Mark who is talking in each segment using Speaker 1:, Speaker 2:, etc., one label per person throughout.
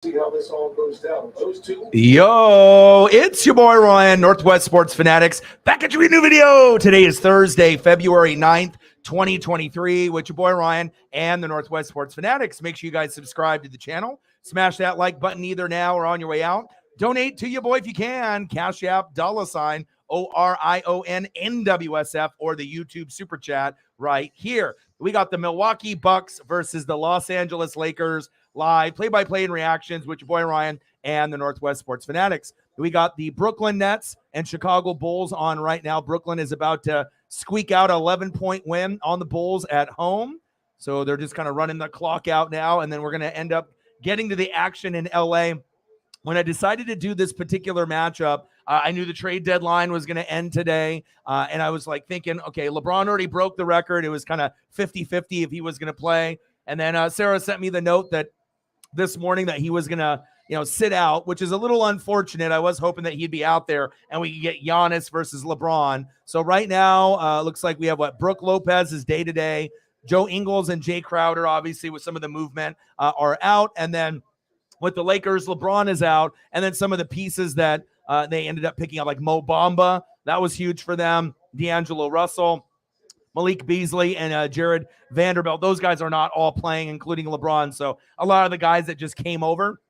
Speaker 1: See how this all goes down. Those two.
Speaker 2: Yo, it's your boy Ryan, Northwest Sports Fanatics, back at you with a new video. Today is Thursday, February 9th, 2023, with your boy Ryan and the Northwest Sports Fanatics. Make sure you guys subscribe to the channel. Smash that like button either now or on your way out. Donate to your boy if you can. Cash App, $ ORION NWSF, or the YouTube Super Chat right here. We got the Milwaukee Bucks versus the Los Angeles Lakers live, play-by-play and reactions with your boy Ryan and the Northwest Sports Fanatics. We got the Brooklyn Nets and Chicago Bulls on right now. Brooklyn is about to squeak out an 11-point win on the Bulls at home. So they're just kind of running the clock out now, and then we're going to end up getting to the action in LA. When I decided to do this particular matchup, I knew the trade deadline was going to end today, and I was like thinking, okay, LeBron already broke the record. It was kind of 50-50 if he was going to play. And then Sarah sent me the note that this morning that he was going to, sit out, which is a little unfortunate. I was hoping that he'd be out there and we could get Giannis versus LeBron. So right now, looks like we have Brooke Lopez is day-to-day. Joe Ingles and Jay Crowder, obviously, with some of the movement, are out. And then with the Lakers, LeBron is out. And then some of the pieces that they ended up picking up, like Mo Bamba, that was huge for them. D'Angelo Russell, Malik Beasley, and Jared Vanderbilt. Those guys are not all playing, including LeBron. So a lot of the guys that just came over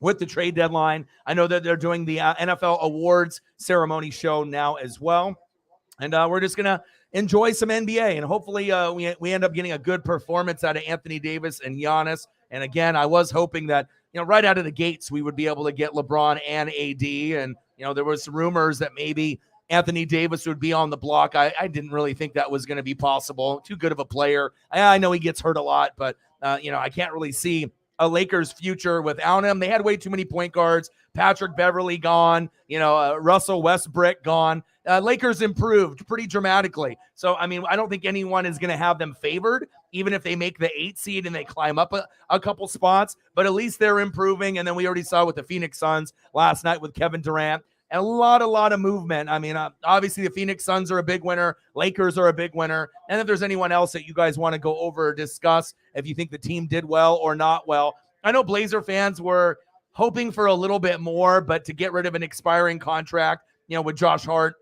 Speaker 2: with the trade deadline. I know that they're doing the NFL awards ceremony show now as well. And we're just going to enjoy some NBA. And hopefully we end up getting a good performance out of Anthony Davis and Giannis. And again, I was hoping that, right out of the gates, we would be able to get LeBron and AD. And, there was some rumors that maybe Anthony Davis would be on the block. I didn't really think that was going to be possible. Too good of a player. I know he gets hurt a lot, but, I can't really see a Lakers future without him. They had way too many point guards. Patrick Beverley gone, Russell Westbrook gone. Lakers improved pretty dramatically. So, I don't think anyone is going to have them favored, even if they make the 8 seed and they climb up a couple spots. But at least they're improving. And then we already saw with the Phoenix Suns last night with Kevin Durant. And a lot of movement. Obviously the Phoenix Suns are a big winner. Lakers are a big winner. And if there's anyone else that you guys want to go over or discuss, if you think the team did well or not well. I know Blazer fans were hoping for a little bit more, but to get rid of an expiring contract, with Josh Hart,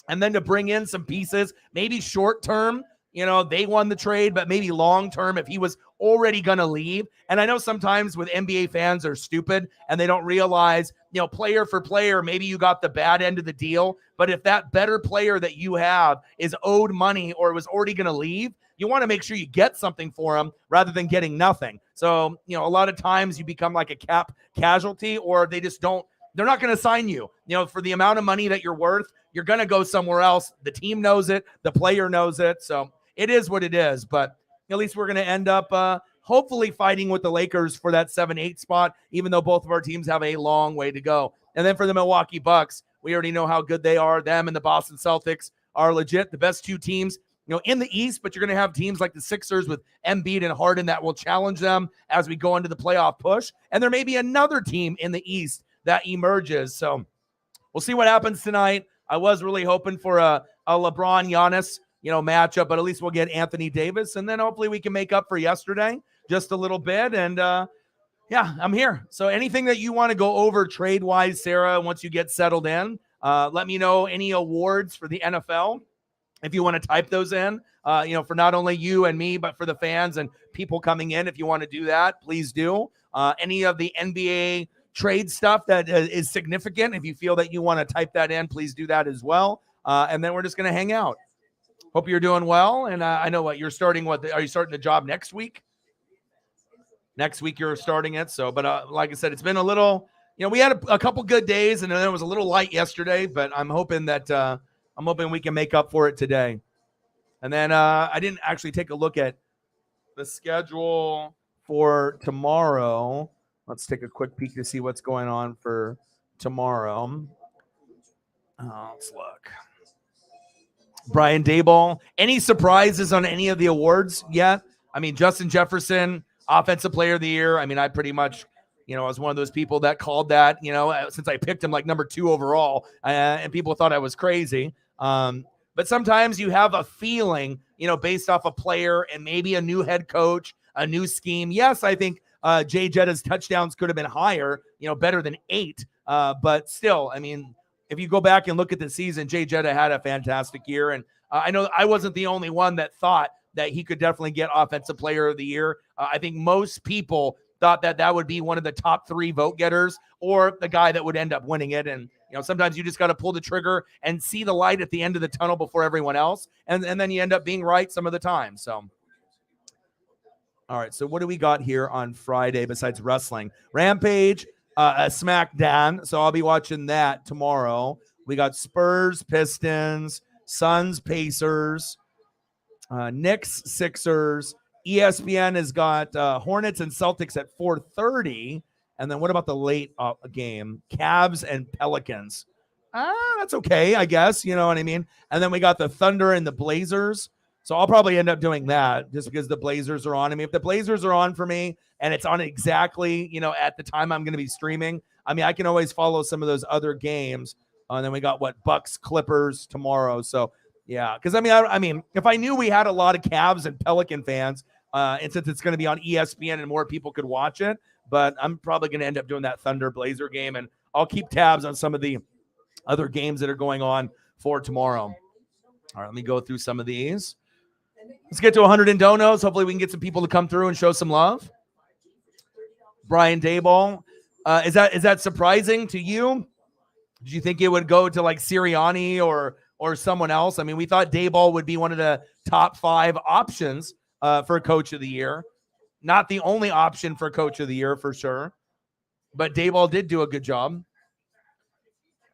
Speaker 2: and then to bring in some pieces, maybe short term, they won the trade, but maybe long term if he was already going to leave. And I know sometimes with NBA fans are stupid and they don't realize, player for player, maybe you got the bad end of the deal. But if that better player that you have is owed money or was already going to leave, you want to make sure you get something for him rather than getting nothing. So, a lot of times you become like a cap casualty, or they just don't, they're not going to sign you, for the amount of money that you're worth. You're going to go somewhere else. The team knows it. The player knows it. So it is what it is. But at least we're going to end up hopefully fighting with the Lakers for that 7-8 spot, even though both of our teams have a long way to go. And then for the Milwaukee Bucks, we already know how good they are. Them and the Boston Celtics are legit the best two teams, in the East, but you're going to have teams like the Sixers with Embiid and Harden that will challenge them as we go into the playoff push. And there may be another team in the East that emerges. So we'll see what happens tonight. I was really hoping for a LeBron Giannis, matchup, but at least we'll get Anthony Davis, and then hopefully we can make up for yesterday just a little bit. And yeah, I'm here. So anything that you want to go over trade wise, Sarah, once you get settled in, let me know any awards for the NFL. If you want to type those in, for not only you and me, but for the fans and people coming in, if you want to do that, please do. Any of the NBA trade stuff that is significant, if you feel that you want to type that in, please do that as well. And then we're just going to hang out. Hope you're doing well. And I know you're starting. Are you starting the job next week? Next week you're starting it. So, but like I said, it's been a little, we had a couple good days, and then it was a little light yesterday, but I'm hoping that we can make up for it today. And then I didn't actually take a look at the schedule for tomorrow. Let's take a quick peek to see what's going on for tomorrow. Let's look. Brian Daboll. Any surprises on any of the awards yet? Justin Jefferson, Offensive Player of the Year. I pretty much, I was one of those people that called that, since I picked him like number 2 overall, and people thought I was crazy. But sometimes you have a feeling, based off a player and maybe a new head coach, a new scheme. Yes, I think Jay Jetta's touchdowns could have been higher, better than 8. But still, I mean, if you go back and look at the season, Jay Jetta had a fantastic year. And I know I wasn't the only one that thought that he could definitely get Offensive Player of the Year. I think most people thought that would be one of the top 3 vote getters or the guy that would end up winning it. And, sometimes you just got to pull the trigger and see the light at the end of the tunnel before everyone else. And then you end up being right some of the time. So, all right. So what do we got here on Friday besides wrestling? Rampage, SmackDown. So I'll be watching that tomorrow. We got Spurs, Pistons, Suns, Pacers, Knicks, Sixers. ESPN has got Hornets and Celtics at 4:30. And then what about the late game? Cavs and Pelicans. That's okay, I guess. You know what I mean? And then we got the Thunder and the Blazers. So I'll probably end up doing that just because the Blazers are on. I mean, if the Blazers are on for me and it's on exactly, at the time I'm going to be streaming, I mean, I can always follow some of those other games. And then we got Bucks, Clippers tomorrow. So yeah, because I mean, if I knew we had a lot of Cavs and Pelican fans, and since it's going to be on ESPN and more people could watch it, but I'm probably going to end up doing that Thunder Blazer game, and I'll keep tabs on some of the other games that are going on for tomorrow. All right, let me go through some of these. Let's get to 100 in donos. Hopefully we can get some people to come through and show some love. Brian Dayball. Is that surprising to you? Did you think it would go to like Sirianni or someone else? I mean, we thought Dayball would be one of the top 5 options for Coach of the Year. Not the only option for Coach of the Year for sure. But Dayball did do a good job.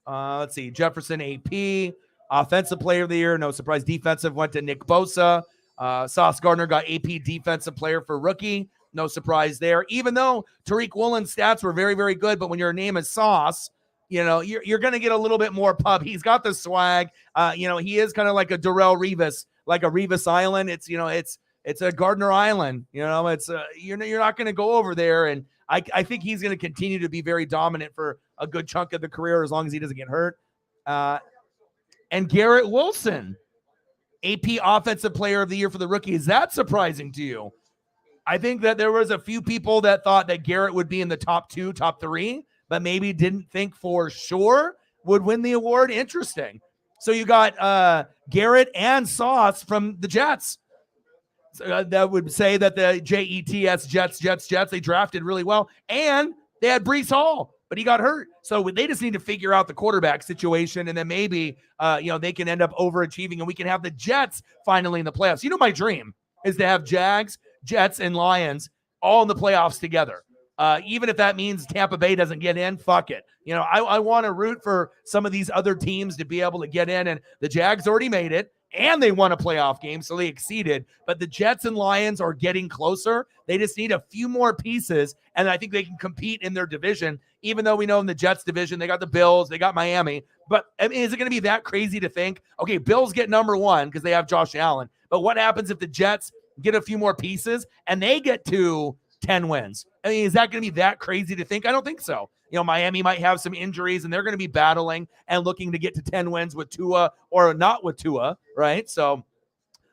Speaker 2: Let's see. Jefferson AP. Offensive Player of the Year. No surprise. Defensive went to Nick Bosa. Sauce Gardner got AP Defensive Player for Rookie. No surprise there. Even though Tariq Woolen's stats were very, very good, but when your name is Sauce, you're going to get a little bit more pub. He's got the swag. He is kind of like a Darrelle Revis, like a Revis Island. It's a Gardner Island. It's you're not going to go over there. And I think he's going to continue to be very dominant for a good chunk of the career as long as he doesn't get hurt. And Garrett Wilson, AP Offensive Player of the Year for the Rookie. Is that surprising to you? I think that there was a few people that thought that Garrett would be in the top 2, top 3, but maybe didn't think for sure would win the award. Interesting. So you got Garrett and Sauce from the Jets. So, that would say that the Jets, they drafted really well. And they had Breece Hall, but he got hurt. So they just need to figure out the quarterback situation, and then maybe they can end up overachieving, and we can have the Jets finally in the playoffs. My dream is to have Jags, Jets, and Lions all in the playoffs together. Even if that means Tampa Bay doesn't get in, fuck it. I want to root for some of these other teams to be able to get in, and the Jags already made it, and they won a playoff game, so they exceeded. But the Jets and Lions are getting closer. They just need a few more pieces, and I think they can compete in their division, even though we know in the Jets division, they got the Bills, they got Miami. But I mean, is it going to be that crazy to think, okay, Bills get number 1 because they have Josh Allen, but what happens if the Jets get a few more pieces and they get to 10 wins? I mean, is that going to be that crazy to think? I don't think so. Miami might have some injuries and they're going to be battling and looking to get to 10 wins with Tua or not with Tua, right? So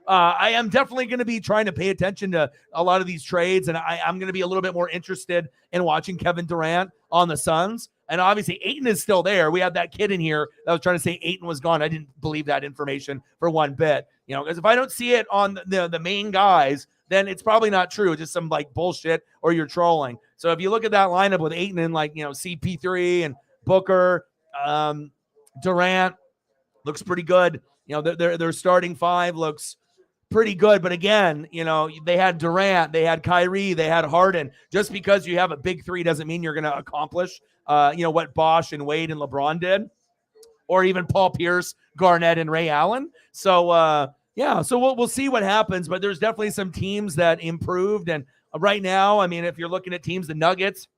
Speaker 2: I am definitely going to be trying to pay attention to a lot of these trades, and I'm going to be a little bit more interested in watching Kevin Durant on the Suns. And obviously, Ayton is still there. We had that kid in here that was trying to say Ayton was gone. I didn't believe that information for one bit. Because if I don't see it on the main guys, then it's probably not true. It's just some like bullshit or you're trolling. So if you look at that lineup with Ayton and CP3 and Booker, Durant looks pretty good. Their starting 5 looks pretty good. But again, they had Durant, they had Kyrie, they had Harden. Just because you have a big 3 doesn't mean you're going to accomplish, what Bosh and Wade and LeBron did, or even Paul Pierce, Garnett, and Ray Allen. So, so we'll see what happens. But there's definitely some teams that improved. And right now, I mean, if you're looking at teams, the Nuggets,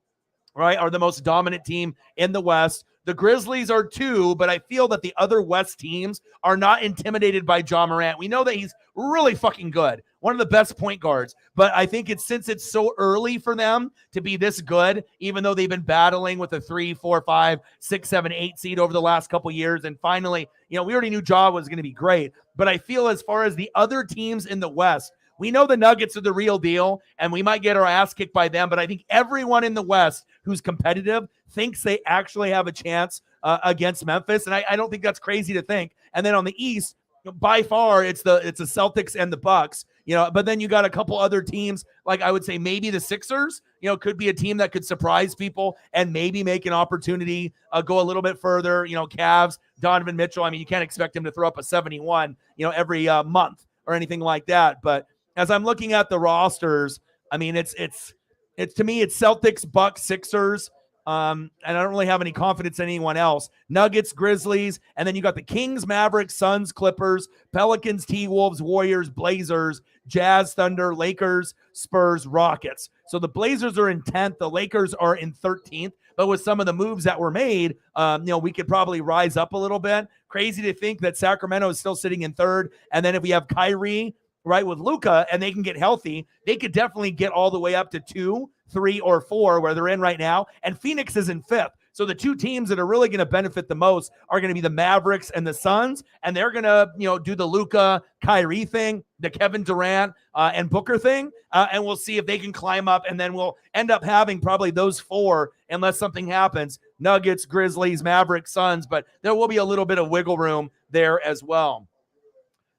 Speaker 2: right, are the most dominant team in the West. The Grizzlies are 2, but I feel that the other West teams are not intimidated by Ja Morant. We know that he's really fucking good, one of the best point guards, but I think since it's so early for them to be this good, even though they've been battling with a 3, 4, 5, 6, 7, 8 seed over the last couple years, and finally, we already knew Ja was going to be great, but I feel as far as the other teams in the West, We know the Nuggets are the real deal, and we might get our ass kicked by them, but I think everyone in the West who's competitive thinks they actually have a chance against Memphis, and I don't think that's crazy to think. And then on the East, by far, it's the Celtics and the Bucks, but then you got a couple other teams, like I would say maybe the Sixers, could be a team that could surprise people and maybe make an opportunity go a little bit further. Cavs, Donovan Mitchell, I mean, you can't expect him to throw up a 71, every month or anything like that. But as I'm looking at the rosters, I mean, it's to me, it's Celtics, Bucks, Sixers, and I don't really have any confidence in anyone else. Nuggets, Grizzlies, and then you got the Kings, Mavericks, Suns, Clippers, Pelicans, T-Wolves, Warriors, Blazers, Jazz, Thunder, Lakers, Spurs, Rockets. So the Blazers are in 10th. The Lakers are in 13th. But with some of the moves that were made, we could probably rise up a little bit. Crazy to think that Sacramento is still sitting in 3rd. And then if we have Kyrie, right, with Luka, and they can get healthy, they could definitely get all the way up to 2, 3, or 4 where they're in right now. And Phoenix is in 5th. So the two teams that are really going to benefit the most are going to be the Mavericks and the Suns, and they're going to, do the Luka, Kyrie thing, the Kevin Durant and Booker thing, and we'll see if they can climb up, and then we'll end up having probably those 4 unless something happens: Nuggets, Grizzlies, Mavericks, Suns, but there will be a little bit of wiggle room there as well.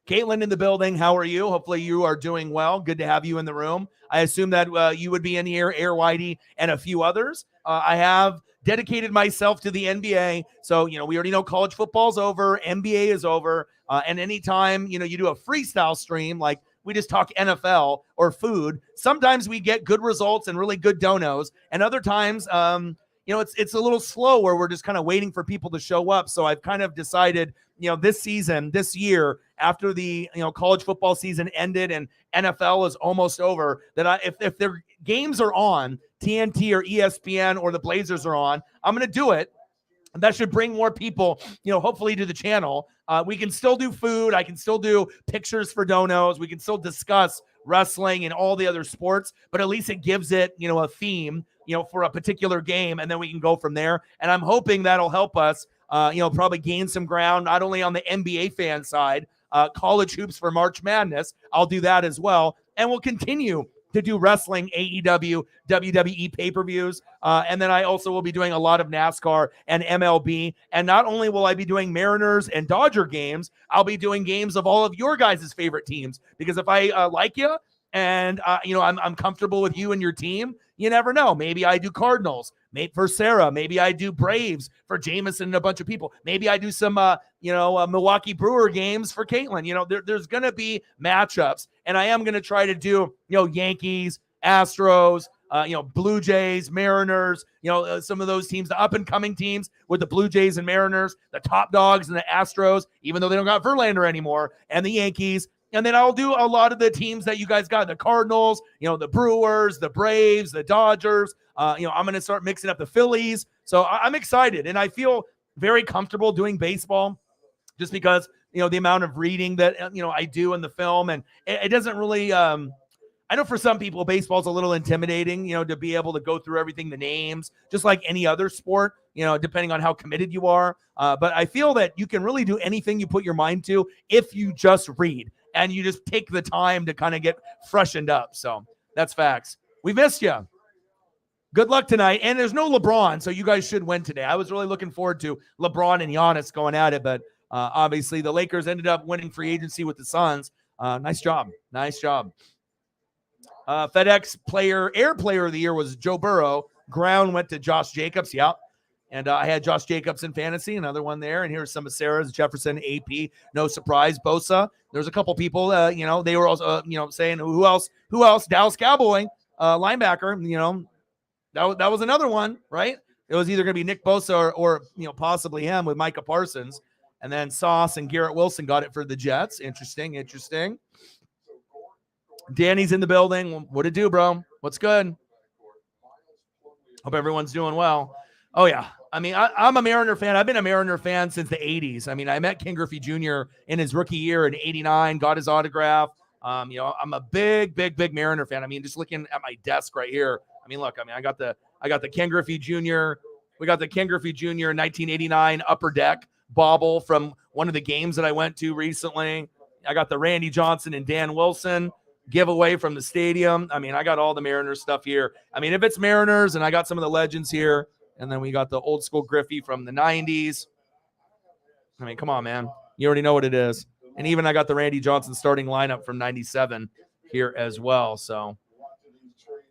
Speaker 2: Caitlin in the building. How are you? Hopefully you are doing well. Good to have you in the room. I assume that you would be in here, Air Whitey, and a few others. I have dedicated myself to the NBA. So, we already know college football's over. NBA is over. And anytime, you do a freestyle stream, like we just talk NFL or food, sometimes we get good results and really good donos. And other times, it's a little slow where we're just kind of waiting for people to show up. So I've kind of decided, this year, after the college football season ended and NFL is almost over, that if their games are on TNT or ESPN or the Blazers are on, I'm going to do it. And that should bring more people, hopefully to the channel. We can still do food. I can still do pictures for donos. We can still discuss wrestling and all the other sports, but at least it gives it, a theme, for a particular game, and then we can go from there. And I'm hoping that'll help us, probably gain some ground, not only on the NBA fan side, college hoops for March Madness. I'll do that as well. And we'll continue to do wrestling, AEW, WWE pay-per-views. And then I also will be doing a lot of NASCAR and MLB. And not only will I be doing Mariners and Dodger games, I'll be doing games of all of your guys' favorite teams. Because if I like you and, I'm comfortable with you and your team, you never know. Maybe I do Cardinals for Sarah. Maybe I do Braves for Jameson and a bunch of people. Maybe I do some, Milwaukee Brewer games for Caitlin. There's going to be matchups. And I am going to try to do, Yankees, Astros, Blue Jays, Mariners, some of those teams, the up-and-coming teams with the Blue Jays and Mariners, the top dogs and the Astros, even though they don't got Verlander anymore, and the Yankees. And then I'll do a lot of the teams that you guys got, the Cardinals, the Brewers, the Braves, the Dodgers. I'm going to start mixing up the Phillies. So I'm excited, and I feel very comfortable doing baseball just because, the amount of reading that, I do in the film. And it doesn't really I know for some people, baseball is a little intimidating, to be able to go through everything, the names, just like any other sport, depending on how committed you are. But I feel that you can really do anything you put your mind to if you just read and you just take the time to kind of get freshened up. So that's facts. We missed you. Good luck tonight. And there's no LeBron, so you guys should win today. I was really looking forward to LeBron and Giannis going at it, but obviously the Lakers ended up winning free agency with the Suns. Nice job. Nice job. FedEx Air Player of the Year was Joe Burrow. Ground went to Josh Jacobs. Yep. And I had Josh Jacobs in fantasy, another one there. And here's some of Sarah's: Jefferson, AP, no surprise. Bosa. There's a couple people, they were also, saying who else? Dallas Cowboy, linebacker, that was another one, right? It was either going to be Nick Bosa or possibly him with Micah Parsons. And then Sauce and Garrett Wilson got it for the Jets. Interesting. Danny's in the building. What it do, bro? What's good? Hope everyone's doing well. Oh, yeah. I mean, I'm a Mariner fan. I've been a Mariner fan since the 80s. I mean, I met Ken Griffey Jr. in his rookie year in 89, got his autograph. I'm a big Mariner fan. I mean, just looking at my desk right here. I mean, look, I got the Ken Griffey Jr. We got the Ken Griffey Jr. 1989 Upper Deck bauble from one of the games that I went to recently. I got the Randy Johnson and Dan Wilson giveaway from the stadium. I mean, I got all the Mariners stuff here. I mean, if it's Mariners, and I got some of the legends here, and then we got the old school Griffey from the 90s. I mean, come on, man. You already know what it is. And even I got the Randy Johnson starting lineup from 97 here as well. So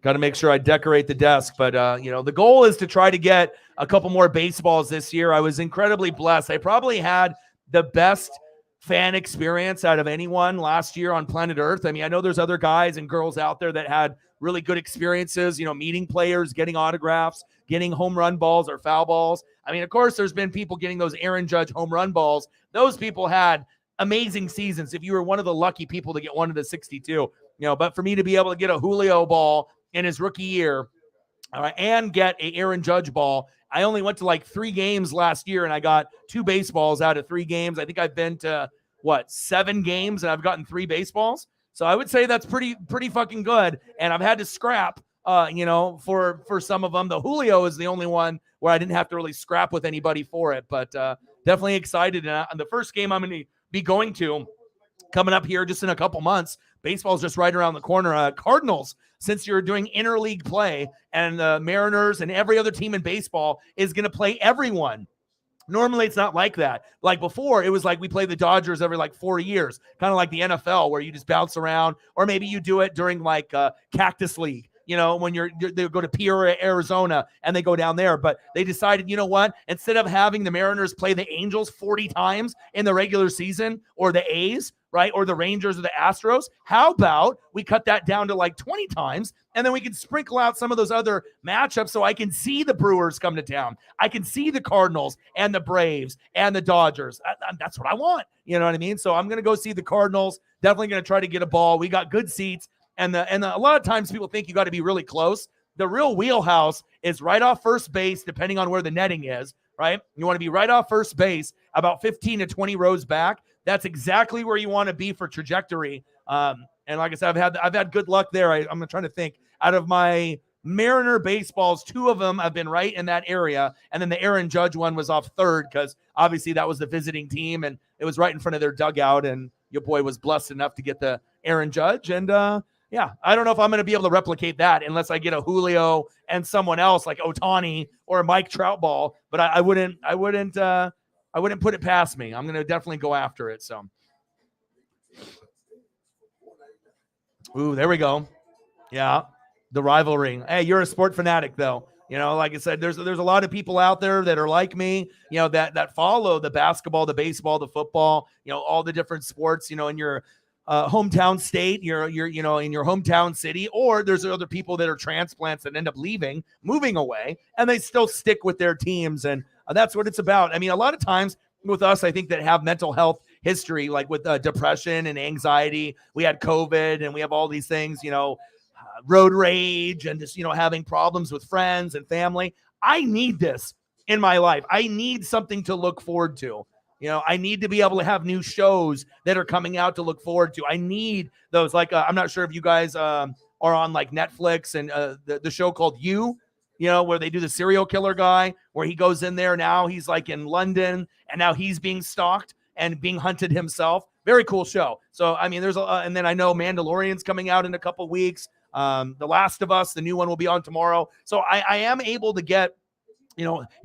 Speaker 2: got to make sure I decorate the desk. But, the goal is to try to get a couple more baseballs this year. I was incredibly blessed. I probably had the best fan experience out of anyone last year on planet Earth. I mean, I know there's other guys and girls out there that had really good experiences, meeting players, getting autographs, getting home run balls or foul balls. I mean, of course, there's been people getting those Aaron Judge home run balls. Those people had amazing seasons if you were one of the lucky people to get one of the 62. But for me to be able to get a Julio ball in his rookie year and get a Aaron Judge ball, I only went to like 3 games last year, and I got 2 baseballs out of 3 games. I think I've been to 7 games, and I've gotten 3 baseballs. So I would say that's pretty fucking good. And I've had to scrap, for some of them. The Julio is the only one where I didn't have to really scrap with anybody for it. But definitely excited. And the first game I'm going to be going to coming up here just in a couple months. Baseball's just right around the corner. Cardinals, since you're doing interleague play, and the Mariners and every other team in baseball is going to play everyone. Normally, it's not like that. Like before, it was like we play the Dodgers every 4 years, kind of like the NFL, where you just bounce around, or maybe you do it during Cactus League. When they go to Peoria, Arizona, and they go down there. But they decided, you know what? Instead of having the Mariners play the Angels 40 times in the regular season, or the A's, right, or the Rangers or the Astros, how about we cut that down to 20 times, and then we can sprinkle out some of those other matchups so I can see the Brewers come to town. I can see the Cardinals and the Braves and the Dodgers. That's what I want. You know what I mean? So I'm going to go see the Cardinals. Definitely going to try to get a ball. We got good seats. And a lot of times people think you got to be really close. The real wheelhouse is right off first base, depending on where the netting is, right? You want to be right off first base, about 15 to 20 rows back. That's exactly where you want to be for trajectory. And like I said, I've had good luck there. I'm trying to think. Out of my Mariner baseballs, 2 of them have been right in that area. And then the Aaron Judge one was off third, because obviously that was the visiting team, and it was right in front of their dugout. And your boy was blessed enough to get the Aaron Judge. And yeah, I don't know if I'm going to be able to replicate that unless I get a Julio and someone else like Ohtani or a Mike Trout ball. But I wouldn't put it past me. I'm going to definitely go after it. So, ooh, there we go. Yeah, the rivalry. Hey, you're a sport fanatic, though. Like I said, there's a lot of people out there that are like me. That follow the basketball, the baseball, the football. All the different sports. In your hometown state, you're in your hometown city, or there's other people that are transplants that end up moving away, and they still stick with their teams. And that's what it's about. I mean, a lot of times with us, I think, that have mental health history, like with depression and anxiety, we had COVID, and we have all these things, road rage, and just, having problems with friends and family. I need this in my life. I need something to look forward to. I need to be able to have new shows that are coming out to look forward to. I need those. I'm not sure if you guys are on Netflix, and the show called You, where they do the serial killer guy, where he goes in there. Now he's in London, and now he's being stalked and being hunted himself. Very cool show. So, I mean, and then I know Mandalorian's coming out in a couple weeks. The Last of Us, the new one, will be on tomorrow. So I am able to get,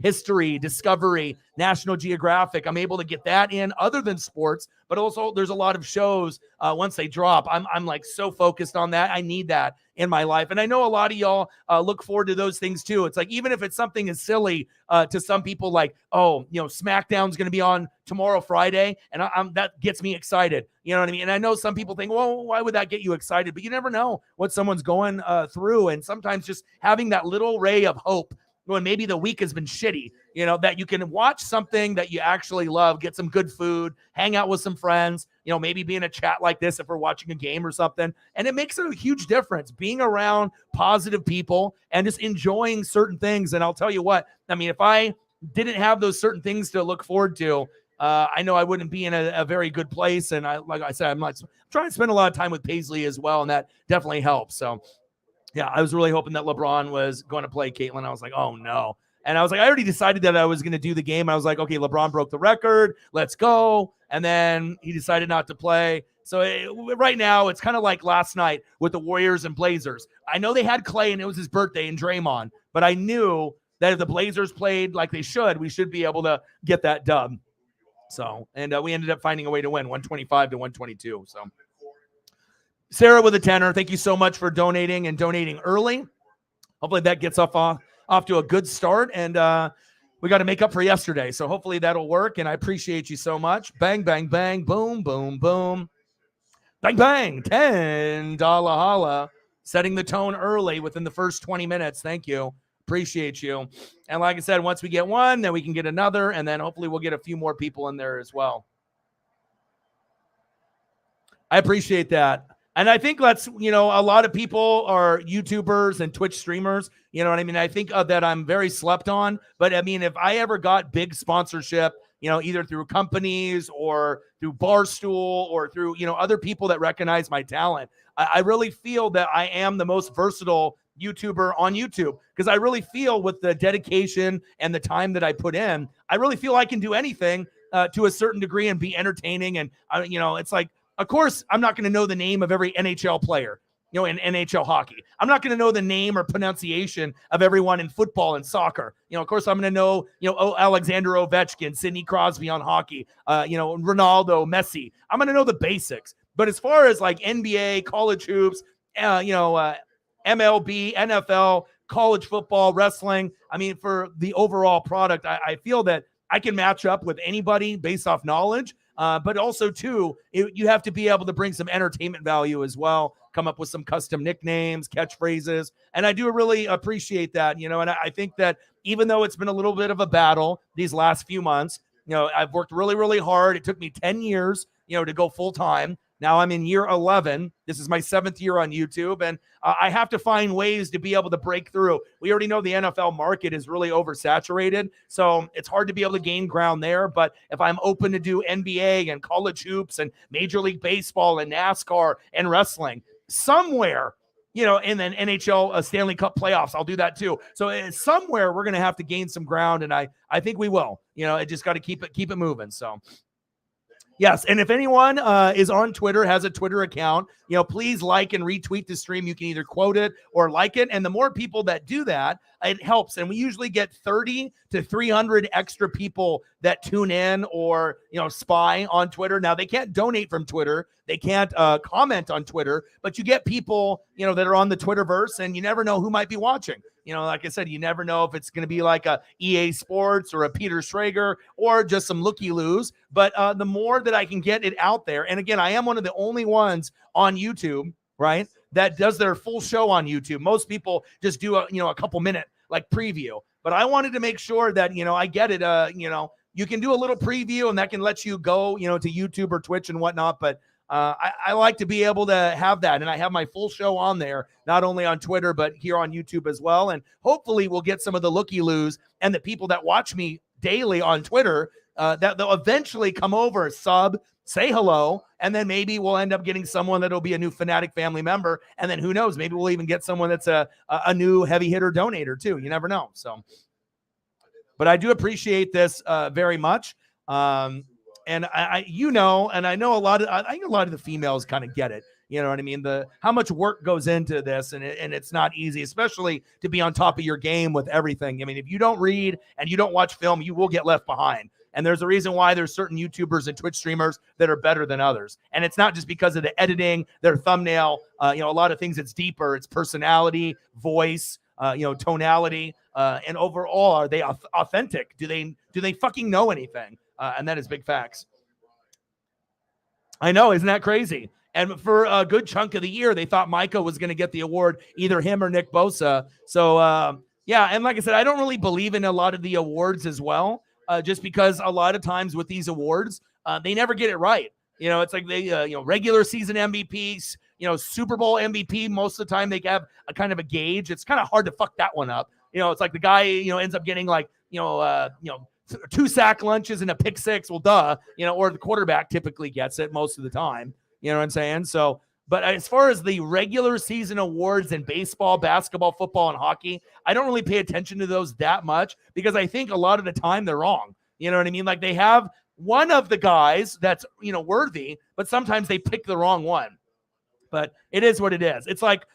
Speaker 2: history, Discovery, National Geographic. I'm able to get that in other than sports, but also there's a lot of shows once they drop. I'm so focused on that. I need that in my life. And I know a lot of y'all look forward to those things too. It's even if it's something as silly to some people, SmackDown's going to be on tomorrow, Friday. And that gets me excited. You know what I mean? And I know some people think, well, why would that get you excited? But you never know what someone's going through. And sometimes just having that little ray of hope when maybe the week has been shitty, that you can watch something that you actually love, get some good food, hang out with some friends, maybe be in a chat like this if we're watching a game or something. And it makes a huge difference being around positive people and just enjoying certain things. And I'll tell you what, I mean, if I didn't have those certain things to look forward to, I know I wouldn't be in a very good place. And like I said, I'm trying to spend a lot of time with Paisley as well. And that definitely helps. So, yeah, I was really hoping that LeBron was going to play Caitlin. I was like, oh, no. And I was like, I already decided that I was going to do the game. I was like, okay, LeBron broke the record. Let's go. And then he decided not to play. So right now, it's kind of like last night with the Warriors and Blazers. I know they had Clay and it was his birthday and Draymond, but I knew that if the Blazers played like they should, we should be able to get that dub. So, and we ended up finding a way to win 125 to 122. So, Sarah with a tenner, thank you so much for donating and donating early. Hopefully that gets off to a good start. And we got to make up for yesterday. So hopefully that'll work. And I appreciate you so much. Bang, bang, bang, boom, boom, boom. Bang, bang, $10 holla. Setting the tone early within the first 20 minutes. Thank you. Appreciate you. And like I said, once we get one, then we can get another. And then hopefully we'll get a few more people in there as well. I appreciate that. And I think a lot of people are YouTubers and Twitch streamers. You know what I mean? I think that I'm very slept on. But I mean, if I ever got big sponsorship, either through companies or through Barstool or through, other people that recognize my talent, I really feel that I am the most versatile YouTuber on YouTube, because I really feel with the dedication and the time that I put in, I really feel I can do anything to a certain degree and be entertaining. And, it's like, of course, I'm not going to know the name of every NHL player, in NHL hockey. I'm not going to know the name or pronunciation of everyone in football and soccer. Of course, I'm going to know, Alexander Ovechkin, Sidney Crosby on hockey, Ronaldo, Messi. I'm going to know the basics. But as far as like NBA, college hoops, MLB, NFL, college football, wrestling, I mean, for the overall product, I feel that I can match up with anybody based off knowledge. But also, too, you have to be able to bring some entertainment value as well, come up with some custom nicknames, catchphrases. And I do really appreciate that, and I think that even though it's been a little bit of a battle these last few months, I've worked really, really hard. It took me 10 years, to go full time. Now I'm in year 11. This is my 7th year on YouTube, and I have to find ways to be able to break through. We already know the NFL market is really oversaturated, so it's hard to be able to gain ground there. But if I'm open to do NBA and college hoops and Major League Baseball and NASCAR and wrestling somewhere, and then NHL Stanley Cup playoffs, I'll do that too. So somewhere we're going to have to gain some ground, and I think we will. It just got to keep it moving. So. Yes, and if anyone is on Twitter, has a Twitter account, please like and retweet the stream. You can either quote it or like it, and the more people that do that, it helps. And we usually get 30 to 300 extra people that tune in or, spy on Twitter. Now, they can't donate from Twitter. They can't comment on Twitter, but you get people, that are on the Twitterverse, and you never know who might be watching. Like I said, you never know if it's going to be like a EA Sports or a Peter Schrager or just some looky-loos. But the more that I can get it out there, and again, I am one of the only ones on YouTube, right, that does their full show on YouTube. Most people just do a couple minute like preview. But I wanted to make sure that, I get it. You can do a little preview and that can let you go, to YouTube or Twitch and whatnot. But I like to be able to have that. And I have my full show on there, not only on Twitter, but here on YouTube as well. And hopefully we'll get some of the looky-loos and the people that watch me daily on Twitter that they'll eventually come over, sub, say hello, and then maybe we'll end up getting someone that'll be a new Fanatic family member. And then who knows, maybe we'll even get someone that's a new heavy hitter donator too. You never know. So, but I do appreciate this very much. And I know I think a lot of the females kind of get it. You know what I mean? How much work goes into this, and it's not easy, especially to be on top of your game with everything. I mean, if you don't read and you don't watch film, you will get left behind. And there's a reason why there's certain YouTubers and Twitch streamers that are better than others. And it's not just because of the editing, their thumbnail, a lot of things. It's deeper. It's personality, voice, tonality, and overall, are they authentic? Do they fucking know anything? And that is big facts. I know, isn't that crazy? And for a good chunk of the year, they thought Micah was going to get the award, either him or Nick Bosa. So, yeah, and like I said, I don't really believe in a lot of the awards as well, just because a lot of times with these awards, they never get it right. It's like they, regular season MVPs, Super Bowl MVP, most of the time they have a kind of a gauge. It's kind of hard to fuck that one up. It's like the guy, ends up getting like, 2 sack lunches and a pick six. Well, duh, or the quarterback typically gets it most of the time. You know what I'm saying? So, but as far as the regular season awards in baseball, basketball, football, and hockey, I don't really pay attention to those that much because I think a lot of the time they're wrong. You know what I mean? Like they have one of the guys that's, worthy, but sometimes they pick the wrong one. But it is what it is. It's like,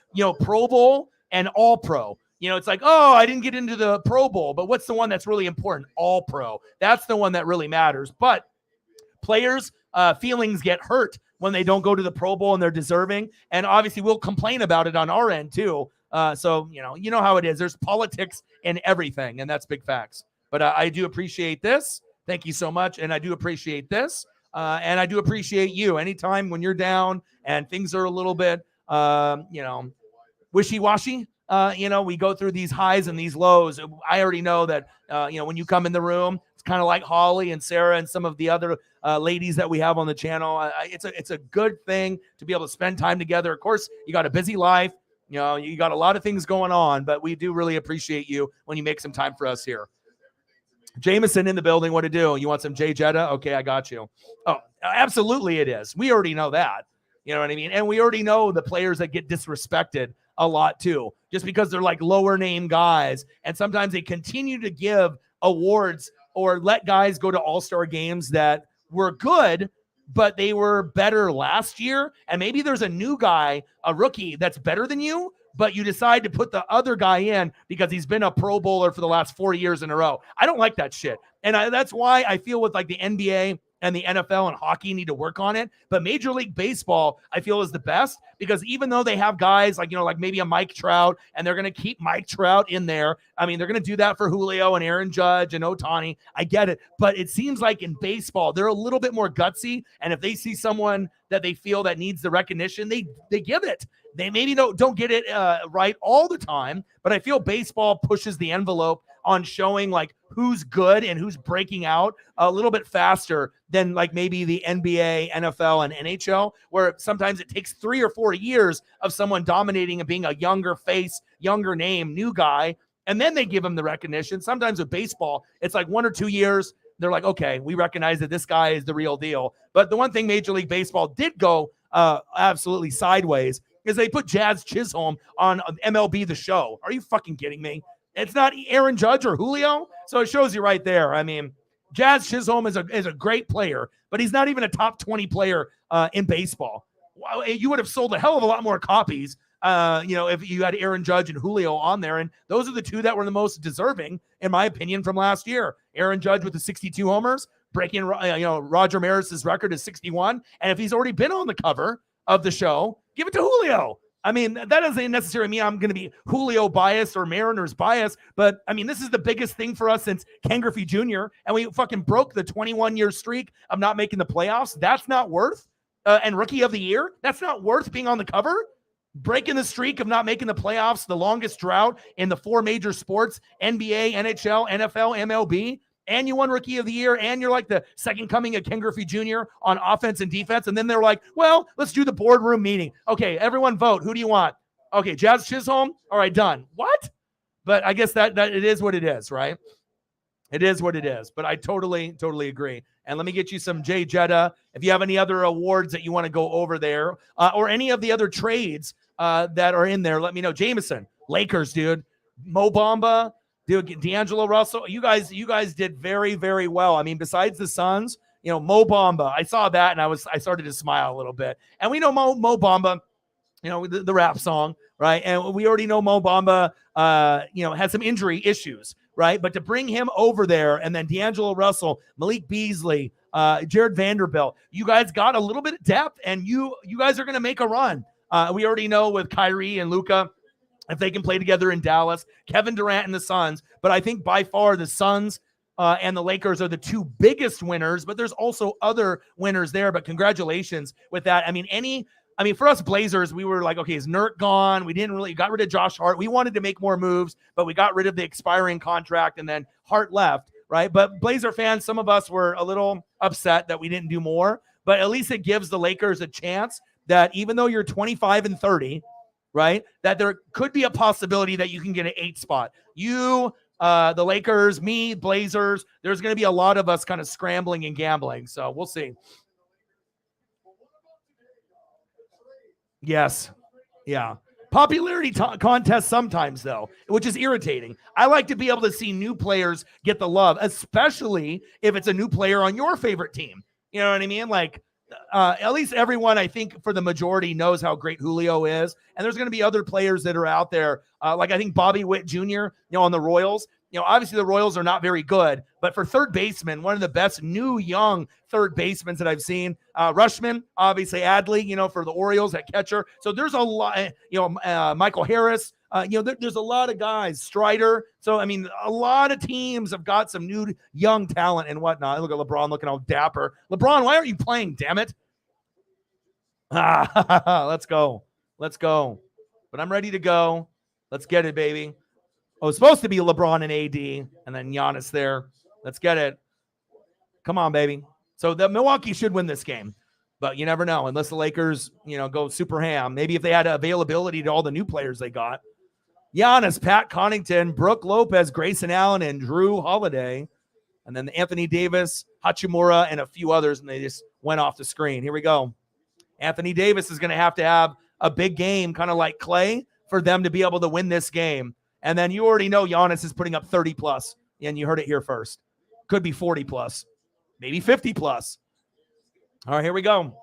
Speaker 2: Pro Bowl and All Pro. It's like, oh, I didn't get into the Pro Bowl, but what's the one that's really important? All Pro. That's the one that really matters. But players' feelings get hurt when they don't go to the Pro Bowl and they're deserving. And obviously we'll complain about it on our end too. So, you know how it is. There's politics in everything, and that's big facts. But I do appreciate this. Thank you so much. And I do appreciate this. And I do appreciate you. Anytime when you're down and things are a little bit, wishy-washy, we go through these highs and these lows. I already know that, when you come in the room, it's kind of like Holly and Sarah and some of the other ladies that we have on the channel. It's a good thing to be able to spend time together. Of course, you got a busy life. You got a lot of things going on, but we do really appreciate you when you make some time for us here. Jameson in the building. What to do? You want some Jay Jetta? Okay, I got you. Oh, absolutely it is. We already know that. You know what I mean? And we already know the players that get disrespected a lot too, just because they're like lower name guys. And sometimes they continue to give awards or let guys go to all-star games that were good, but they were better last year. And maybe there's a new guy, a rookie that's better than you, but you decide to put the other guy in because he's been a Pro Bowler for the last 4 years in a row. I don't like that shit. And that's why I feel with like the NBA and the NFL and hockey need to work on it. But Major League Baseball, I feel, is the best because even though they have guys like, like maybe a Mike Trout, and they're going to keep Mike Trout in there. I mean, they're going to do that for Julio and Aaron Judge and Ohtani. I get it. But it seems like in baseball, they're a little bit more gutsy. And if they see someone that they feel that needs the recognition, they give it. They maybe don't get it right all the time, but I feel baseball pushes the envelope on showing like who's good and who's breaking out a little bit faster than like maybe the NBA, NFL, and NHL, where sometimes it takes 3 or 4 years of someone dominating and being a younger face, younger name, new guy, and then they give them the recognition. Sometimes with baseball, it's like 1 or 2 years. They're like, okay, we recognize that this guy is the real deal. But the one thing Major League Baseball did go absolutely sideways is they put Jazz Chisholm on MLB The Show. Are you fucking kidding me? It's not Aaron Judge or Julio. So it shows you right there. I mean, Jazz Chisholm is a great player, but he's not even a top 20 player in baseball. You would have sold a hell of a lot more copies, if you had Aaron Judge and Julio on there. And those are the two that were the most deserving, in my opinion, from last year. Aaron Judge with the 62 homers, breaking, Roger Maris's record is 61. And if he's already been on the cover of the show, give it to Julio. I mean, that doesn't necessarily mean I'm going to be Julio biased or Mariners biased, but I mean, this is the biggest thing for us since Ken Griffey Jr., and we fucking broke the 21-year streak of not making the playoffs. That's not worth, and Rookie of the Year, that's not worth being on the cover. Breaking the streak of not making the playoffs, the longest drought in the 4 major sports, NBA, NHL, NFL, MLB, and you won Rookie of the Year, and you're like the second coming of Ken Griffey Jr. on offense and defense. And then they're like, well, let's do the boardroom meeting. Okay, everyone vote. Who do you want? Okay, Jazz Chisholm. All right, done. What? But I guess that it is what it is, right? It is what it is. But I totally agree. And let me get you some Jay Jetta. If you have any other awards that you want to go over there, or any of the other trades that are in there, let me know. Jameson, Lakers, dude. Mo Bamba. Dude, D'Angelo Russell, you guys did very, very well. I mean, besides the Suns, Mo Bamba, I saw that and I started to smile a little bit. And we know Mo Bamba, the rap song, right? And we already know Mo Bamba, had some injury issues, right? But to bring him over there, and then D'Angelo Russell, Malik Beasley, Jared Vanderbilt, you guys got a little bit of depth, and you guys are going to make a run. We already know with Kyrie and Luka, if they can play together in Dallas, Kevin Durant and the Suns. But I think by far the Suns and the Lakers are the 2 biggest winners, but there's also other winners there. But congratulations with that. I mean, for us Blazers, we were like, okay, is Nurk gone? We got rid of Josh Hart. We wanted to make more moves, but we got rid of the expiring contract, and then Hart left, right? But Blazer fans, some of us were a little upset that we didn't do more, but at least it gives the Lakers a chance that even though you're 25-30, right, that there could be a possibility that you can get an 8 spot. You, the Lakers, me, Blazers, there's going to be a lot of us kind of scrambling and gambling. So we'll see. Yes. Yeah. Popularity contest sometimes, though, which is irritating. I like to be able to see new players get the love, especially if it's a new player on your favorite team. You know what I mean? Like, at least everyone, I think, for the majority, knows how great Julio is. And there's going to be other players that are out there, like I think Bobby Witt Jr., on the Royals. Obviously the Royals are not very good, but for third baseman, one of the best new young third basemen that I've seen. Rushman, obviously Adley, for the Orioles at catcher. So there's a lot, Michael Harris, there's a lot of guys, Strider. So, I mean, a lot of teams have got some new young talent and whatnot. Look at LeBron looking all dapper. LeBron, why aren't you playing, damn it? Let's go. But I'm ready to go. Let's get it, baby. Oh, it's supposed to be LeBron and AD, and then Giannis there. Let's get it. Come on, baby. So the Milwaukee should win this game, but you never know unless the Lakers, go super ham. Maybe if they had availability to all the new players they got. Giannis, Pat Connaughton, Brooke Lopez, Grayson Allen, and Drew Holiday, and then Anthony Davis, Hachimura, and a few others, and they just went off the screen. Here we go. Anthony Davis is going to have a big game, kind of like Clay, for them to be able to win this game. And then you already know Giannis is putting up 30 plus, and you heard it here first. Could be 40 plus, maybe 50 plus. All right, here we go.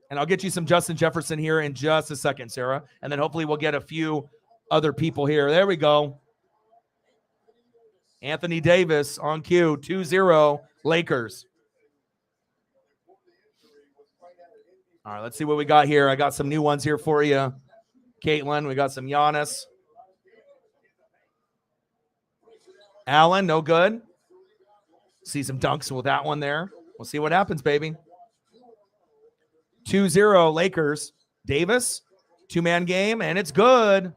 Speaker 2: And I'll get you some Justin Jefferson here in just a second, Sarah. And then hopefully we'll get a few other people here. There we go. Anthony Davis on cue, 2-0 Lakers. All right, let's see what we got here. I got some new ones here for you. Caitlin, we got some Giannis. Allen, no good. See some dunks with that one there. We'll see what happens, baby. 2-0 Lakers. Davis, two-man game, and it's good.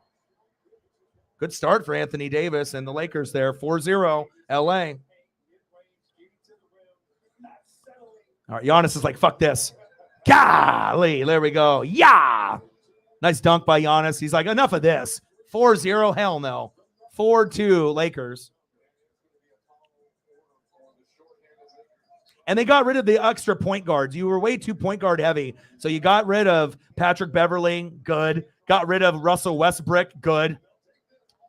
Speaker 2: Good start for Anthony Davis and the Lakers there. 4-0 LA. All right, Giannis is like, fuck this. Golly, there we go. Yeah. Nice dunk by Giannis. He's like, enough of this. 4-0, hell no. 4-2 Lakers. And they got rid of the extra point guards. You were way too point guard heavy. So you got rid of Patrick Beverly, good. Got rid of Russell Westbrook, good.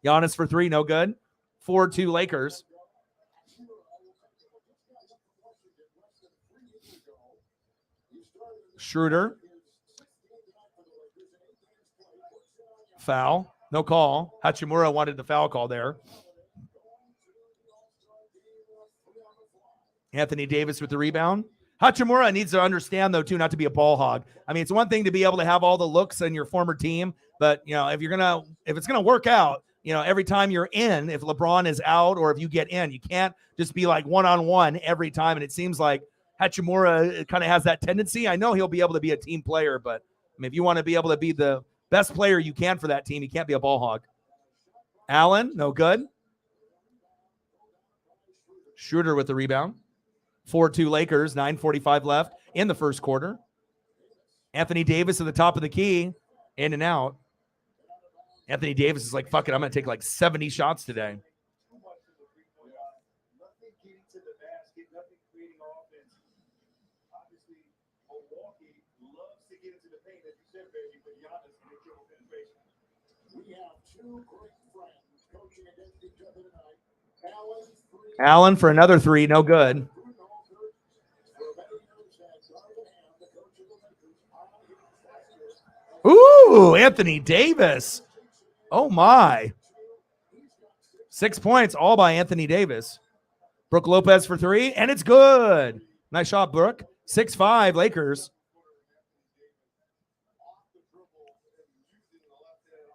Speaker 2: Giannis for 3, no good. 4-2 Lakers. Schroeder. Foul. No call. Hachimura wanted the foul call there. Anthony Davis with the rebound. Hachimura needs to understand, though, too, not to be a ball hog. I mean, it's one thing to be able to have all the looks in your former team, but, if it's going to work out, every time you're in, if LeBron is out or if you get in, you can't just be like one-on-one every time. And it seems like Hachimura kind of has that tendency. I know he'll be able to be a team player, but if you want to be able to be the best player you can for that team, you can't be a ball hog. Allen, no good. Schroeder with the rebound. 4-2 Lakers, 9:45 left in the first quarter. Anthony Davis at the top of the key, in and out. Anthony Davis is like, fuck it, I'm going to take like 70 shots today. Allen for another 3, no good. Ooh, Anthony Davis. Oh, my. 6 points, all by Anthony Davis. Brooke Lopez for 3, and it's good. Nice shot, Brooke. 6-5 Lakers.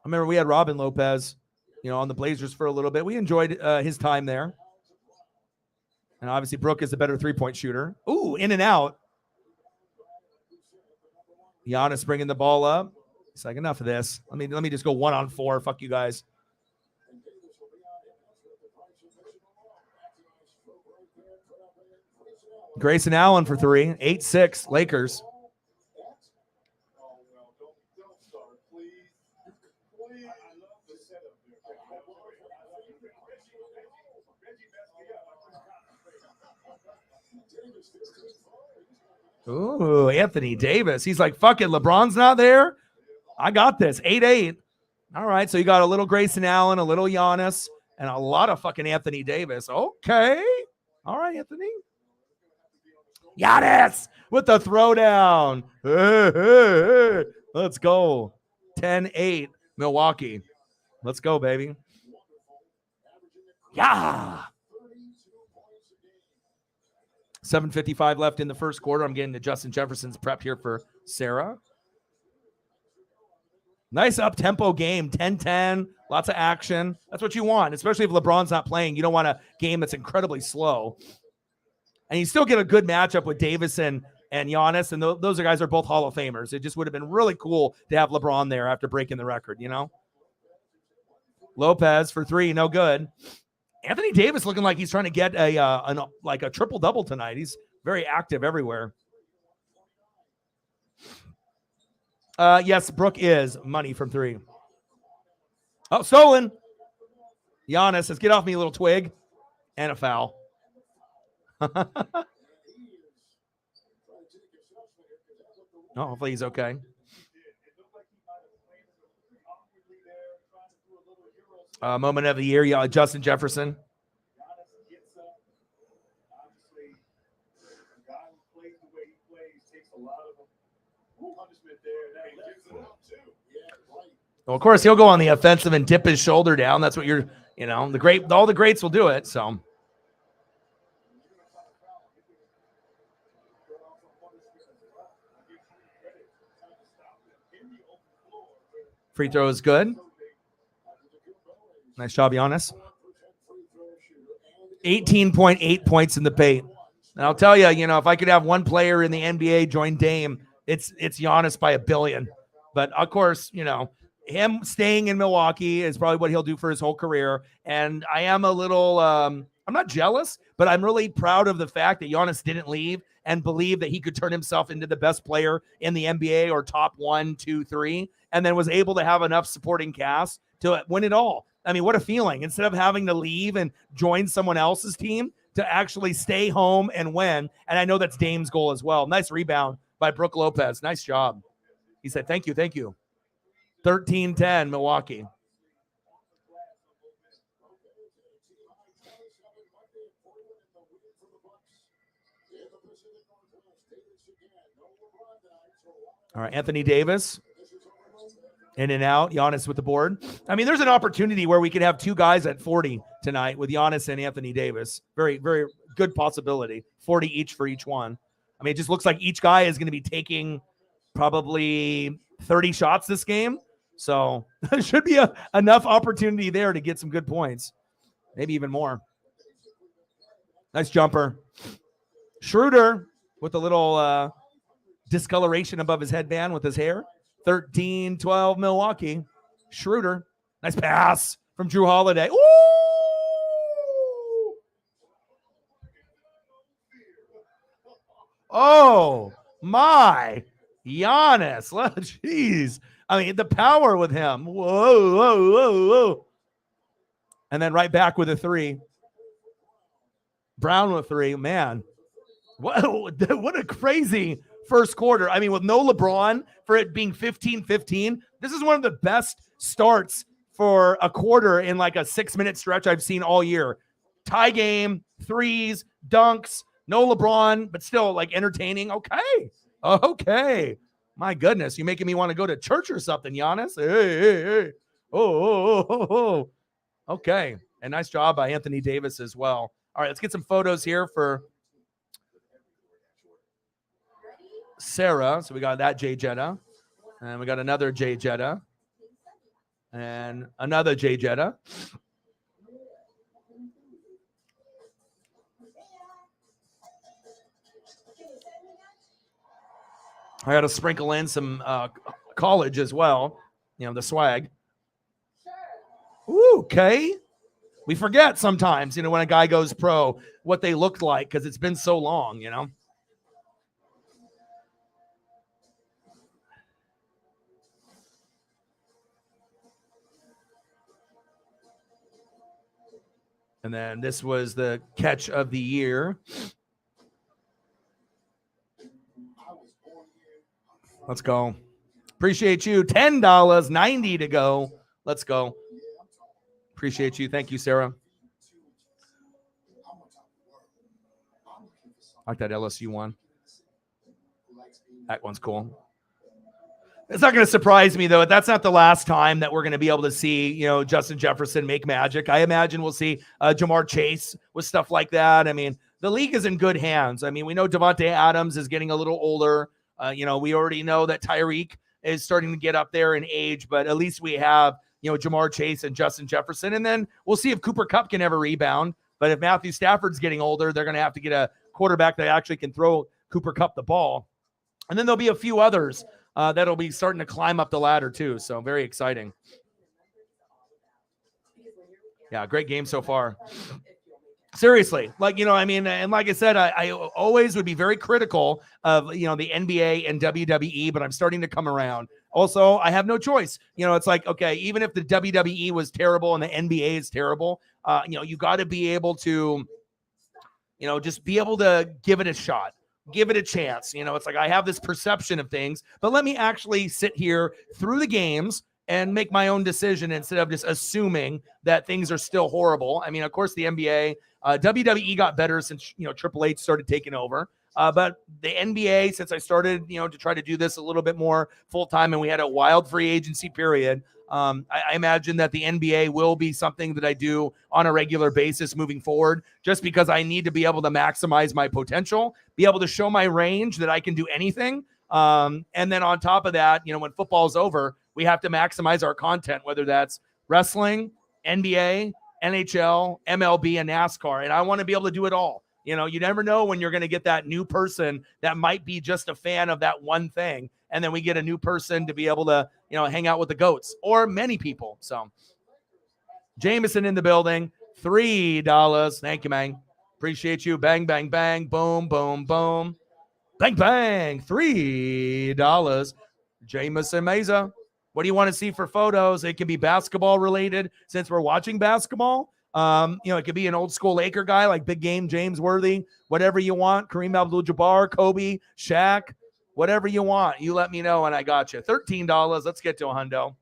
Speaker 2: I remember we had Robin Lopez, on the Blazers for a little bit. We enjoyed his time there. And obviously Brooke is a better three-point shooter. Ooh, in and out. Giannis bringing the ball up. It's like, enough of this. Let me just go 1-on-4. Fuck you guys. Grayson Allen for 3. 8-6 Lakers. Ooh, Anthony Davis. He's like, fuck it, LeBron's not there. I got this. 8-8. All right, so you got a little Grayson Allen, a little Giannis, and a lot of fucking Anthony Davis. Okay. All right, Anthony. Giannis with the throwdown. Hey, hey, hey. Let's go. 10-8, Milwaukee. Let's go, baby. Yeah. 7:55 left in the first quarter. I'm getting to Justin Jefferson's prep here for Sarah. Nice up-tempo game, 10-10, lots of action. That's what you want, especially if LeBron's not playing. You don't want a game that's incredibly slow. And you still get a good matchup with Davis and Giannis, and those guys are both Hall of Famers. It just would have been really cool to have LeBron there after breaking the record, you know? Lopez for 3, no good. Anthony Davis looking like he's trying to get a triple-double tonight. He's very active everywhere. Yes, Brooke is money from 3. Oh, stolen. Giannis says, get off me, little twig. And a foul. Oh, hopefully he's okay. Moment of the year, Justin Jefferson. Well, of course, he'll go on the offensive and dip his shoulder down. That's what all the greats will do it. So. Free throw is good. Nice job, Giannis. 18.8 points in the paint. And I'll tell you, if I could have one player in the NBA join Dame, it's Giannis by a billion. But of course, him staying in Milwaukee is probably what he'll do for his whole career. And I am a little, I'm not jealous, but I'm really proud of the fact that Giannis didn't leave and believe that he could turn himself into the best player in the NBA or top 1, 2, 3, and then was able to have enough supporting cast to win it all. I mean, what a feeling. Instead of having to leave and join someone else's team, to actually stay home and win. And I know that's Dame's goal as well. Nice rebound by Brooke Lopez. Nice job. He said, thank you. 13-10, Milwaukee. All right, Anthony Davis. In and out. Giannis with the board. I mean, there's an opportunity where we could have 2 guys at 40 tonight with Giannis and Anthony Davis. Very, very good possibility. 40 each for each one. I mean, it just looks like each guy is going to be taking probably 30 shots this game. So there should be enough opportunity there to get some good points. Maybe even more. Nice jumper. Schroeder with a little discoloration above his headband with his hair. 13-12 Milwaukee. Schroeder. Nice pass from Drew Holiday. Ooh! Oh, my. Giannis. Jeez. I mean, the power with him. Whoa. And then right back with a 3. Brown with 3. Man. What a crazy first quarter. I mean, with no LeBron, for it being 15-15, this is one of the best starts for a quarter in like a 6-minute stretch I've seen all year. Tie game, threes, dunks, no LeBron, but still like entertaining. Okay. My goodness, you're making me want to go to church or something, Giannis. Hey. Oh. Okay. And nice job by Anthony Davis as well. All right, let's get some photos here for Sarah. So we got that Jay Jetta, and we got another Jay Jetta, and another Jay Jetta. I got to sprinkle in some college as well, the swag. Ooh, okay. We forget sometimes, when a guy goes pro, what they looked like because it's been so long, And then this was the catch of the year. Let's go. Appreciate you. $10, 90 to go. Let's go. Appreciate you. Thank you, Sarah. I like that LSU one. That one's cool. It's not going to surprise me, though. That's not the last time that we're going to be able to see, Justin Jefferson make magic. I imagine we'll see Jamar Chase with stuff like that. I mean, the league is in good hands. I mean, we know Devontae Adams is getting a little older. We already know that Tyreek is starting to get up there in age, but at least we have, Jamar Chase and Justin Jefferson. And then we'll see if Cooper Kupp can ever rebound. But if Matthew Stafford's getting older, they're going to have to get a quarterback that actually can throw Cooper Kupp the ball. And then there'll be a few others that'll be starting to climb up the ladder too. So very exciting. Yeah, great game so far. Seriously, and like I said, I always would be very critical of, the NBA and WWE, but I'm starting to come around. Also, I have no choice. It's like, okay, even if the WWE was terrible and the NBA is terrible, you got to be able to, just be able to give it a shot. Give it a chance. It's like I have this perception of things, but let me actually sit here through the games and make my own decision instead of just assuming that things are still horrible. I mean, of course, the NBA, WWE got better since, Triple H started taking over. But the NBA, since I started, to try to do this a little bit more full time, and we had a wild free agency period, I imagine that the NBA will be something that I do on a regular basis moving forward, just because I need to be able to maximize my potential, be able to show my range that I can do anything. And then on top of that, when football's over, we have to maximize our content, whether that's wrestling, NBA, NHL, MLB, and NASCAR. And I want to be able to do it all. You never know when you're going to get that new person that might be just a fan of that one thing. And then we get a new person to be able to, hang out with the GOATs or many people. So Jameson in the building, $3. Thank you, man. Appreciate you. Bang, bang, bang. Boom, boom, boom. Bang, bang. $3. Jameson Meza. What do you want to see for photos? It can be basketball related since we're watching basketball. It could be an old school Laker guy like Big Game James Worthy, whatever you want. Kareem Abdul-Jabbar, Kobe, Shaq, whatever you want. You let me know and I got you. $13. Let's get to a hundo.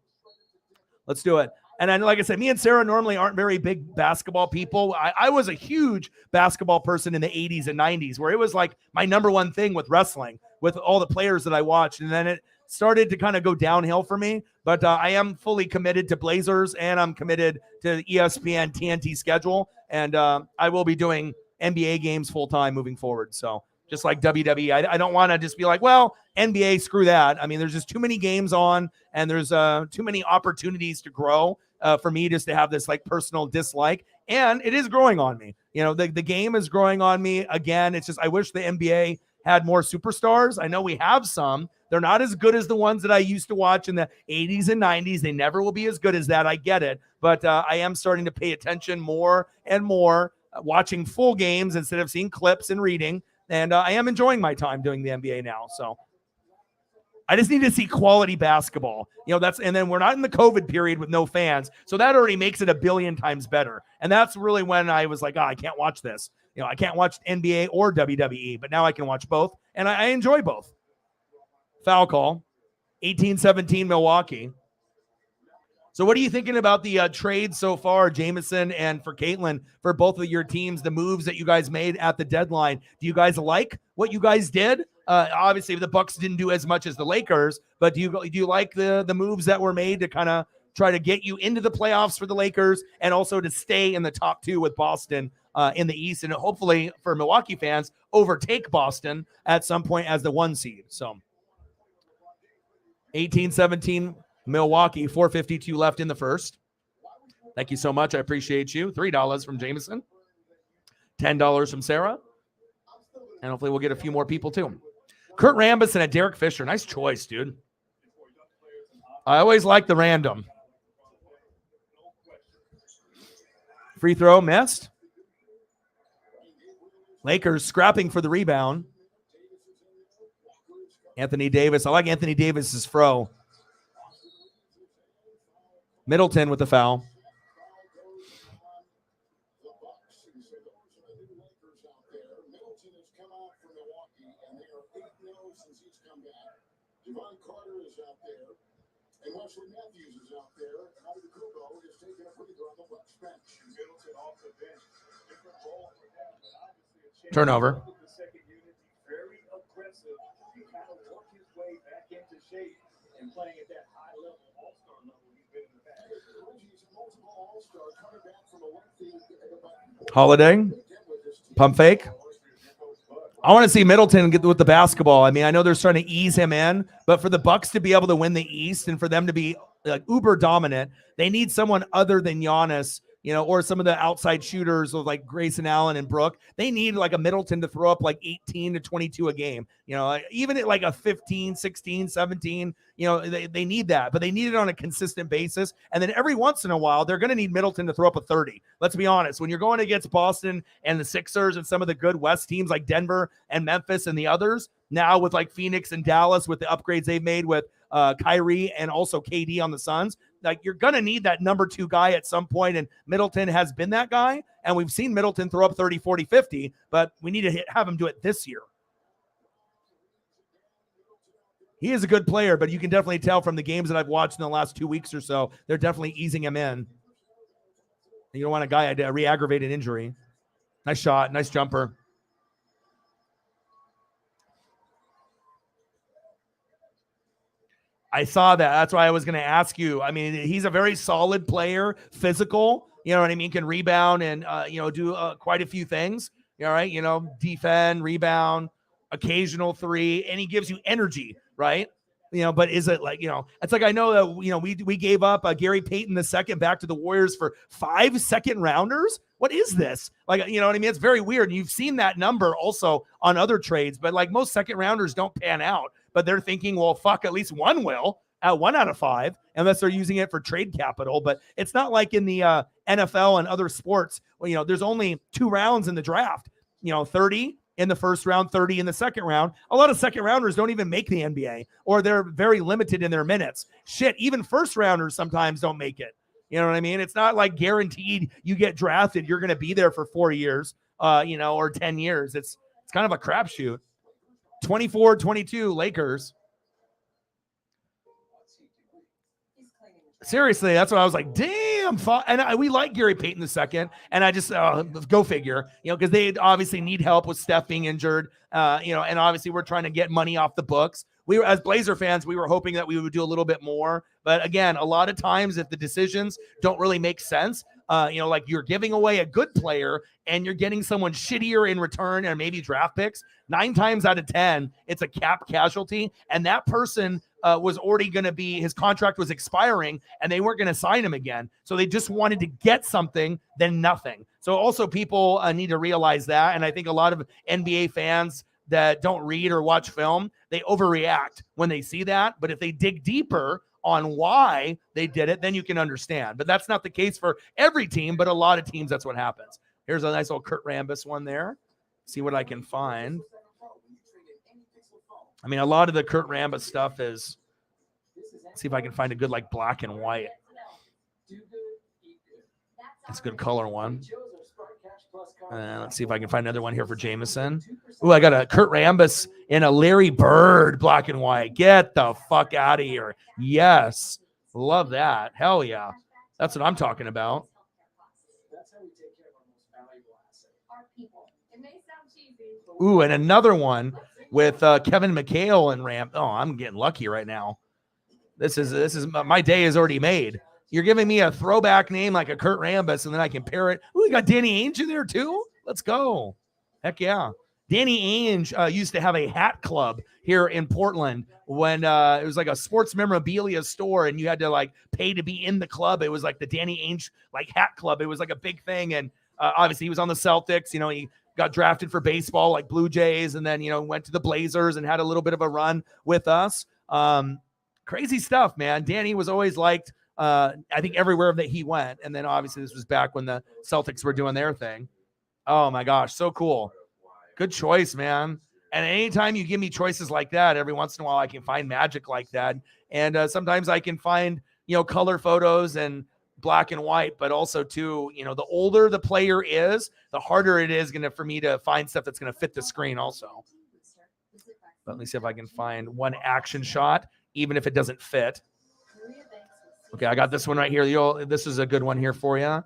Speaker 2: Let's do it. And then, like I said, me and Sarah normally aren't very big basketball people. I was a huge basketball person in the 80s and 90s, where it was like my number one thing with wrestling, with all the players that I watched. And then it started to kind of go downhill for me. But I am fully committed to Blazers, and I'm committed to the ESPN TNT schedule. And I will be doing NBA games full time moving forward. So just like WWE, I don't want to just be like, well, NBA, screw that. I mean, there's just too many games on, and there's too many opportunities to grow for me just to have this like personal dislike. And it is growing on me. The game is growing on me again. It's just, I wish the NBA had more superstars. I know we have some. They're not as good as the ones that I used to watch in the 80s and 90s. They never will be as good as that. I get it. But I am starting to pay attention more and more, watching full games instead of seeing clips and reading. And I am enjoying my time doing the NBA now. So I just need to see quality basketball. And then we're not in the COVID period with no fans. So that already makes it a billion times better. And that's really when I was like, I can't watch this. I can't watch NBA or WWE, but now I can watch both. And I enjoy both. Foul call, 18-17 Milwaukee. So what are you thinking about the trade so far, Jameson, and for Caitlin, for both of your teams, the moves that you guys made at the deadline? Do you guys like what you guys did? Obviously, the Bucks didn't do as much as the Lakers, but do you like the moves that were made to kind of try to get you into the playoffs for the Lakers and also to stay in the top two with Boston in the East, and hopefully for Milwaukee fans, overtake Boston at some point as the 1 seed? So 18-17 Milwaukee, 4:52 left in the first. Thank you so much. I appreciate you. $3 from Jameson. $10 from Sarah. And hopefully we'll get a few more people too. Kurt Rambis and a Derek Fisher. Nice choice, dude. I always like the random. Free throw missed. Lakers scrapping for the rebound. Anthony Davis. I like Anthony Davis's fro. Middleton with the foul.
Speaker 1: Javon Carter is out there. And Wesley Matthews is out there. And Adi Kubo is taking a breather on the Bucks bench. Middleton off the bench. Different role for him, but obviously a change.
Speaker 2: Turnover.
Speaker 1: The second unit, very aggressive. He kind of worked his way back into shape and playing at that high level, all-star level he's been in the past. He's a multiple all-star coming back from a lengthy
Speaker 2: Holiday. Pump fake. I want to see Middleton get with the basketball. I mean, I know they're trying to ease him in, but for the Bucks to be able to win the East and for them to be like uber dominant, they need someone other than Giannis, or some of the outside shooters of like Grayson Allen and Brook. They need like a Middleton to throw up like 18 to 22 a game, even at like a 15, 16, 17, they need that, but they need it on a consistent basis. And then every once in a while, they're going to need Middleton to throw up a 30. Let's be honest. When you're going against Boston and the Sixers and some of the good West teams like Denver and Memphis and the others, now with like Phoenix and Dallas with the upgrades they've made with Kyrie and also KD on the Suns, like you're going to need that number 2 guy at some point, and Middleton has been that guy, and we've seen Middleton throw up 30, 40, 50, but we need to have him do it this year. He is a good player, but you can definitely tell from the games that I've watched in the last 2 weeks or so, they're definitely easing him in. You don't want a guy to re-aggravated injury. Nice shot, nice jumper. I saw that. That's why I was going to ask you. I mean, he's a very solid player, physical, you know what I mean? Can rebound and, do quite a few things. All right. Defend, rebound, occasional 3, and he gives you energy, right? But is it like, it's like, I know that, we gave up Gary Payton II back to the Warriors for 5 second rounders. What is this? Like, you know what I mean? It's very weird. And you've seen that number also on other trades, but like most second rounders don't pan out, but they're thinking, well, fuck, at least one will at 1 out of 5, unless they're using it for trade capital. But it's not like in the NFL and other sports, there's only 2 rounds in the draft, 30 in the first round, 30 in the second round. A lot of second rounders don't even make the NBA, or they're very limited in their minutes. Shit, even first rounders sometimes don't make it. You know what I mean? It's not like guaranteed you get drafted, you're going to be there for 4 years, or 10 years. It's kind of a crapshoot. 24-22 Lakers. Seriously, that's what I was like, damn. And we like Gary Payton II. And I just, go figure, because they obviously need help with Steph being injured, and obviously we're trying to get money off the books. We were, as Blazer fans, we were hoping that we would do a little bit more. But again, a lot of times if the decisions don't really make sense, like you're giving away a good player and you're getting someone shittier in return and maybe draft picks, 9 times out of 10, it's a cap casualty. And that person was already going to be, his contract was expiring and they weren't going to sign him again. So they just wanted to get something, then nothing. So also people need to realize that. And I think a lot of NBA fans that don't read or watch film, they overreact when they see that. But if they dig deeper on why they did it, then you can understand. But that's not the case for every team, but a lot of teams, that's what happens. Here's a nice little Kurt Rambis one there. See what I can find. I mean, a lot of the Kurt Rambis stuff is, let's see if I can find a good like black and white. That's a good color one. Let's see if I can find another one here for Jameson. Ooh, I got a Kurt Rambis in a Larry Bird black and white. Get the fuck out of here. Yes. Love that. Hell yeah. That's what I'm talking about. Ooh, and another one with Kevin McHale and Ram. Oh, I'm getting lucky right now. This is my day is already made. You're giving me a throwback name like a Kurt Rambis, and then I can pair it. Ooh, we got Danny Ainge in there too. Let's go. Heck yeah. Danny Ainge used to have a hat club here in Portland when it was like a sports memorabilia store, and you had to like pay to be in the club. It was like the Danny Ainge like hat club. It was like a big thing, and obviously he was on the Celtics. He got drafted for baseball like Blue Jays, and then went to the Blazers and had a little bit of a run with us. Crazy stuff, man. Danny was always liked. I think everywhere that he went. And then obviously this was back when the Celtics were doing their thing. Oh my gosh. So cool. Good choice, man. And anytime you give me choices like that, every once in a while, I can find magic like that. And sometimes I can find, color photos and black and white, but also too, the older the player is, the harder it is for me to find stuff that's going to fit the screen also. But let me see if I can find one action shot, even if it doesn't fit. Okay, I got this one right here. This is a good one here for you.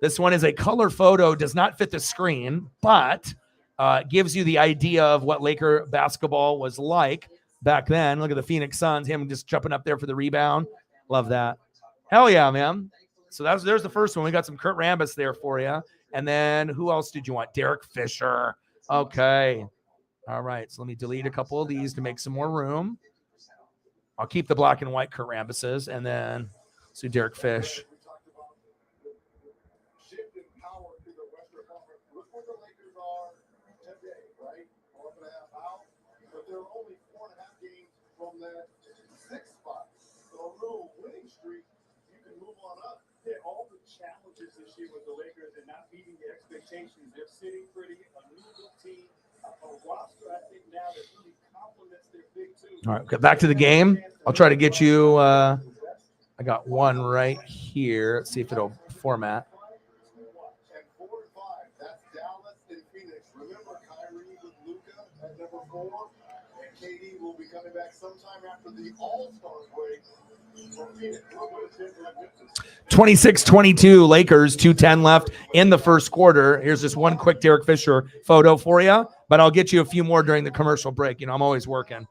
Speaker 2: This one is a color photo, does not fit the screen, but gives you the idea of what Laker basketball was like back then. Look at the Phoenix Suns, him just jumping up there for the rebound. Love that. Hell yeah, man. So there's the first one. We got some Kurt Rambis there for you. And then who else did you want? Derek Fisher. Okay. All right. So let me delete a couple of these to make some more room. I'll keep the black and white Kurt Rambises, and then let's do Derek Fish.
Speaker 1: All the challenges this year with the Lakers and not meeting the expectations, they're sitting pretty, a new team, a roster, I think, now that really complements their big two.
Speaker 2: All right, okay, back to the game. I'll try to get you. I got one right here. Let's see if it'll format.
Speaker 3: And 4 and 5, that's Dallas and Phoenix. Remember Kyrie with Luka at number 4, and KD will be coming back sometime after the All-Star break.
Speaker 2: 26-22 Lakers, 2:10 left in the first quarter. Here's just one quick Derek Fisher photo for you, but I'll get you a few more during the commercial break. I'm always working.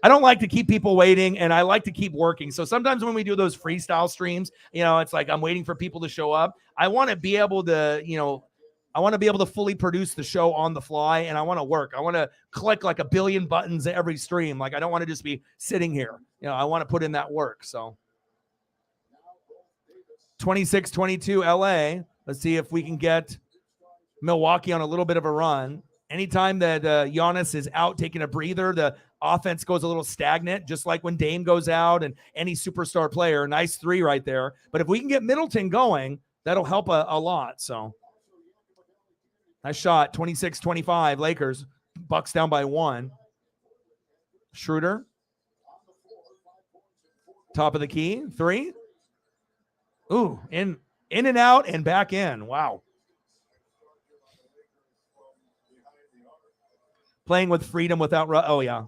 Speaker 2: I don't like to keep people waiting, and I like to keep working. So sometimes when we do those freestyle streams, it's like I'm waiting for people to show up. I want to be able to, I want to be able to fully produce the show on the fly, and I want to work. I want to click like a billion buttons every stream. Like I don't want to just be sitting here. I want to put in that work. So 26-22 LA. Let's see if we can get Milwaukee on a little bit of a run. Anytime that Giannis is out taking a breather, the offense goes a little stagnant, just like when Dame goes out and any superstar player. Nice three right there. But if we can get Middleton going, that'll help a lot. So nice shot. 26-25 Lakers. Bucks down by 1. Schroeder. Top of the key. 3. Ooh, in and out and back in. Wow. Playing with freedom without... Oh, yeah.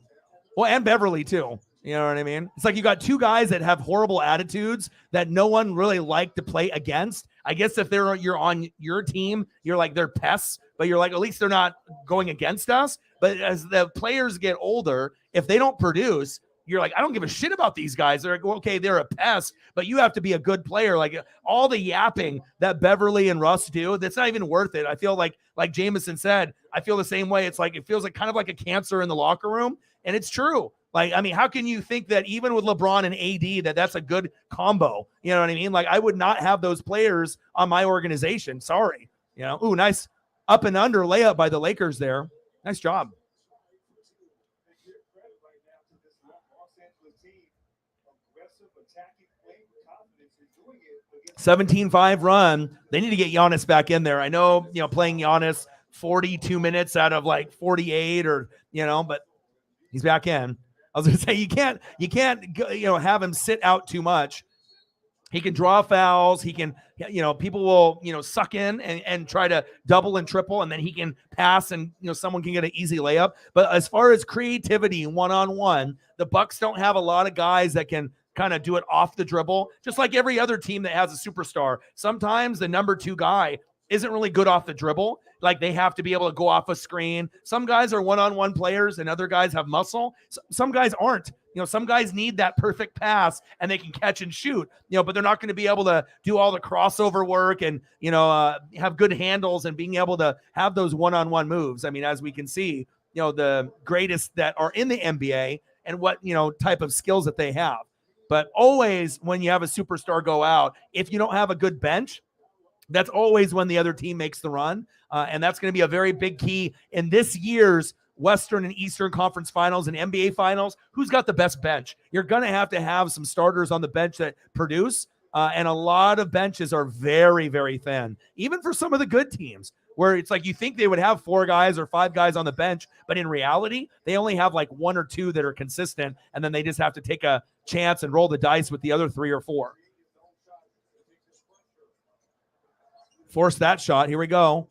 Speaker 2: Well, and Beverly, too. You know what I mean? It's like you got two guys that have horrible attitudes that no one really liked to play against. I guess if you're on your team, you're like they're pests, but you're like, at least they're not going against us. But as the players get older, if they don't produce, you're like, I don't give a shit about these guys. They're like, okay, they're a pest, but you have to be a good player. Like all the yapping that Beverly and Russ do, that's not even worth it. I feel like Jameson said, I feel the same way. It's like, it feels like kind of like a cancer in the locker room. And it's true. Like, I mean, how can you think that even with LeBron and AD, that's a good combo? You know what I mean? Like, I would not have those players on my organization. Sorry. Ooh, nice up and under layup by the Lakers there. Nice job. 17-5 run. They need to get Giannis back in there. I know, playing Giannis 42 minutes out of like 48 or, but he's back in. I was going to say, you can't, have him sit out too much. He can draw fouls. He can, people will, suck in and try to double and triple, and then he can pass and, someone can get an easy layup. But as far as creativity one-on-one, the Bucks don't have a lot of guys that can kind of do it off the dribble, just like every other team that has a superstar. Sometimes the number 2 guy isn't really good off the dribble. Like they have to be able to go off a screen. Some guys are one-on-one players and other guys have muscle. Some guys aren't. Some guys need that perfect pass and they can catch and shoot, but they're not going to be able to do all the crossover work and, have good handles and being able to have those one-on-one moves. I mean, as we can see, the greatest that are in the NBA and what, type of skills that they have. But always when you have a superstar go out, if you don't have a good bench, that's always when the other team makes the run. And that's going to be a very big key in this year's Western and Eastern Conference Finals and NBA Finals. Who's got the best bench? You're going to have some starters on the bench that produce. And a lot of benches are very, very thin, even for some of the good teams, where it's like you think they would have 4 guys or 5 guys on the bench, but in reality, they only have like 1 or 2 that are consistent, and then they just have to take a chance and roll the dice with the other 3 or 4. Force that shot. Here we go.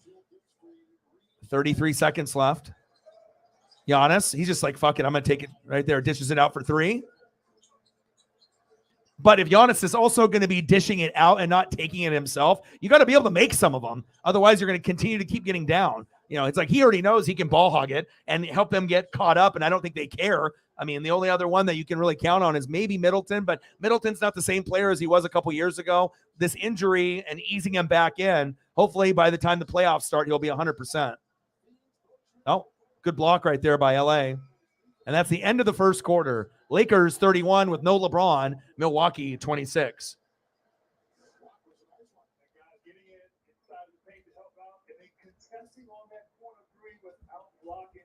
Speaker 2: 33 seconds left. Giannis, he's just like, fuck it, I'm going to take it right there, dishes it out for three. But if Giannis is also going to be dishing it out and not taking it himself, you got to be able to make some of them. Otherwise, you're going to continue to keep getting down. You know, it's like he already knows he can ball hog it and help them get caught up, and I don't think they care. I mean, the only other one that you can really count on is maybe Middleton, but Middleton's not the same player as he was a couple years ago. This injury and easing him back in, hopefully by the time the playoffs start, he'll be 100%. Oh, good block right there by LA. And that's the end of the first quarter. Lakers 31 with no LeBron, Milwaukee 26.
Speaker 1: Contesting on that corner three without blocking,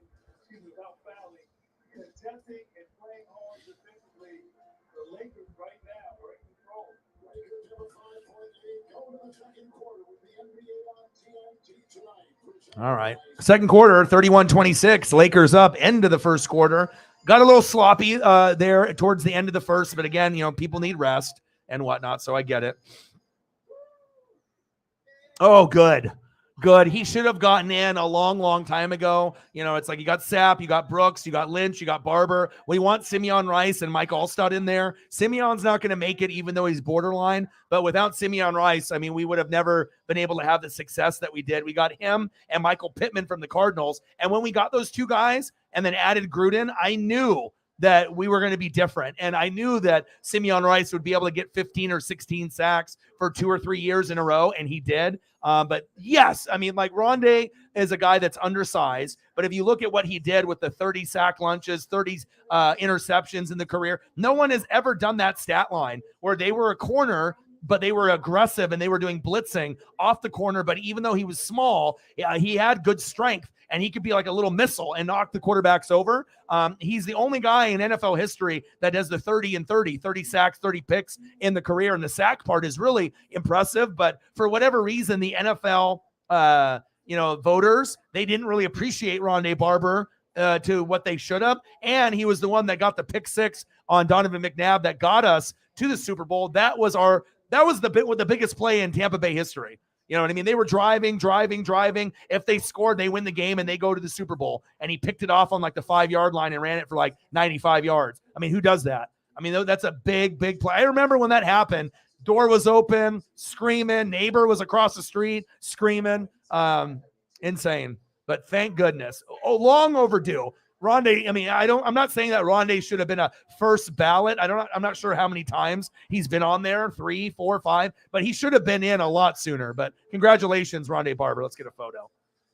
Speaker 1: without fouling, contesting and playing hard defensively. The Lakers right now are in control. Lakers have a 5-point lead going to the second quarter with the NBA on TNT tonight.
Speaker 2: All right. Second quarter, 31-26. Lakers up, end of the first quarter. Got a little sloppy there towards the end of the first, but again, you know, people need rest and whatnot, so I get it. Oh, good. Good. He should have gotten in a long, long time ago. You know, it's like you got Sapp, you got Brooks, you got Lynch, you got Barber. We want Simeon Rice and Mike Allstott in there. Simeon's not going to make it, even though he's borderline. But without Simeon Rice, I mean, we would have never been able to have the success that we did. We got him and Michael Pittman from the Cardinals. And when we got those two guys and then added Gruden, I knew that we were going to be different. And I knew that Simeon Rice would be able to get 15 or 16 sacks for 2 or 3 years in a row, and he did. But yes, I mean, like Rondé is a guy that's undersized, but if you look at what he did with the 30 sack lunches, 30 interceptions in the career, no one has ever done that stat line where they were a corner, but they were aggressive and they were doing blitzing off the corner. But even though he was small, he had good strength. And he could be like a little missile and knock the quarterbacks over. He's the only guy in NFL history that does the 30 and 30 sacks, 30 picks in the career. And the sack part is really impressive. But for whatever reason, the NFL, voters, they didn't really appreciate Rondé Barber to what they should have. And he was the one that got the pick six on Donovan McNabb that got us to the Super Bowl. That was the biggest play in Tampa Bay history. You know what I mean? They were driving. If they scored, they win the game and they go to the Super Bowl. And he picked it off on like the 5-yard line and ran it for like 95 yards. I mean, who does that? I mean, that's a big, big play. I remember when that happened, door was open, screaming. Neighbor was across the street screaming. Insane. But thank goodness. Oh, long overdue. Rondé, I mean, I'm not saying that Rondé should have been a first ballot. I'm not sure how many times he's been on there, 3, 4, 5, but he should have been in a lot sooner. But congratulations, Rondé Barber. Let's get a photo.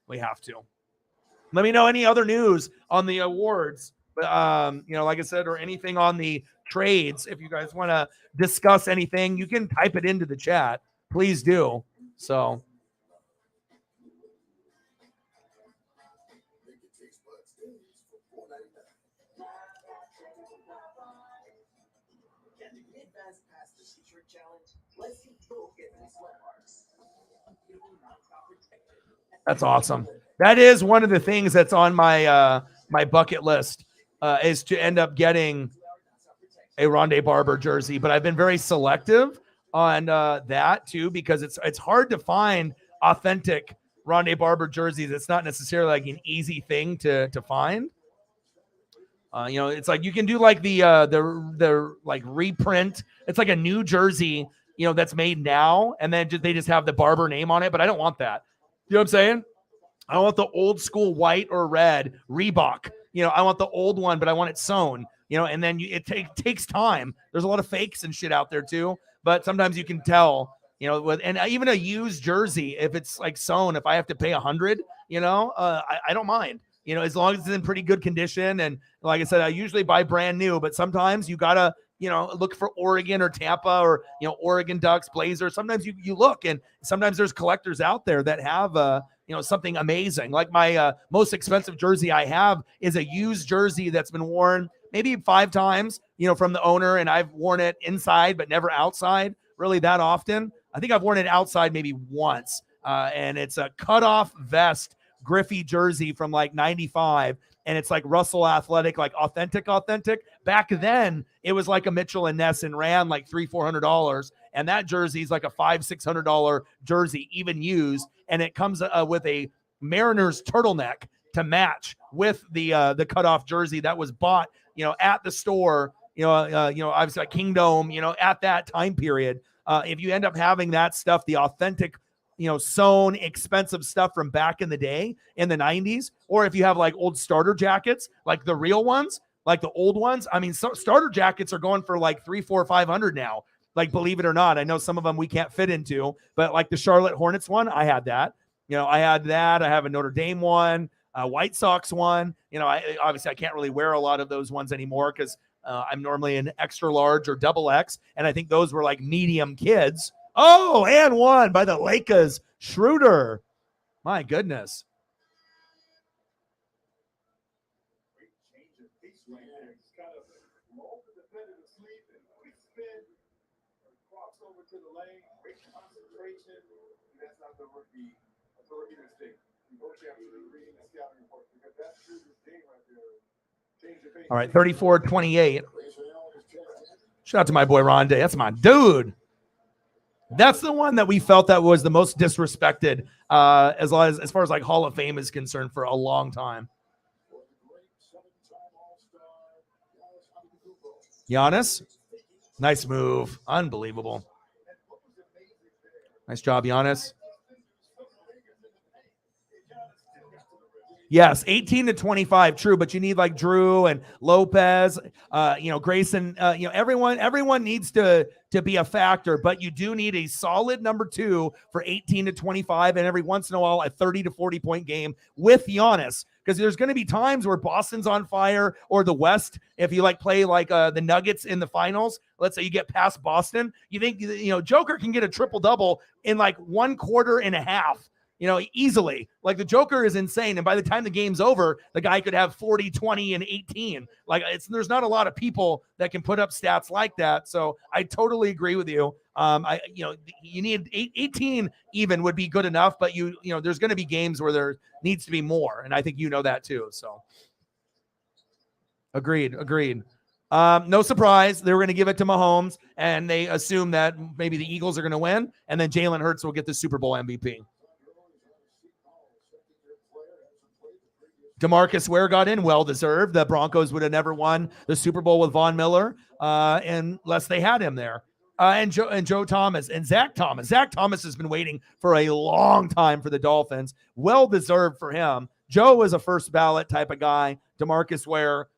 Speaker 2: We have to. Let me know any other news on the awards, but like I said, or anything on the trades. If you guys want to discuss anything, you can type it into the chat. Please do. So. That's awesome. That is one of the things that's on my my bucket list is to end up getting a Rondé Barber jersey. But I've been very selective on that too, because it's hard to find authentic Rondé Barber jerseys. It's not necessarily like an easy thing to find. It's like you can do like the like reprint. It's like a new jersey, that's made now, and then they just have the Barber name on it. But I don't want that. You know what I'm saying? I want the old school white or red Reebok. I want the old one, but I want it sewn. And then it takes time. There's a lot of fakes and shit out there too. But sometimes you can tell. And even a used jersey, if it's like sewn, if I have to pay $100, I don't mind. As long as it's in pretty good condition. And like I said, I usually buy brand new, but sometimes you gotta, look for Oregon or Tampa or, Oregon Ducks, Blazers. Sometimes you look, and sometimes there's collectors out there that have, something amazing. Like my most expensive jersey I have is a used jersey that's been worn maybe 5 times, from the owner. And I've worn it inside, but never outside really that often. I think I've worn it outside maybe once. And it's a cutoff vest Griffey jersey from like 95. And it's like Russell Athletic, like authentic. Back then, it was like a Mitchell and Ness and ran like $300-400. And that jersey is like a $500-600 jersey, even used. And it comes with a Mariners turtleneck to match with the cutoff jersey that was bought, at the store, obviously like Kingdom, at that time period. If you end up having that stuff, the authentic, sewn expensive stuff from back in the day in the 90s, or if you have like old starter jackets, like the real ones, like the old ones. I mean, starter jackets are going for like $300, $400, $500 now. Like, believe it or not, I know some of them we can't fit into, but like the Charlotte Hornets one, I had that. I had that. I have a Notre Dame one, a White Sox one. Obviously I can't really wear a lot of those ones anymore because I'm normally an extra large or double X, and I think those were like medium kids. Oh, and one by the Lakers, Schroeder. My goodness.
Speaker 1: Great change of pace right there. He's kind of rolled the defender to sleep and quick spin. Cross over to the lane. Great concentration. That's not the rookie. That's a rookie mistake. Coach absolutely reading the scouting report because that's true this game right there. Change of pace.
Speaker 2: All right, 34-28. Shout out to my boy Rondé. That's my dude. That's the one that we felt that was the most disrespected as far as like Hall of Fame is concerned for a long time. Giannis, nice move. Unbelievable. Nice job, Giannis. Yes, 18-25, true, but you need like Drew and Lopez, Grayson, everyone needs to be a factor, but you do need a solid number 2 for 18-25, and every once in a while a 30 to 40 point game with Giannis, because there's going to be times where Boston's on fire, or the West, if you play the Nuggets in the finals, let's say you get past Boston, you think, Joker can get a triple double in like 1 quarter and a half. Easily. Like, the Joker is insane. And by the time the game's over, the guy could have 40, 20, and 18. Like, there's not a lot of people that can put up stats like that. So I totally agree with you. You need 18 even would be good enough, but there's going to be games where there needs to be more. And I think that too. So agreed. No surprise. They were going to give it to Mahomes, and they assume that maybe the Eagles are going to win, and then Jalen Hurts will get the Super Bowl MVP. DeMarcus Ware got in, well-deserved. The Broncos would have never won the Super Bowl with Von Miller unless they had him there. And Joe Thomas and Zach Thomas. Zach Thomas has been waiting for a long time for the Dolphins. Well-deserved for him. Joe was a first ballot type of guy. DeMarcus Ware,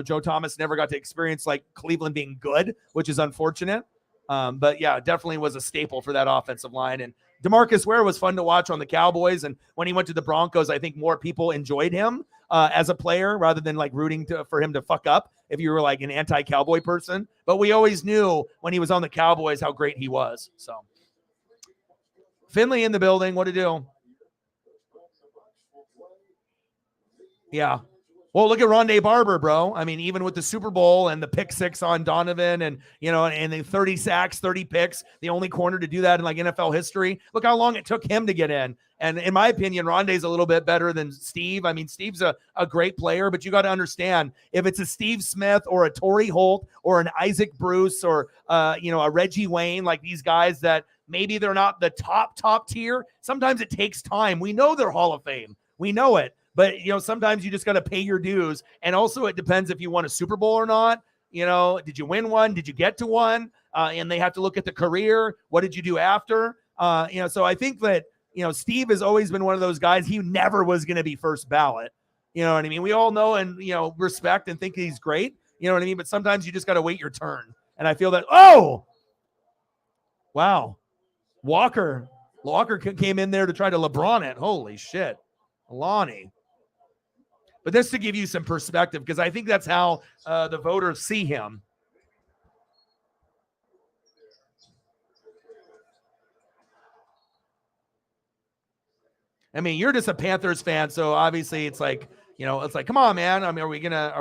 Speaker 2: Joe Thomas never got to experience like Cleveland being good, which is unfortunate. But yeah, definitely was a staple for that offensive line. And DeMarcus Ware was fun to watch on the Cowboys, and when he went to the Broncos, I think more people enjoyed him as a player rather than like rooting for him to fuck up if you were like an anti-Cowboy person. But we always knew when he was on the Cowboys how great he was. So Finley in the building, what to do? Yeah. Well, look at Rondé Barber, bro. I mean, even with the Super Bowl and the pick 6 on Donovan and the 30 sacks, 30 picks, the only corner to do that in like NFL history. Look how long it took him to get in. And in my opinion, Rondé's a little bit better than Steve. I mean, Steve's a great player, but you got to understand, if it's a Steve Smith or a Torrey Holt or an Isaac Bruce or, a Reggie Wayne, like these guys that maybe they're not the top tier, sometimes it takes time. We know they're Hall of Fame. We know it. But, sometimes you just got to pay your dues. And also it depends if you won a Super Bowl or not. Did you win one? Did you get to one? And they have to look at the career. What did you do after? So I think that, Steve has always been one of those guys. He never was going to be first ballot. You know what I mean? We all know and, respect and think he's great. You know what I mean? But sometimes you just got to wait your turn. And I feel that, wow. Walker came in there to try to LeBron it. Holy shit. Lonnie. But this to give you some perspective, because I think that's how the voters see him. I mean, you're just a Panthers fan, so obviously it's like, come on, man. I mean, are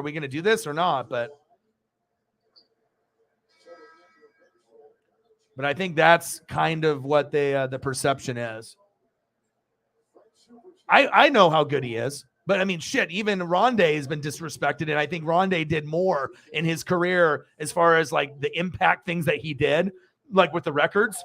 Speaker 2: we gonna do this or not? But I think that's kind of what the perception is. I know how good he is. But I mean, shit, even Rondé has been disrespected. And I think Rondé did more in his career as far as like the impact things that he did, like with the records,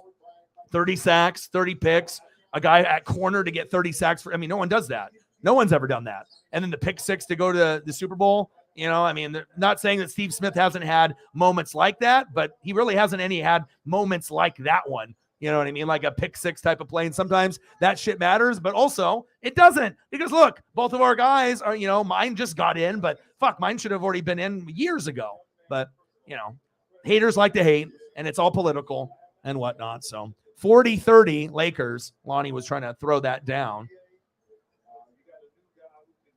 Speaker 2: 30 sacks, 30 picks, a guy at corner to get 30 sacks no one does that. No one's ever done that. And then the pick six to go to the Super Bowl. You know, I mean, not saying that Steve Smith hasn't had moments like that, but he really hasn't had moments like that one. You know what I mean? Like a pick six type of play. And sometimes that shit matters, but also it doesn't. Because look, both of our guys are, you know, mine just got in, but fuck, mine should have already been in years ago. But, you know, haters like to hate, and it's all political and whatnot. So 40-30 Lakers. Lonnie was trying to throw that down.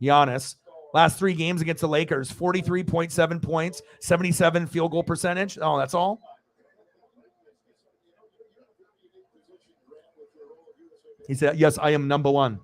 Speaker 2: Giannis, last 3 games against the Lakers, 43.7 points, 77 field goal percentage. Oh, that's all? He said, yes, I am number one.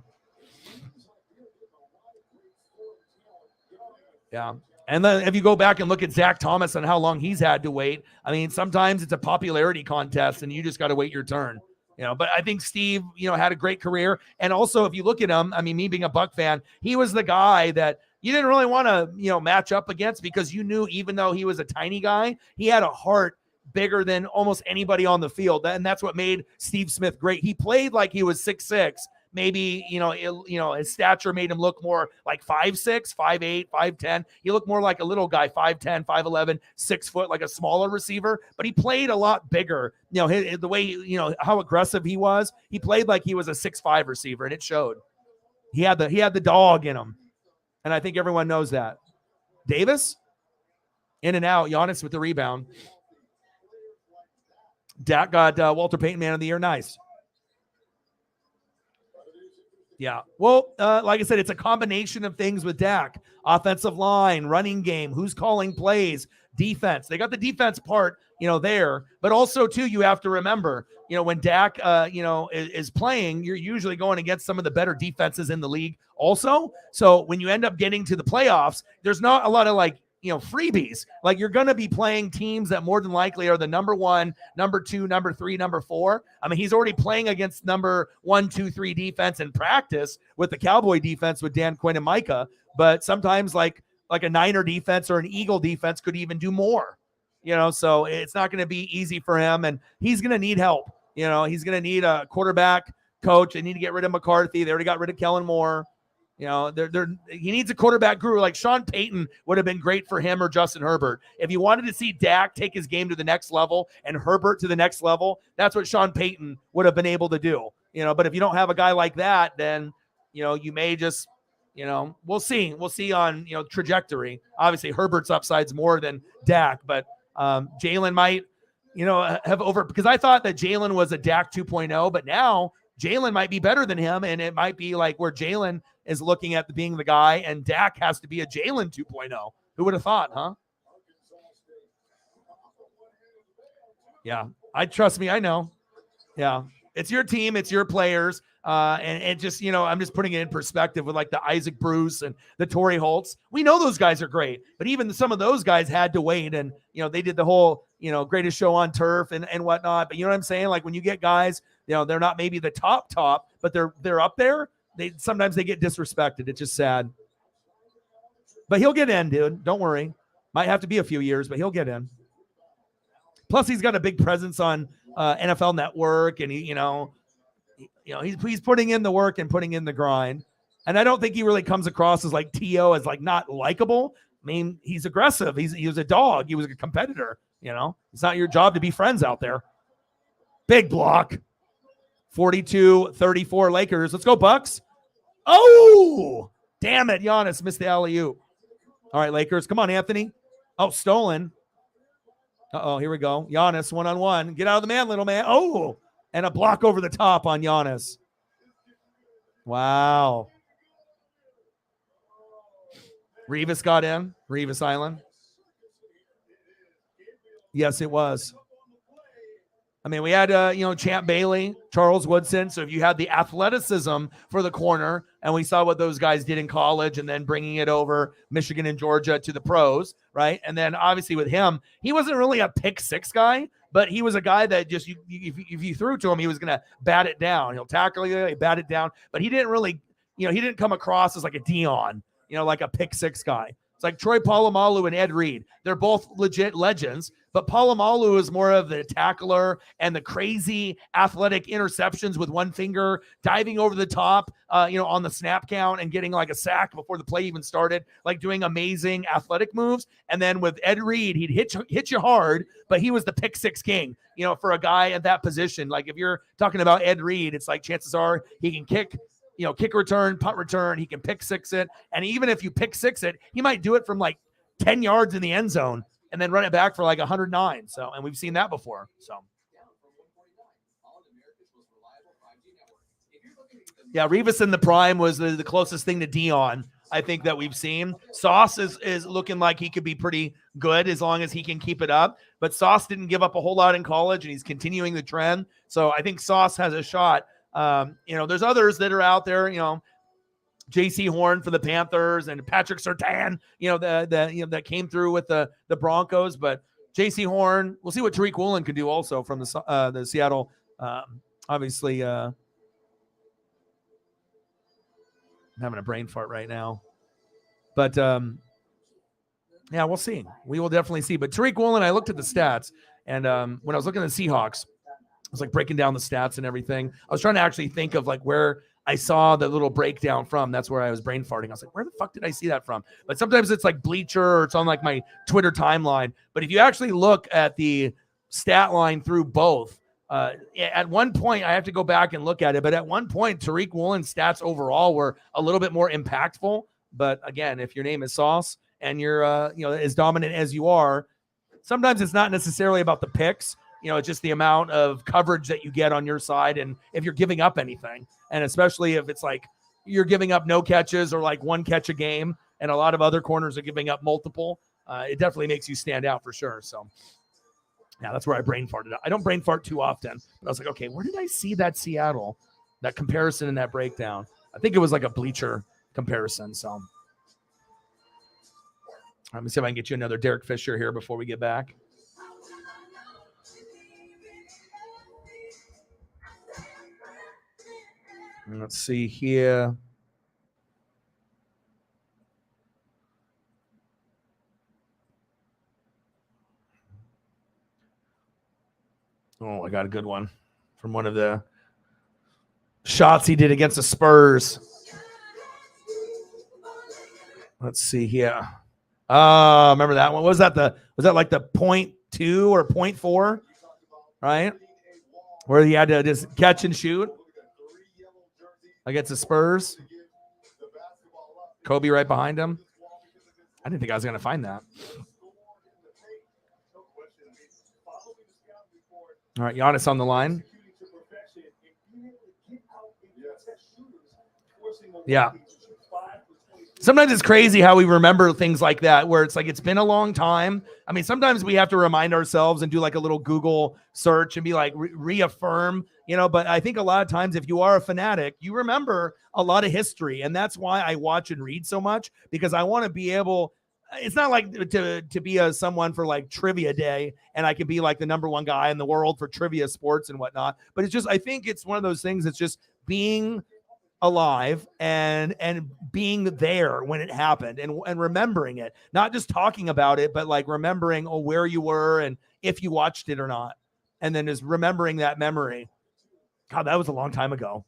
Speaker 2: Yeah. And then if you go back and look at Zach Thomas and how long he's had to wait, I mean, sometimes it's a popularity contest and you just got to wait your turn. You know, but I think Steve, you know, had a great career. And also, if you look at him, I mean, me being a Buck fan, he was the guy that you didn't really want to, you know, match up against because you knew even though he was a tiny guy, he had a heart bigger than almost anybody on the field. And that's what made Steve Smith great. He played like he was 6'6". Maybe, his stature made him look more like 5'6", 5'8", 5'10". He looked more like a little guy, 5'10", 5'11", 6 foot, like a smaller receiver. But he played a lot bigger. You know, the way, you know, how aggressive he was. He played like he was a 6'5" receiver, and it showed. He had the dog in him. And I think everyone knows that. Davis, in and out. Giannis with the rebound. Dak got Walter Payton Man of the Year. Nice. Yeah. Well, like I said, it's a combination of things with Dak. Offensive line, running game, who's calling plays, defense. They got the defense part, you know, there. But also, too, you have to remember, you know, when Dak, is playing, you're usually going against some of the better defenses in the league also. So when you end up getting to the playoffs, there's not a lot of, like, you know, freebies. Like, you're going to be playing teams that more than likely are the number 1, number 2, number 3, number 4. I mean, he's already playing against number 1, 2, 3 defense in practice with the Cowboy defense with Dan Quinn and Micah. But sometimes like a Niner defense or an Eagle defense could even do more, you know, so it's not going to be easy for him. And he's going to need help. You know, he's going to need a quarterback coach. They need to get rid of McCarthy. They already got rid of Kellen Moore. You know, he needs a quarterback guru. Like Sean Payton would have been great for him or Justin Herbert. If you wanted to see Dak take his game to the next level and Herbert to the next level, that's what Sean Payton would have been able to do. You know, but if you don't have a guy like that, then, you know, you may just, you know, we'll see. We'll see on, you know, trajectory. Obviously, Herbert's upside's more than Dak, but Jalen might, you know, have over, because I thought that Jalen was a Dak 2.0, but now Jalen might be better than him, and it might be like where Jalen is looking at being the guy, and Dak has to be a Jalen 2.0. Who would have thought, huh? Yeah, trust me, I know. Yeah, it's your team, it's your players, and just, you know, I'm just putting it in perspective with like the Isaac Bruce and the Torrey Holtz. We know those guys are great, but even some of those guys had to wait, and, you know, they did the whole, you know, greatest show on turf and whatnot. But you know what I'm saying? Like when you get guys, you know, they're not maybe the top, but they're up there. Sometimes they get disrespected. It's just sad. But he'll get in, dude. Don't worry. Might have to be a few years, but he'll get in. Plus, he's got a big presence on NFL Network, and he's putting in the work and putting in the grind. And I don't think he really comes across as like T.O. as like not likable. I mean, he's aggressive. He was a dog. He was a competitor. You know, it's not your job to be friends out there. Big block. 42-34 Lakers. Let's go, Bucks. Oh, damn it. Giannis missed the alley-oop. All right, Lakers. Come on, Anthony. Oh, stolen. Uh-oh, here we go. Giannis one-on-one. Get out of the man, little man. Oh, and a block over the top on Giannis. Wow. Revis got in. Revis Island. Yes, it was. I mean, we had, Champ Bailey, Charles Woodson. So if you had the athleticism for the corner, and we saw what those guys did in college and then bringing it over Michigan and Georgia to the pros, right? And then obviously with him, he wasn't really a pick six guy, but he was a guy that just, if you threw to him, he was going to bat it down. He'll tackle you, he bat it down. But he didn't really, he didn't come across as like a Dion, like a pick six guy. It's like Troy Polamalu and Ed Reed. They're both legit legends, but Polamalu is more of the tackler and the crazy athletic interceptions with one finger, diving over the top, on the snap count and getting like a sack before the play even started, like doing amazing athletic moves. And then with Ed Reed, he'd hit you hard, but he was the pick six king, for a guy at that position. Like if you're talking about Ed Reed, it's like chances are he can kick return, punt return. He can pick six it. And even if you pick six it, he might do it from like 10 yards in the end zone and then run it back for like 109. So, and we've seen that before. So, yeah, Revis in the prime was the closest thing to Dion, I think, that we've seen. Sauce is looking like he could be pretty good as long as he can keep it up. But Sauce didn't give up a whole lot in college, and he's continuing the trend. So I think Sauce has a shot. There's others that are out there, J.C. Horn for the Panthers and Patrick Surtain, that came through with the Broncos. But J.C. Horn, we'll see what Tariq Woolen can do also from the Seattle. Obviously, I'm having a brain fart right now. But, yeah, we'll see. We will definitely see. But Tariq Woolen, I looked at the stats, and when I was looking at the Seahawks, I was like breaking down the stats and everything. I was trying to actually think of like where I saw the little breakdown from. That's where I was brain farting. I was like, where the fuck did I see that from? But sometimes it's like Bleacher or it's on like my Twitter timeline. But if you actually look at the stat line through both, at one point, I have to go back and look at it. But at one point, Tariq Woolen's stats overall were a little bit more impactful. But again, if your name is Sauce and you're, as dominant as you are, sometimes it's not necessarily about the picks. It's just the amount of coverage that you get on your side. And if you're giving up anything, and especially if it's like you're giving up no catches or like one catch a game, and a lot of other corners are giving up multiple, it definitely makes you stand out for sure. So, yeah, that's where I brain farted. I don't brain fart too often, but I was like, okay, where did I see that Seattle, that comparison and that breakdown? I think it was like a Bleacher comparison. So, let me see if I can get you another Derek Fisher here before we get back. Let's see here. Oh, I got a good one from one of the shots he did against the Spurs. Let's see here. Remember that one? Was that like the 0.2 or 0.4? Right? Where he had to just catch and shoot against the Spurs. Kobe right behind him. I didn't think I was going to find that. All right, Giannis on the line. Yeah. Sometimes it's crazy how we remember things like that, where it's like it's been a long time. I mean, sometimes we have to remind ourselves and do like a little Google search and be like reaffirm, but I think a lot of times if you are a fanatic, you remember a lot of history. And that's why I watch and read so much, because I want to be able, it's not like to be someone for like trivia day and I can be like the number one guy in the world for trivia sports and whatnot. But it's just, I think it's one of those things that's just being alive and being there when it happened and remembering it, not just talking about it, but like remembering where you were and if you watched it or not, and then just remembering that memory. God, that was a long time ago.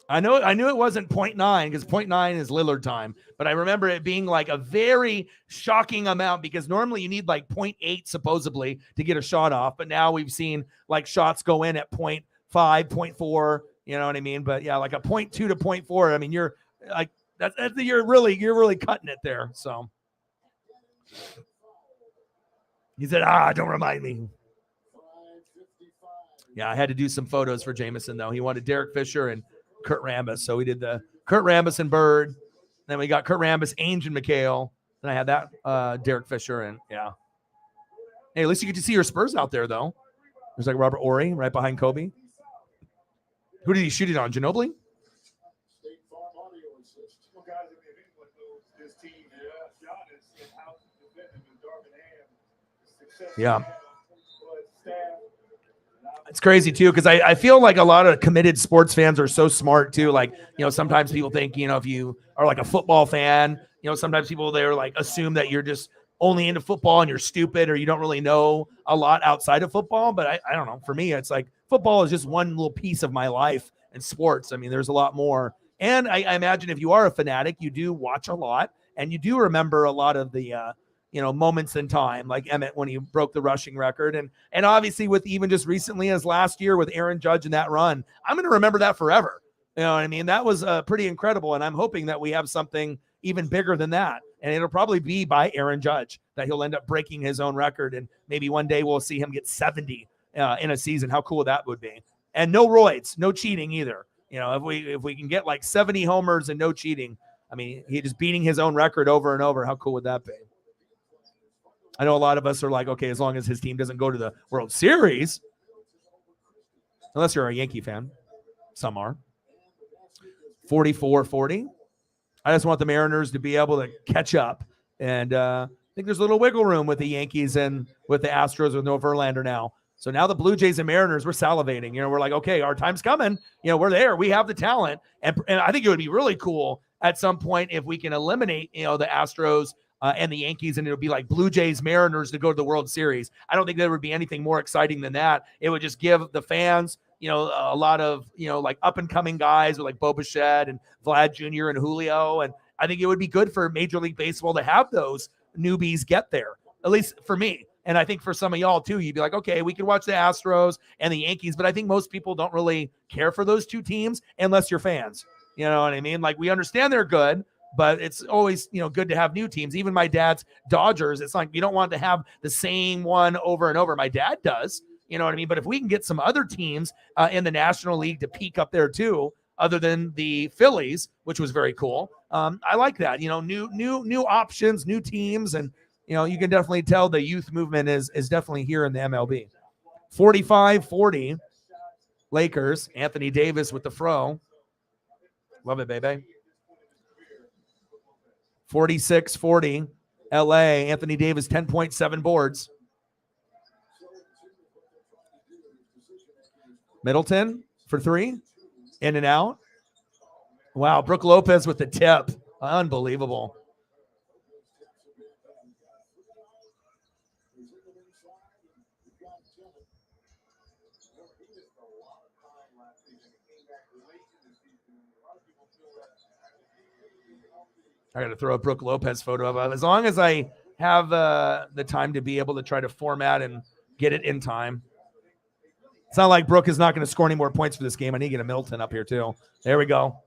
Speaker 2: I knew it wasn't 0.9 because 0.9 is Lillard time, but I remember it being like a very shocking amount because normally you need like 0.8 supposedly to get a shot off, but now we've seen like shots go in at 0.5, 0.4. You know what I mean? But yeah, like a 0.2 to 0.4. I mean, you're like you're really cutting it there. So he said, don't remind me. Yeah, I had to do some photos for Jameson though. He wanted Derek Fisher and Kurt Rambis, so we did the Kurt Rambis and Bird. Then we got Kurt Rambis, Ainge, and McHale. Then I had that Derek Fisher and yeah. Hey, at least you get to see your Spurs out there though. There's like Robert Horry right behind Kobe. Who did he shoot it on? Ginobili? Yeah. It's crazy too, because I feel like a lot of committed sports fans are so smart too. Like, sometimes people think, if you are like a football fan, sometimes people they're like assume that you're just only into football and you're stupid or you don't really know a lot outside of football. But I don't know. For me, it's like football is just one little piece of my life and sports. I mean, there's a lot more. And I imagine if you are a fanatic, you do watch a lot and you do remember a lot of the moments in time, like Emmett when he broke the rushing record. And obviously with even just recently as last year with Aaron Judge and that run, I'm going to remember that forever. You know what I mean? That was pretty incredible. And I'm hoping that we have something even bigger than that. And it'll probably be by Aaron Judge that he'll end up breaking his own record. And maybe one day we'll see him get 70 in a season. How cool that would be. And no roids, no cheating either. If we can get like 70 homers and no cheating, I mean, he just beating his own record over and over. How cool would that be? I know a lot of us are like, okay, as long as his team doesn't go to the World Series, unless you're a Yankee fan. Some are. 44-40. I just want the Mariners to be able to catch up. And I think there's a little wiggle room with the Yankees and with the Astros with no Verlander now. So now the Blue Jays and Mariners, we're salivating. We're like, okay, our time's coming. We're there. We have the talent. And I think it would be really cool at some point if we can eliminate, the Astros and the Yankees, and it'll be like Blue Jays, Mariners to go to the World Series. I don't think there would be anything more exciting than that. It would just give the fans, a lot of, like up and coming guys with like Bo Bichette and Vlad Jr. and Julio. And I think it would be good for Major League Baseball to have those newbies get there, at least for me. And I think for some of y'all too, you'd be like, okay, we can watch the Astros and the Yankees, but I think most people don't really care for those two teams unless you're fans. You know what I mean? Like we understand they're good, but it's always, good to have new teams. Even my dad's Dodgers, it's like you don't want to have the same one over and over. My dad does, you know what I mean? But if we can get some other teams in the National League to peak up there too, other than the Phillies, which was very cool. I like that, new options, new teams. And, you can definitely tell the youth movement is definitely here in the MLB. 45-40 Lakers, Anthony Davis with the fro. Love it, baby. 46-40 LA, Anthony Davis, 10.7 boards. Middleton for three, in and out. Wow, Brook Lopez with the tip. Unbelievable. I got to throw a Brook Lopez photo up. As long as I have the time to be able to try to format and get it in time. It's not like Brook is not going to score any more points for this game. I need to get a Middleton up here too. There we go.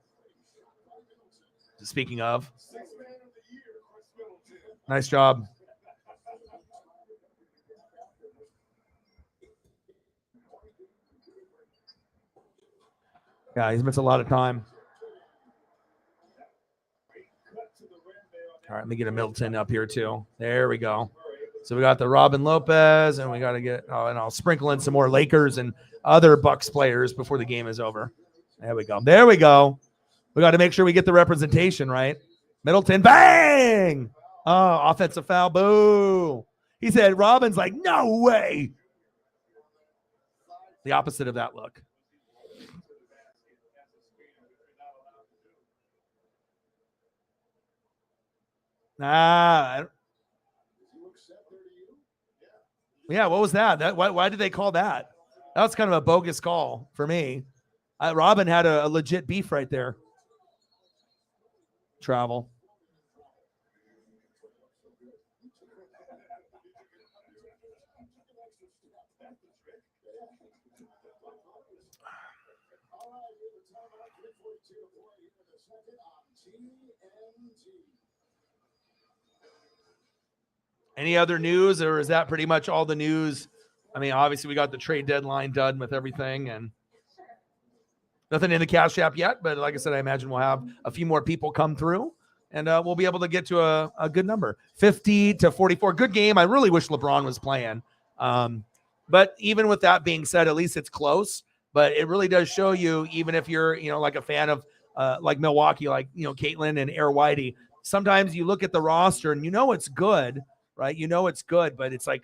Speaker 2: Speaking of. Nice job. Yeah, he's missed a lot of time. All right, let me get a Middleton up here too. There we go. So we got the Robin Lopez, and we got to get, and I'll sprinkle in some more Lakers and other Bucks players before the game is over. There we go. There we go. We got to make sure we get the representation right. Middleton, bang! Oh, offensive foul, boo. He said, Robin's like, no way. The opposite of that look. Yeah, what was that? Why did they call that? That was kind of a bogus call for me. Robin had a legit beef right there. Travel. Any other news, or is that pretty much all the news? I mean, obviously we got the trade deadline done with everything, and nothing in the Cash App yet. But like I said, I imagine we'll have a few more people come through, and we'll be able to get to a good number. 50-44, good game. I really wish LeBron was playing. But even with that being said, at least it's close. But it really does show you, even if you're, like a fan of like Milwaukee, like, Caitlin and Air Whitey, sometimes you look at the roster and it's good. Right? It's good, but it's like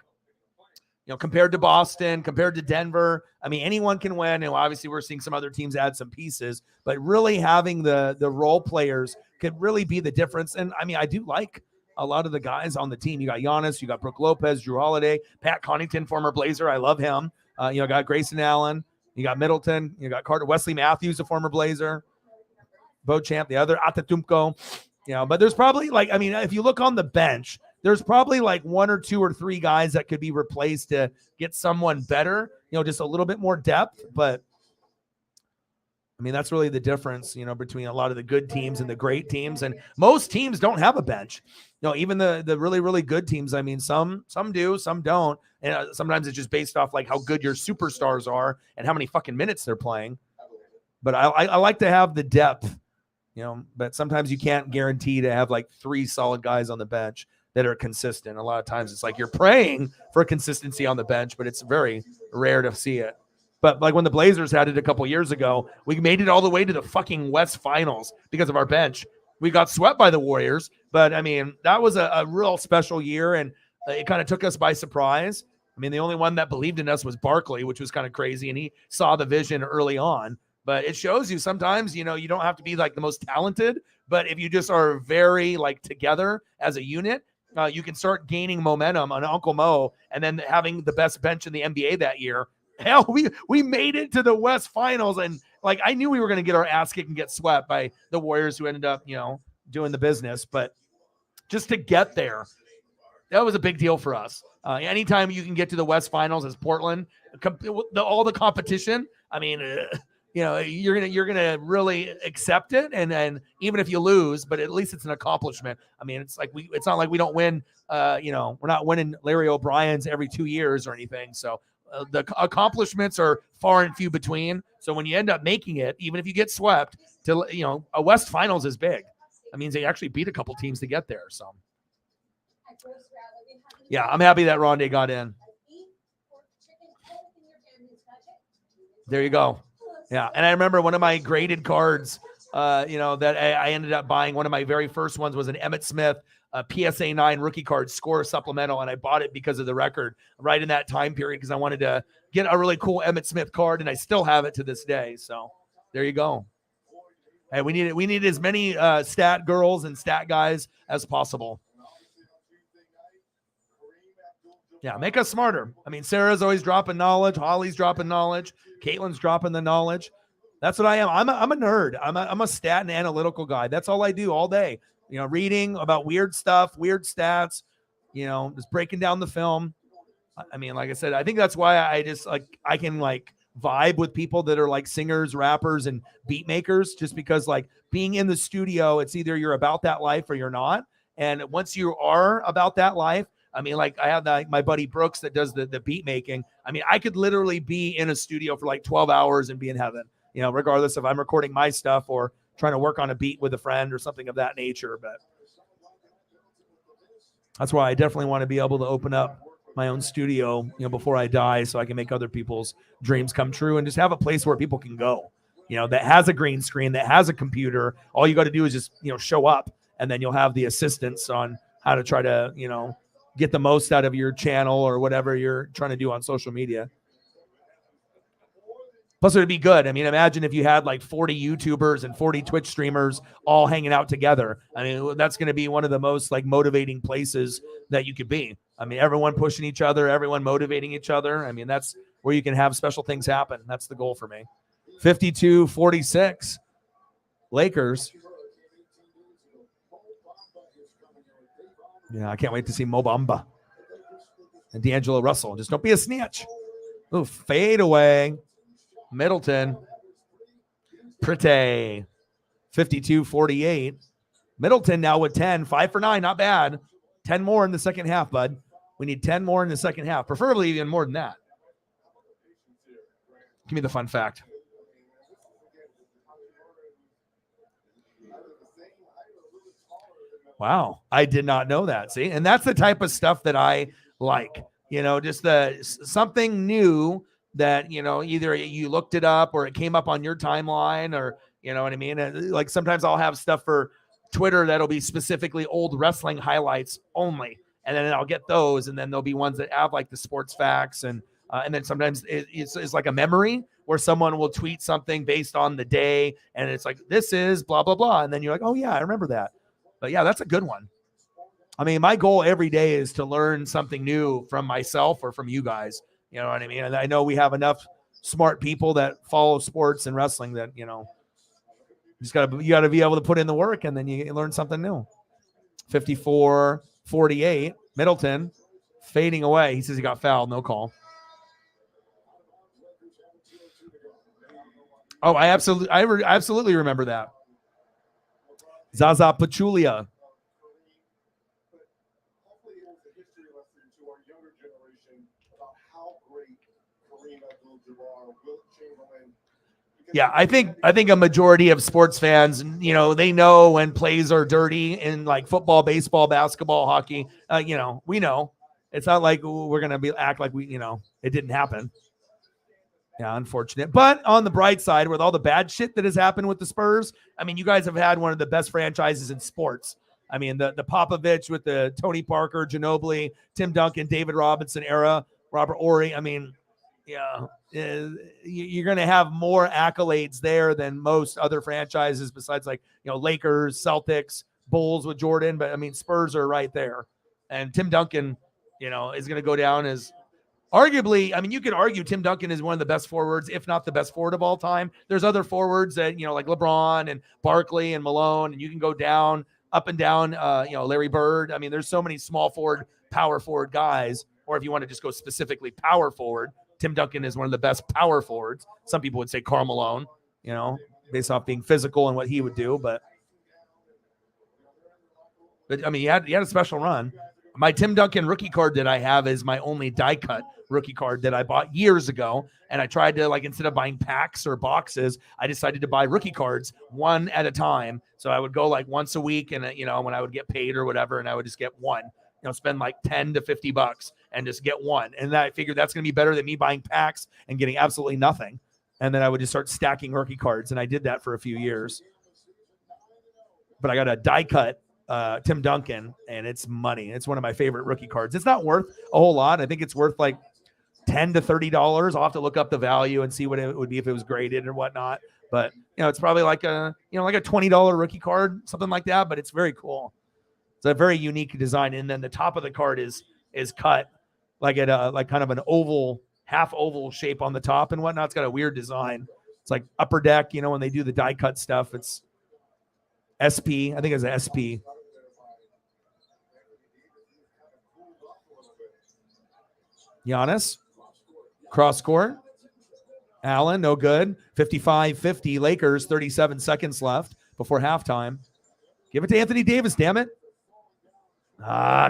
Speaker 2: compared to Boston, compared to Denver, I mean, anyone can win. And obviously we're seeing some other teams add some pieces, but really having the role players could really be the difference. And I mean, I do like a lot of the guys on the team. You got Giannis, you got Brooke Lopez, Drew Holiday, Pat Connaughton, former Blazer. I love him. Got Grayson Allen, you got Middleton, you got Carter, Wesley Matthews, a former Blazer, Beauchamp, the other Atatumco, but there's probably if you look on the bench, there's probably like 1 or 2 or 3 guys that could be replaced to get someone better, just a little bit more depth. But I mean, that's really the difference, between a lot of the good teams and the great teams. And most teams don't have a bench. Even the really, really good teams. I mean, some do, some don't. And sometimes it's just based off like how good your superstars are and how many fucking minutes they're playing. But I like to have the depth, but sometimes you can't guarantee to have like 3 solid guys on the bench that are consistent. A lot of times it's like you're praying for consistency on the bench, but it's very rare to see it. But like when the Blazers had it a couple years ago, we made it all the way to the fucking West Finals because of our bench. We got swept by the Warriors, but I mean, that was a real special year, and it kind of took us by surprise. I mean, the only one that believed in us was Barkley, which was kind of crazy, and he saw the vision early on. But it shows you sometimes, you don't have to be like the most talented, but if you just are very like together as a unit, you can start gaining momentum on Uncle Mo, and then having the best bench in the NBA that year. Hell, we made it to the West Finals, and like I knew we were going to get our ass kicked and get swept by the Warriors, who ended up, doing the business. But just to get there, that was a big deal for us. Anytime you can get to the West Finals as Portland, all the competition. I mean, you're gonna really accept it, and then even if you lose, but at least it's an accomplishment. I mean, it's not like we don't win. We're not winning Larry O'Brien's every 2 years or anything. So. The accomplishments are far and few between. So when you end up making it, even if you get swept, to a West Finals is big. That means they actually beat a couple teams to get there. So yeah, I'm happy that Rondé got in. There you go. Yeah, and I remember one of my graded cards, that I ended up buying. One of my very first ones was an Emmitt Smith PSA 9 rookie card score supplemental, and I bought it because of the record right in that time period because I wanted to get a really cool Emmitt Smith card, and I still have it to this day. So there you go. Hey, we need as many stat girls and stat guys as possible. Yeah, make us smarter. I mean, Sarah's always dropping knowledge. Holly's dropping knowledge. Caitlin's dropping the knowledge. That's what I am. I'm a nerd. I'm a stat and analytical guy. That's all I do all day. Reading about weird stuff, weird stats, just breaking down the film. I mean, like I said, I think that's why I just I can vibe with people that are like singers, rappers, and beat makers, just because being in the studio, it's either you're about that life or you're not. And once you are about that life, I mean, I have my buddy Brooks that does the beat making. I mean, I could literally be in a studio for 12 hours and be in heaven, regardless if I'm recording my stuff or trying to work on a beat with a friend or something of that nature. But that's why I definitely want to be able to open up my own studio, before I die, so I can make other people's dreams come true and just have a place where people can go, that has a green screen, that has a computer. All you got to do is just, show up, and then you'll have the assistance on how to try to, get the most out of your channel or whatever you're trying to do on social media. Plus, it would be good. I mean, imagine if you had 40 YouTubers and 40 Twitch streamers all hanging out together. I mean, that's going to be one of the most motivating places that you could be. I mean, everyone pushing each other, everyone motivating each other. I mean, that's where you can have special things happen. That's the goal for me. 52-46, Lakers. Yeah, I can't wait to see Mo Bamba and D'Angelo Russell. Just don't be a snitch. Ooh, fade away. Middleton. Pretty. 52-48. Middleton now with 10. 5 for 9. Not bad. 10 more in the second half, bud. We need 10 more in the second half. Preferably even more than that. Give me the fun fact. Wow. I did not know that. See? And that's the type of stuff that I like. Just something new that, either you looked it up or it came up on your timeline, or, you know what I mean? And sometimes I'll have stuff for Twitter that'll be specifically old wrestling highlights only. and then I'll get those, and then there'll be ones that have like the sports facts, and then sometimes it's like a memory where someone will tweet something based on the day, and it's like, this is blah blah blah, and then you're like, oh yeah, I remember that. But yeah, that's a good one. I mean, my goal every day is to learn something new from myself or from you guys. You know what I mean? And I know we have enough smart people that follow sports and wrestling that, you gotta be able to put in the work, and then you learn something new. 54-48, Middleton fading away. He says he got fouled, no call. Oh, I absolutely remember that. Zaza Pachulia. Yeah, I think a majority of sports fans, they know when plays are dirty in like football, baseball, basketball, hockey. We know. It's not like we're gonna act like it didn't happen. Yeah, unfortunate. But on the bright side, with all the bad shit that has happened with the Spurs, I mean, you guys have had one of the best franchises in sports. I mean, the Popovich with the Tony Parker, Ginobili, Tim Duncan, David Robinson era, Robert Horry. I mean, yeah, you're going to have more accolades there than most other franchises besides Lakers, Celtics, Bulls with Jordan. But I mean, Spurs are right there. And Tim Duncan, is going to go down as arguably, I mean, you could argue Tim Duncan is one of the best forwards, if not the best forward of all time. There's other forwards that, like LeBron and Barkley and Malone, and you can go down, up and down, Larry Bird. I mean, there's so many small forward, power forward guys. Or if you want to just go specifically power forward, Tim Duncan is one of the best power forwards. Some people would say Karl Malone, based off being physical and what he would do. But I mean, he had a special run. My Tim Duncan rookie card that I have is my only die cut rookie card that I bought years ago. And I tried to, instead of buying packs or boxes, I decided to buy rookie cards one at a time. So I would go once a week, and when I would get paid or whatever, and I would just get one, spend $10 to $50 and just get one. And I figured that's going to be better than me buying packs and getting absolutely nothing. And then I would just start stacking rookie cards. And I did that for a few years. But I got a die cut Tim Duncan, and it's money. It's one of my favorite rookie cards. It's not worth a whole lot. I think it's worth $10 to $30. I'll have to look up the value and see what it would be if it was graded or whatnot. But it's probably like a $20 rookie card, something like that. But it's very cool. It's a very unique design. And then the top of the card is cut at kind of an oval, half oval shape on the top and whatnot. It's got a weird design. It's like Upper Deck, when they do the die cut stuff. It's SP. I think it's an SP. Giannis, cross court. Allen, no good. 55-50 Lakers, 37 seconds left before halftime. Give it to Anthony Davis, damn it.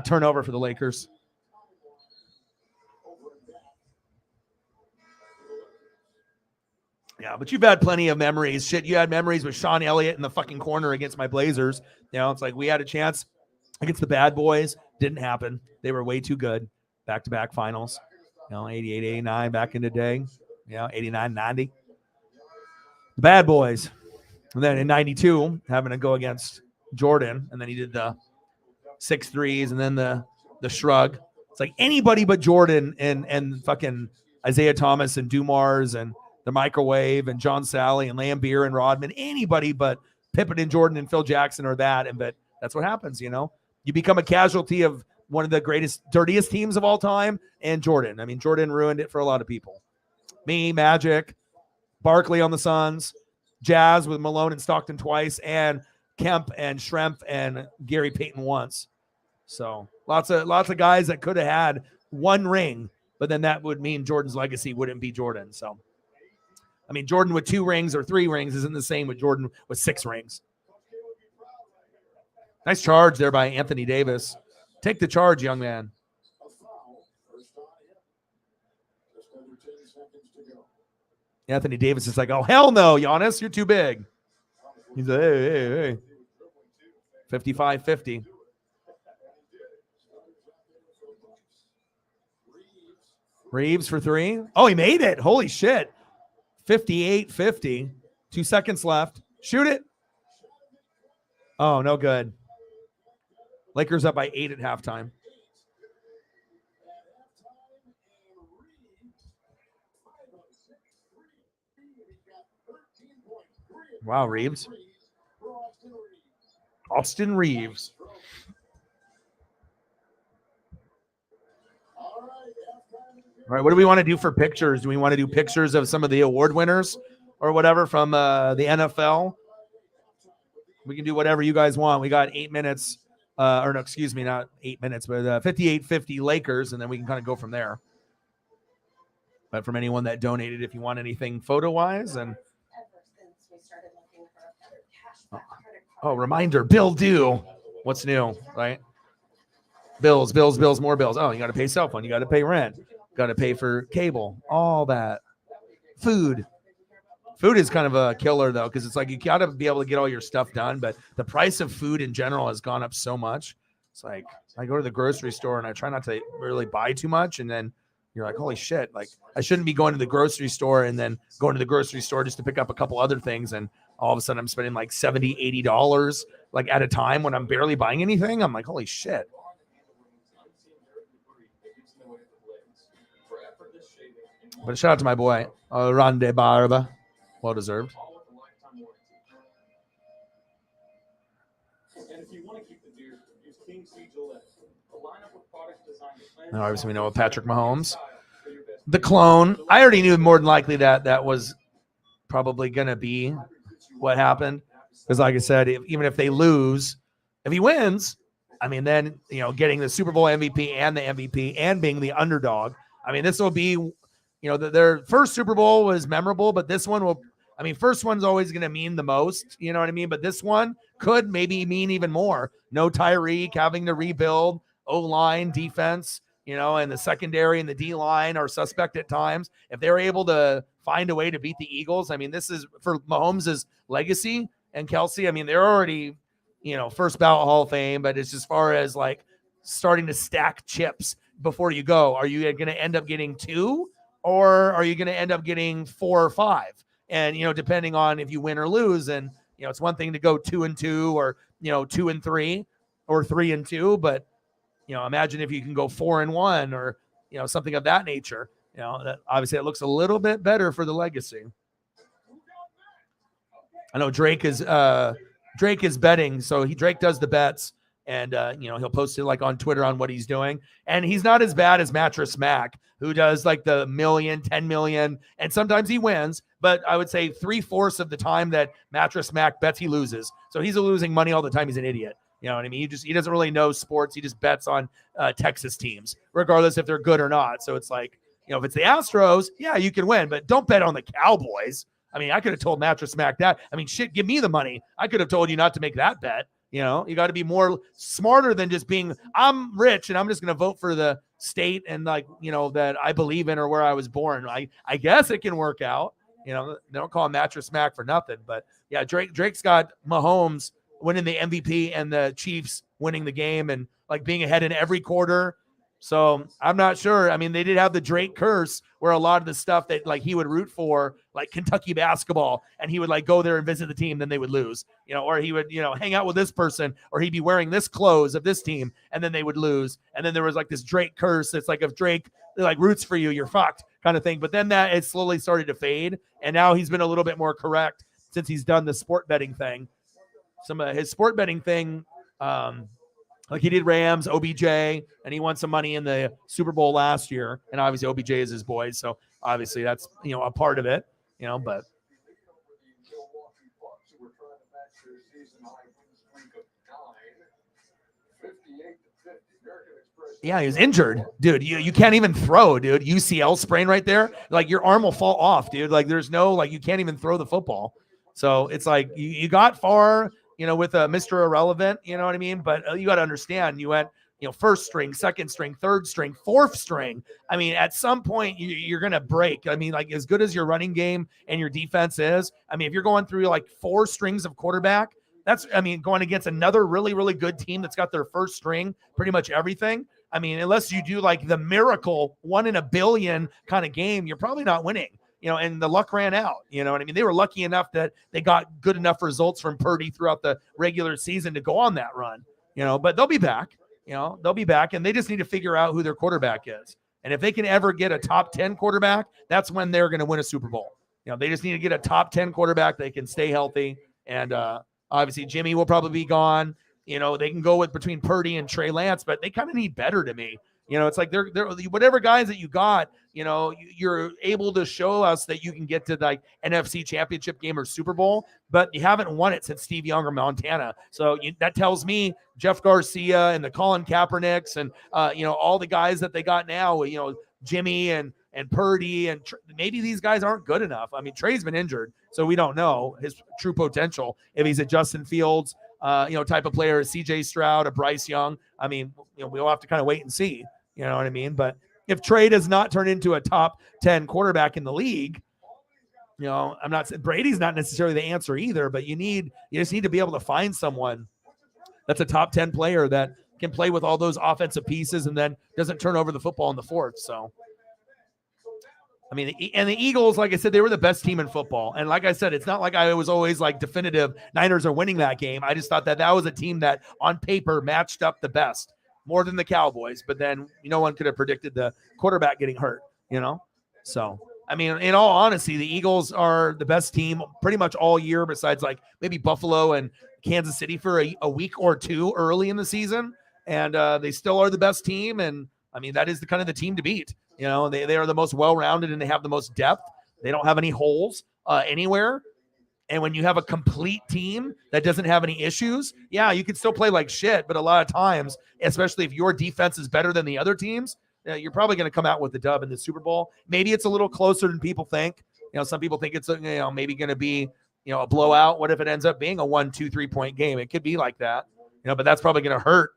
Speaker 2: Turnover for the Lakers. Yeah, but you've had plenty of memories. Shit, you had memories with Sean Elliott in the fucking corner against my Blazers. It's like we had a chance against the bad boys. Didn't happen. They were way too good. Back-to-back finals. 88, 89 back in the day. 89, 90. The bad boys. And then in 92, having to go against Jordan. And then he did the 6 threes and then the shrug. It's like anybody but Jordan and fucking Isaiah Thomas and Dumars and the microwave and John Sally and Lambeer and Rodman. Anybody but Pippen and Jordan and Phil Jackson or that. But that's what happens, You become a casualty of one of the greatest, dirtiest teams of all time, and Jordan. I mean, Jordan ruined it for a lot of people. Me, Magic, Barkley on the Suns, Jazz with Malone and Stockton twice, and Kemp and Schrempf and Gary Payton once. So lots of guys that could have had one ring, but then that would mean Jordan's legacy wouldn't be Jordan. So, I mean, Jordan with 2 rings or 3 rings isn't the same with Jordan with 6 rings. Nice charge there by Anthony Davis. Take the charge, young man. Anthony Davis is like, oh, hell no, Giannis, you're too big. He's like, hey. 55-50. Reeves for 3. Oh, he made it. Holy shit. 58-50. 2 seconds left. Shoot it. Oh, no good. Lakers up by 8 at halftime. Wow, Reeves. Austin Reeves. All right, what do we want to do for pictures? Do we want to do pictures of some of the award winners or whatever from the NFL? We can do whatever you guys want. We got 8 minutes, or no, excuse me, not 8 minutes, but 58-50 Lakers, and then we can kind of go from there. But from anyone that donated, if you want anything photo-wise, and reminder, bill due. What's new, right? Bills, more bills. Oh, you got to pay cell phone. You got to pay rent. Got to pay for cable. All that. Food. Food is kind of a killer, though, because it's like you got to be able to get all your stuff done. But the price of food in general has gone up so much. It's like I go to the grocery store and I try not to really buy too much. And then you're like, holy shit, like I shouldn't be going to the grocery store and then going to the grocery store just to pick up a couple other things. And all of a sudden I'm spending like $70, $80 like at a time when I'm barely buying anything. I'm like, holy shit. But shout out to my boy, Ronde Barba. Well deserved. And obviously, we know Patrick Mahomes. The clone. I already knew more than likely that was probably going to be what happened. Because like I said, even if they lose, if he wins, I mean, then, getting the Super Bowl MVP and the MVP and being the underdog. I mean, this will be, their first Super Bowl was memorable, but this one will, first one's always going to mean the most, you know what I mean? But this one could maybe mean even more. No Tyreek, having to rebuild, O-line, defense, and the secondary and the D-line are suspect at times. If they're able to find a way to beat the Eagles, this is for Mahomes' legacy and Kelsey. They're already, first ballot Hall of Fame, but it's as far as like starting to stack chips before you go. Are you going to end up getting 2 or are you going to end up getting 4 or 5? And, depending on if you win or lose, and, it's one thing to go 2-2 or, 2-3 or 3-2, but, imagine if you can go 4-1 or, something of that nature, that obviously it looks a little bit better for the legacy. I know Drake is betting. So Drake does the bets and, he'll post it like on Twitter on what he's doing. And he's not as bad as Mattress Mac, who does like the $1 million, $10 million. And sometimes he wins, but I would say 3/4 of the time that Mattress Mac bets, he loses. So he's losing money all the time. He's an idiot. You know what I mean? He doesn't really know sports. He just bets on Texas teams, regardless if they're good or not. So it's like, if it's the Astros, yeah, you can win, but don't bet on the Cowboys. I could have told Mattress Mac that. Shit, give me the money. I could have told you not to make that bet. You got to be more smarter than just being, I'm rich and I'm just going to vote for the state and that I believe in or where I was born. I guess it can work out. They don't call him Mattress Mac for nothing. But yeah, Drake's got Mahomes winning the MVP and the Chiefs winning the game and like being ahead in every quarter. So I'm not sure. They did have the Drake curse where a lot of the stuff that like he would root for, like Kentucky basketball, and he would like go there and visit the team, then they would lose, or he would, hang out with this person, or he'd be wearing this clothes of this team, and then they would lose. And then there was like this Drake curse. It's like if Drake like roots for you, you're fucked kind of thing. But then that it slowly started to fade. And now he's been a little bit more correct since he's done the sport betting thing. Some of his sport betting thing, like he did Rams, OBJ, and he won some money in the Super Bowl last year. And obviously OBJ is his boy. So obviously that's, a part of it, but. Yeah, he was injured. Dude, you can't even throw, dude. UCL sprain right there. Like your arm will fall off, dude. Like there's no, like you can't even throw the football. So it's like you got far, with a Mr. Irrelevant, you know what I mean? But you got to understand, you went, first string, second string, third string, fourth string. At some point you're going to break. Like as good as your running game and your defense is, if you're going through like 4 strings of quarterback, that's, going against another really, really good team that's got their first string, pretty much everything. Unless you do like the miracle 1 in a billion kind of game, you're probably not winning. And the luck ran out, They were lucky enough that they got good enough results from Purdy throughout the regular season to go on that run, but they'll be back, and they just need to figure out who their quarterback is. And if they can ever get a top 10 quarterback, that's when they're going to win a Super Bowl. They just need to get a top 10 quarterback that can stay healthy. And obviously Jimmy will probably be gone. They can go with between Purdy and Trey Lance, but they kind of need better to me. It's like they're whatever guys that you got, you're able to show us that you can get to like NFC Championship game or Super Bowl, but you haven't won it since Steve Young or Montana. So that tells me Jeff Garcia and the Colin Kaepernicks and all the guys that they got now, Jimmy and Purdy and maybe these guys aren't good enough. I mean, Trey's been injured, so we don't know his true potential. If he's a Justin Fields, type of player, a CJ Stroud, a Bryce Young. I mean, we'll have to kind of wait and see. You know what I mean? But if Trey does not turn into a top 10 quarterback in the league, I'm not saying Brady's not necessarily the answer either, but you just need to be able to find someone that's a top 10 player that can play with all those offensive pieces and then doesn't turn over the football in the fourth. So, I mean, and the Eagles, like I said, they were the best team in football. And like I said, it's not like I was always like definitive Niners are winning that game. I just thought that was a team that on paper matched up the best, more than the Cowboys. But then no one could have predicted the quarterback getting hurt, So, I mean, in all honesty, the Eagles are the best team pretty much all year besides like maybe Buffalo and Kansas City for a week or two early in the season. And they still are the best team. And I mean, that is the kind of the team to beat. They are the most well-rounded and they have the most depth. They don't have any holes anywhere. And when you have a complete team that doesn't have any issues, yeah, you can still play like shit. But a lot of times, especially if your defense is better than the other teams, you're probably going to come out with the dub in the Super Bowl. Maybe it's a little closer than people think. Some people think it's maybe going to be a blowout. What if it ends up being a 1, 2, 3 point game? It could be like that. But that's probably going to hurt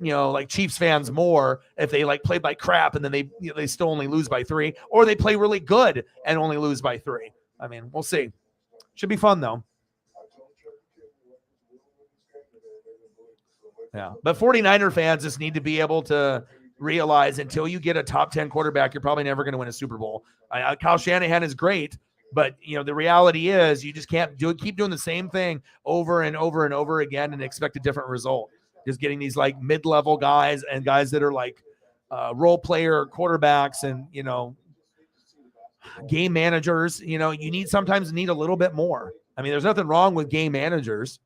Speaker 2: like Chiefs fans more if they like play by crap and then they still only lose by 3, or they play really good and only lose by 3. I mean, we'll see. Should be fun though. Yeah. But 49er fans just need to be able to realize until you get a top 10 quarterback, you're probably never going to win a Super Bowl. Kyle Shanahan is great, but the reality is you just can't keep doing the same thing over and over and over again and expect a different result. Just getting these like mid-level guys and guys that are like role quarterbacks and, game managers, you sometimes need a little bit more. I mean, there's nothing wrong with game managers,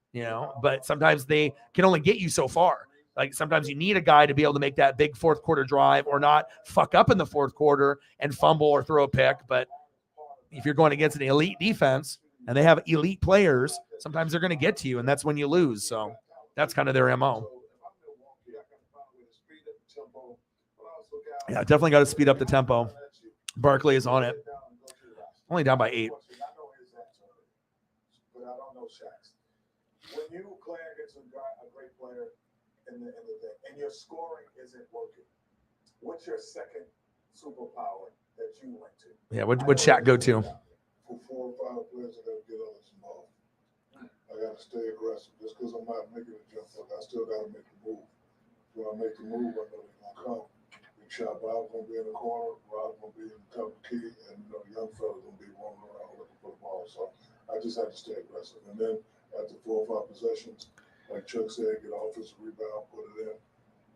Speaker 2: but sometimes they can only get you so far. Like sometimes you need a guy to be able to make that big fourth quarter drive or not fuck up in the fourth quarter and fumble or throw a pick. But if you're going against an elite defense and they have elite players, sometimes they're going to get to you, and that's when you lose. So that's kind of their MO. Yeah, definitely got to speed up the tempo. Barkley is on it. Only down by 8.
Speaker 3: But I don't know Shaq's. When you play against a great player in the day, and your scoring isn't working, what's your second superpower that you went to?
Speaker 2: Yeah, what'd Shaq go to?
Speaker 3: For 4 or 5 players, I got to get others involved. I got to stay aggressive. Just because I'm not making a jump hook, I still got to make the move. When I make the move, I know they're going to come. Big shot, Bob's going to be in the corner, Rob's going to be in the top of the key, and the young fella's going to be roaming around looking for the ball. So I just had to stay aggressive. And then after 4 or 5 possessions, like Chuck said, get offensive rebound, put it in.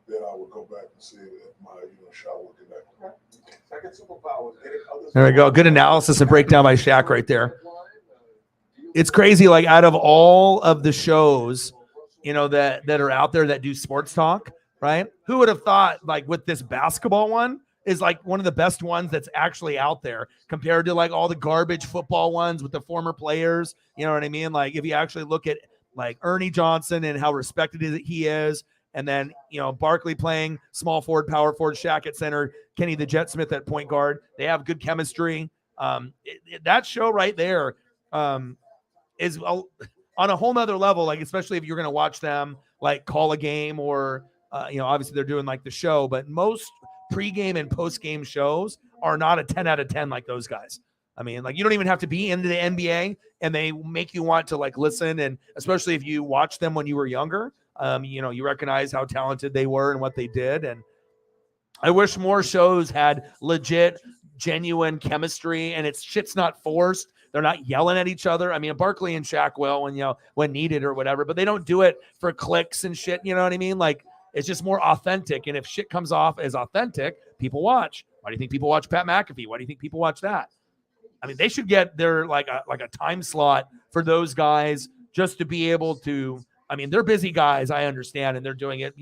Speaker 3: Then I would go back and see if my shot would connect. Second superpower is getting others.
Speaker 2: There we go. Good analysis and breakdown by Shaq right there. It's crazy. Like out of all of the shows, that are out there that do sports talk, right? Who would have thought like with this basketball one is like one of the best ones that's actually out there compared to like all the garbage football ones with the former players. You know what I mean? Like if you actually look at like Ernie Johnson and how respected he is, and then, Barkley playing small forward, power forward, Shaq at center, Kenny the Jet Smith at point guard. They have good chemistry. That show right there is on a whole nother level, like especially if you're going to watch them like call a game or, obviously they're doing like the show, but most pregame and postgame shows are not a 10 out of 10 like those guys. I mean, like you don't even have to be into the NBA and they make you want to like listen. And especially if you watch them when you were younger, you recognize how talented they were and what they did. And I wish more shows had legit, genuine chemistry and shit's not forced. They're not yelling at each other. I mean, Barkley and Shaq will when needed or whatever, but they don't do it for clicks and shit. You know what I mean? Like it's just more authentic. And if shit comes off as authentic, people watch. Why do you think people watch Pat McAfee? Why do you think people watch that? I mean, they should get their like a time slot for those guys just to be able to. I mean, they're busy guys, I understand, and they're doing it,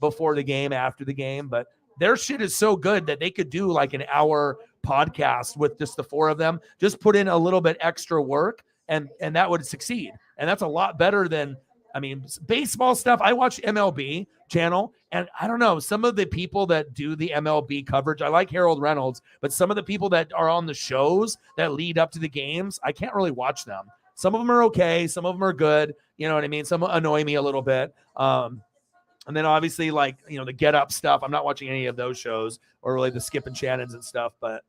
Speaker 2: before the game, after the game, but their shit is so good that they could do like an hour podcast with just the four of them. Just put in a little bit extra work, and that would succeed. And that's a lot better than, I mean, baseball stuff. I watch MLB channel, and I don't know, some of the people that do the MLB coverage, I like Harold Reynolds, but some of the people that are on the shows that lead up to the games, I can't really watch them. Some of them are okay. Some of them are good. You know what I mean? Some annoy me a little bit. And then obviously like, the Get Up stuff. I'm not watching any of those shows or really the Skip and Shannons and stuff, and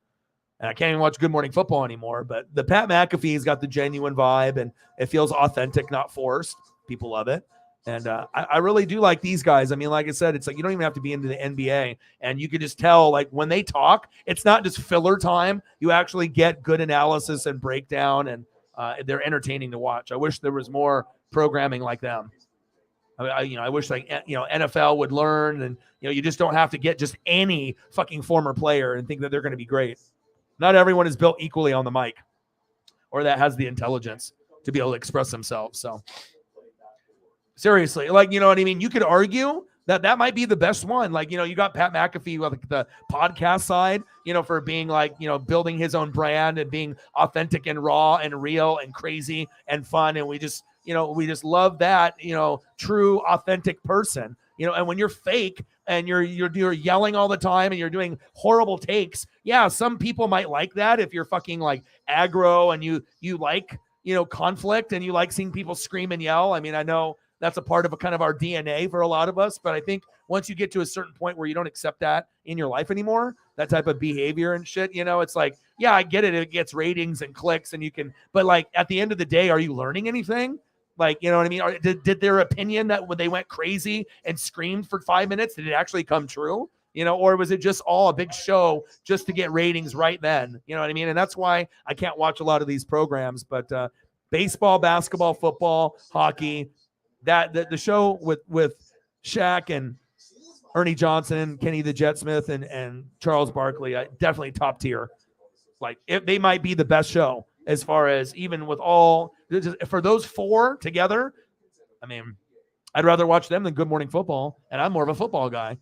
Speaker 2: I can't even watch Good Morning Football anymore. But the Pat McAfee's got the genuine vibe, and it feels authentic, not forced. People love it. And I really do like these guys. I mean, like I said, it's like you don't even have to be into the NBA, and you can just tell, like, when they talk, it's not just filler time. You actually get good analysis and breakdown, and they're entertaining to watch. I wish there was more programming like them. I wish like NFL would learn, and you just don't have to get just any fucking former player and think that they're going to be great. Not everyone is built equally on the mic, or that has the intelligence to be able to express themselves. So seriously, like, you know what I mean? You could argue that might be the best one. Like, you got Pat McAfee with like the podcast side, for being like, building his own brand and being authentic and raw and real and crazy and fun. And we just love that, true, authentic person, and when you're fake and you're yelling all the time and you're doing horrible takes. Yeah. Some people might like that if you're fucking like aggro and you like, conflict, and you like seeing people scream and yell. I mean, I know that's a part of a kind of our DNA for a lot of us, but I think once you get to a certain point where you don't accept that in your life anymore, that type of behavior and shit, it's like, yeah, I get it. It gets ratings and clicks, and but like at the end of the day, are you learning anything? Like, you know what I mean? Did their opinion that when they went crazy and screamed for 5 minutes, did it actually come true? Or was it just all a big show just to get ratings right then? You know what I mean? And that's why I can't watch a lot of these programs, but baseball, basketball, football, hockey, the show with Shaq and Ernie Johnson, Kenny the Jet Smith, and Charles Barkley, definitely top tier. Like, they might be the best show as far as even with all for those four together. I mean, I'd rather watch them than Good Morning Football, and I'm more of a football guy.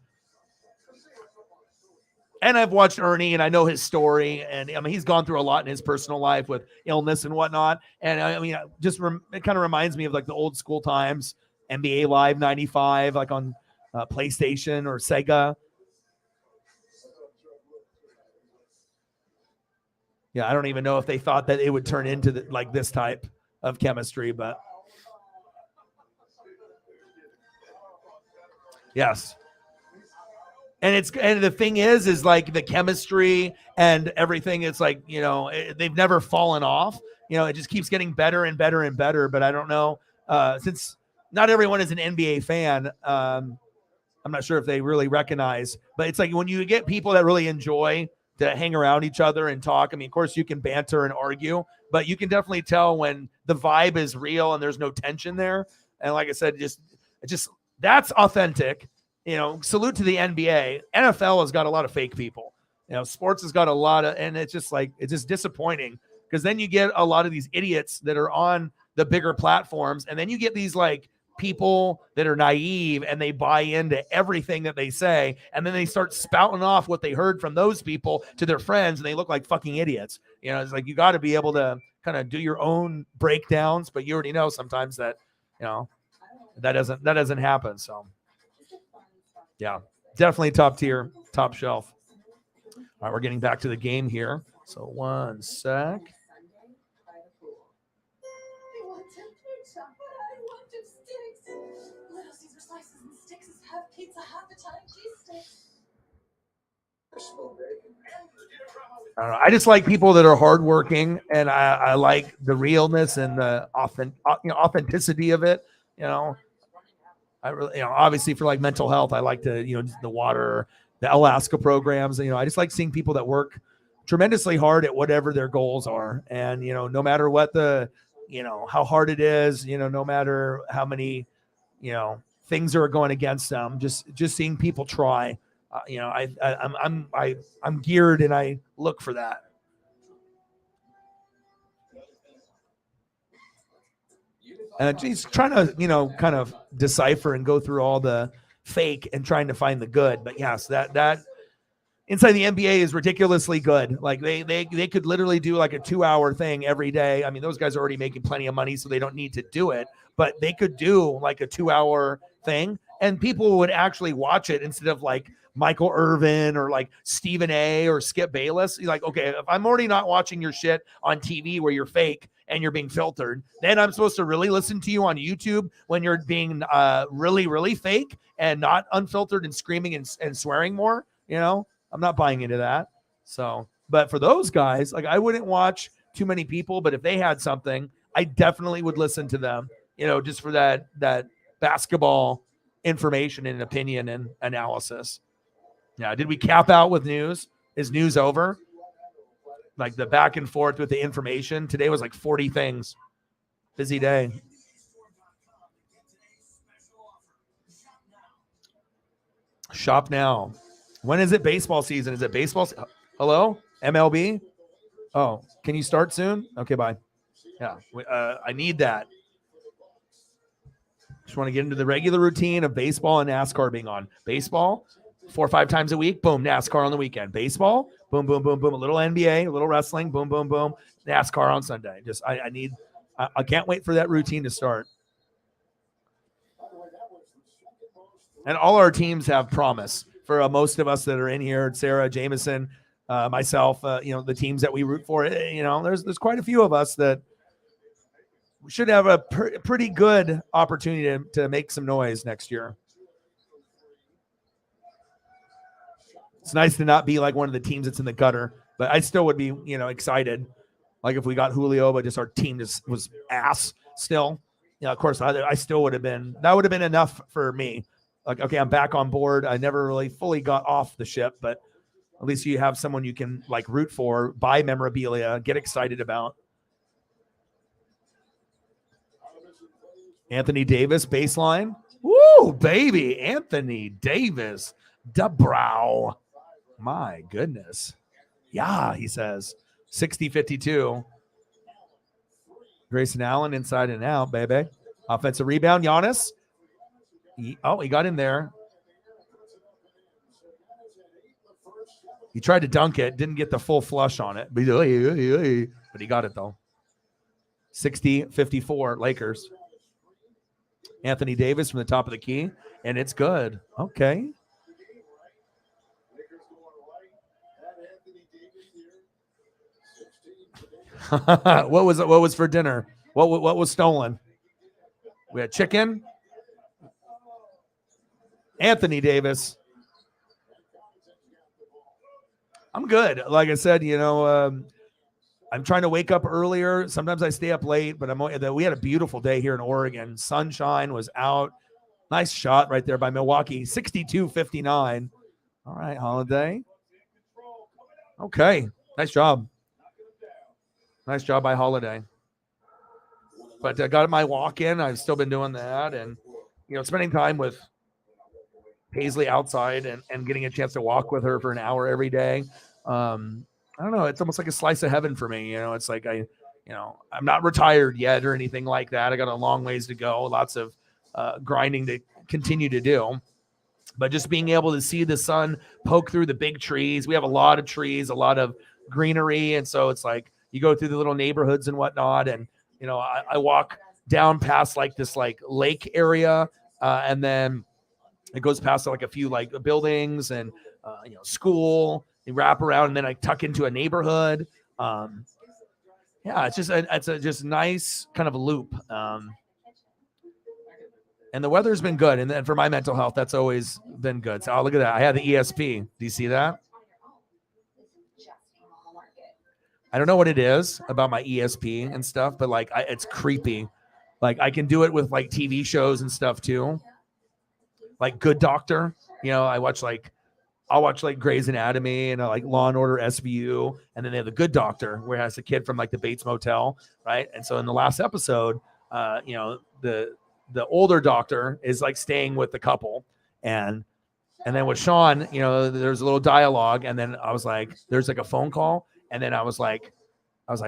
Speaker 2: And I've watched Ernie, and I know his story, and I mean, he's gone through a lot in his personal life with illness and whatnot. And I mean, it kind of reminds me of like the old school times, NBA Live 95, like on PlayStation or Sega. Yeah, I don't even know if they thought that it would turn into like this type of chemistry, but yes. And the thing is like the chemistry and everything. It's like, they've never fallen off. It just keeps getting better and better and better. But I don't know, since not everyone is an NBA fan. I'm not sure if they really recognize, but it's like when you get people that really enjoy to hang around each other and talk. I mean, of course you can banter and argue, but you can definitely tell when the vibe is real and there's no tension there. And like I said, just that's authentic. Salute to the NBA. NFL has got a lot of fake people. Sports has got a lot of, and it's just disappointing, because then you get a lot of these idiots that are on the bigger platforms, and then you get these like people that are naive and they buy into everything that they say, and then they start spouting off what they heard from those people to their friends, and they look like fucking idiots. It's like you got to be able to kind of do your own breakdowns, but you already know sometimes that that doesn't happen. So yeah, definitely top tier, top shelf. All right, we're getting back to the game here. So one sec. I don't know. I just like people that are hardworking, and I like the realness and the authenticity of it. I really, obviously for like mental health, I like to, the water, the Alaska programs. I just like seeing people that work tremendously hard at whatever their goals are. And, no matter what how hard it is, no matter how many, things are going against them, just seeing people try, I'm geared, and I look for that. And he's trying to, kind of decipher and go through all the fake and trying to find the good. But yes, that inside the NBA is ridiculously good. Like they could literally do like a 2-hour thing every day. I mean, those guys are already making plenty of money, so they don't need to do it. But they could do like a 2-hour thing, and people would actually watch it instead of like Michael Irvin or like Stephen A. or Skip Bayless. You're like, okay, if I'm already not watching your shit on TV where you're fake and you're being filtered, then I'm supposed to really listen to you on YouTube when you're being really, really fake and not unfiltered and screaming and swearing more. I'm not buying into that. So, but for those guys, like I wouldn't watch too many people, but if they had something, I definitely would listen to them, just for that basketball information and opinion and analysis. Yeah. Did we cap out with news? Is news over? Like the back and forth with the information. Today was like 40 things. Busy day. Shop now. When is it baseball season? Is it baseball? Hello? MLB? Oh, can you start soon? Okay, bye. Yeah, I need that. Just want to get into the regular routine of baseball and NASCAR being on. Baseball, 4 or 5 times a week. Boom, NASCAR on the weekend. Baseball, boom, boom, boom, boom. A little NBA, a little wrestling, boom, boom, boom. NASCAR on Sunday. I can't wait for that routine to start. And all our teams have promise. For most of us that are in here, Sarah, Jameson, myself, the teams that we root for, there's quite a few of us that should have a pretty good opportunity to make some noise next year. It's nice to not be like one of the teams that's in the gutter, but I still would be, excited. Like if we got Julio, but just our team just was ass still. Of course, I still would have been, that would have been enough for me. Like, okay, I'm back on board. I never really fully got off the ship, but at least you have someone you can like root for, buy memorabilia, get excited about. Anthony Davis, baseline. Woo, baby. Anthony Davis. DeBrow. My goodness. Yeah, he says. 60-52. Grayson Allen inside and out, baby. Offensive rebound, Giannis. He got in there. He tried to dunk it, didn't get the full flush on it, but he got it though. 60-54, Lakers. Anthony Davis from the top of the key, and it's good. Okay. What was for dinner? What was stolen? We had chicken. Anthony Davis. I'm good. Like I said, I'm trying to wake up earlier. Sometimes I stay up late, but we had a beautiful day here in Oregon. Sunshine was out. Nice shot right there by Milwaukee. 62-59. All right, Holiday. Okay. Nice job. Nice job by Holiday. But I got my walk in. I've still been doing that. And, spending time with Paisley outside and getting a chance to walk with her for an hour every day. I don't know. It's almost like a slice of heaven for me. It's like I'm not retired yet or anything like that. I got a long ways to go. Lots of grinding to continue to do. But just being able to see the sun poke through the big trees. We have a lot of trees, a lot of greenery. And so it's like you go through the little neighborhoods and whatnot. And, I walk down past like this like lake area and then it goes past like a few like buildings and, school. You wrap around and then I tuck into a neighborhood. It's just nice kind of a loop. And the weather's been good. And then for my mental health, that's always been good. So look at that. I had the ESP. Do you see that? I don't know what it is about my ESP and stuff, but like it's creepy. Like I can do it with like TV shows and stuff too. Like Good Doctor, I'll watch like Grey's Anatomy and like Law and Order SVU. And then they have the Good Doctor where it has a kid from like the Bates Motel. Right. And so in the last episode, the older doctor is like staying with the couple and then with Sean, there's a little dialogue. And then I was like, there's like a phone call. And then I was like,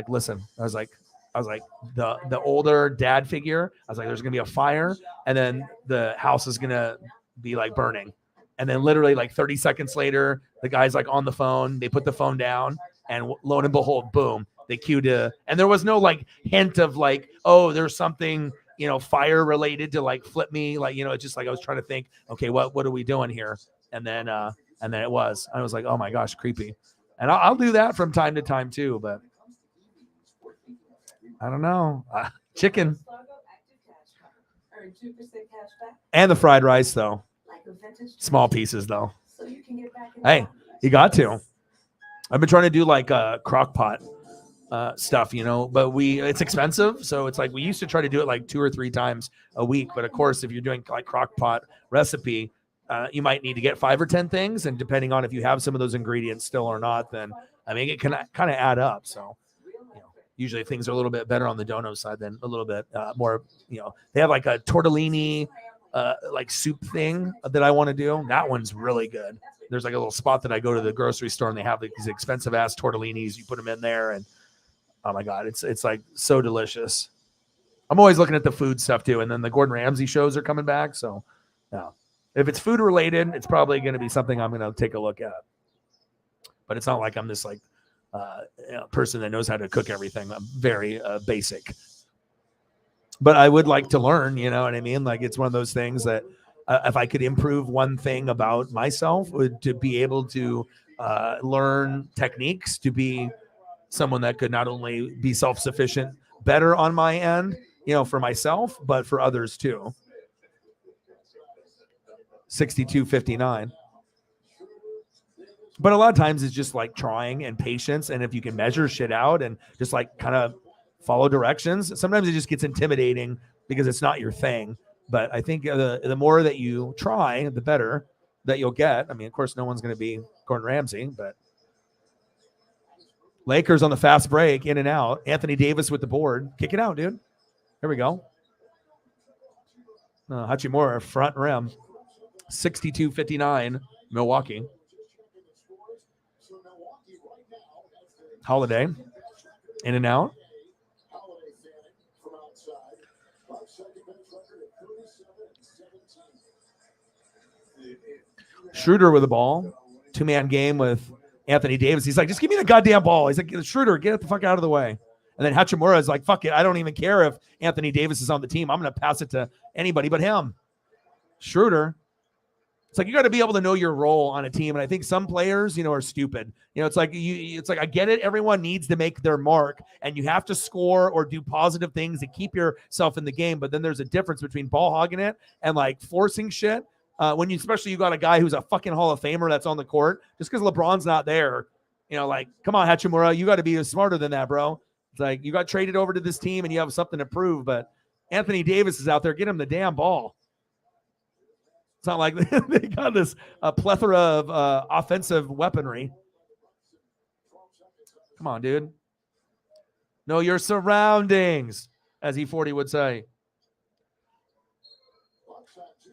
Speaker 2: listen, I I was like, the older dad figure. I was like, there's gonna be a fire, and then the house is gonna be like burning. And then literally like 30 seconds later, the guy's like on the phone. They put the phone down, and lo and behold, boom, they cue to. And there was no like hint of like, oh, there's something, you know, fire related to like flip me. Like, you know, it's just like I was trying to think, okay, what are we doing here? And then it was. I was like, oh my gosh, creepy. And I'll do that from time to time too, but I don't know. Chicken and the fried rice though. Small pieces though. Hey, you got to. I've been trying to do like crock pot stuff, you know, but it's expensive. So it's like we used to try to do it like 2 or 3 times a week. But of course, if you're doing like crock pot recipe, you might need to get 5 or 10 things. And depending on if you have some of those ingredients still or not, then I mean, it can kind of add up. So, you know, usually things are a little bit better on the dono side than a little bit more, you know, they have like a tortellini like soup thing that I want to do. That one's really good. There's like a little spot that I go to the grocery store and they have like these expensive ass tortellinis. You put them in there and oh my God, it's like so delicious. I'm always looking at the food stuff too. And then the Gordon Ramsay shows are coming back. So yeah, if it's food related, it's probably going to be something I'm going to take a look at. But it's not like I'm this like person that knows how to cook everything. I'm very basic. But I would like to learn, you know what I mean? Like it's one of those things that if I could improve one thing about myself, would to be able to learn techniques, to be someone that could not only be self-sufficient better on my end, you know, for myself, but for others too. 62.59. But a lot of times it's just like trying and patience. And if you can measure shit out and just like kind of follow directions, sometimes it just gets intimidating because it's not your thing. But I think the more that you try, the better that you'll get. I mean, of course, no one's going to be Gordon Ramsay, but Lakers on the fast break, in and out. Anthony Davis with the board. Kick it out, dude. Here we go. Hachimura, front rim. 62-59, Milwaukee. Holiday, in and out. Schroeder with the ball. 2-man game with Anthony Davis. He's like, just give me the goddamn ball. He's like, Schroeder, get the fuck out of the way. And then Hachimura is like, fuck it. I don't even care if Anthony Davis is on the team. I'm going to pass it to anybody but him. Schroeder. It's like you got to be able to know your role on a team. And I think some players, you know, are stupid. You know, it's like I get it. Everyone needs to make their mark and you have to score or do positive things to keep yourself in the game. But then there's a difference between ball hogging it and like forcing shit. When you, especially you got a guy who's a fucking Hall of Famer that's on the court, just because LeBron's not there, you know, like, come on, Hachimura, you got to be smarter than that, bro. It's like you got traded over to this team and you have something to prove. But Anthony Davis is out there. Get him the damn ball. It's not like they got this plethora of offensive weaponry. Come on, dude. Know your surroundings, as E40 would say.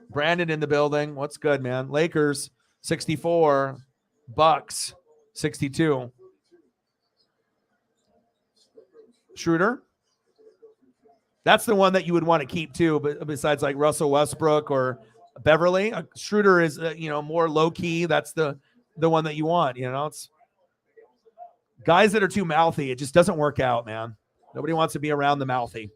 Speaker 2: Brandon in the building. What's good, man? Lakers, 64. Bucks, 62. Schroeder. That's the one that you would want to keep, too, but besides like Russell Westbrook or Beverly. Schroeder is, you know, more low-key. That's the one that you want, you know. It's guys that are too mouthy. It just doesn't work out, man. Nobody wants to be around the mouthy.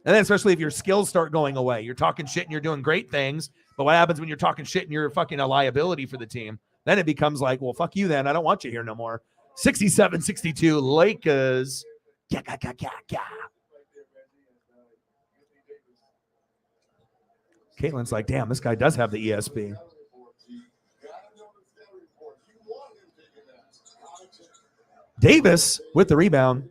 Speaker 2: And then especially if your skills start going away. You're talking shit and you're doing great things, but what happens when you're talking shit and you're fucking a liability for the team? Then it becomes like, well, fuck you then. I don't want you here no more. 67-62, Lakers. Caitlin's like, damn, this guy does have the ESP. Davis with the rebound.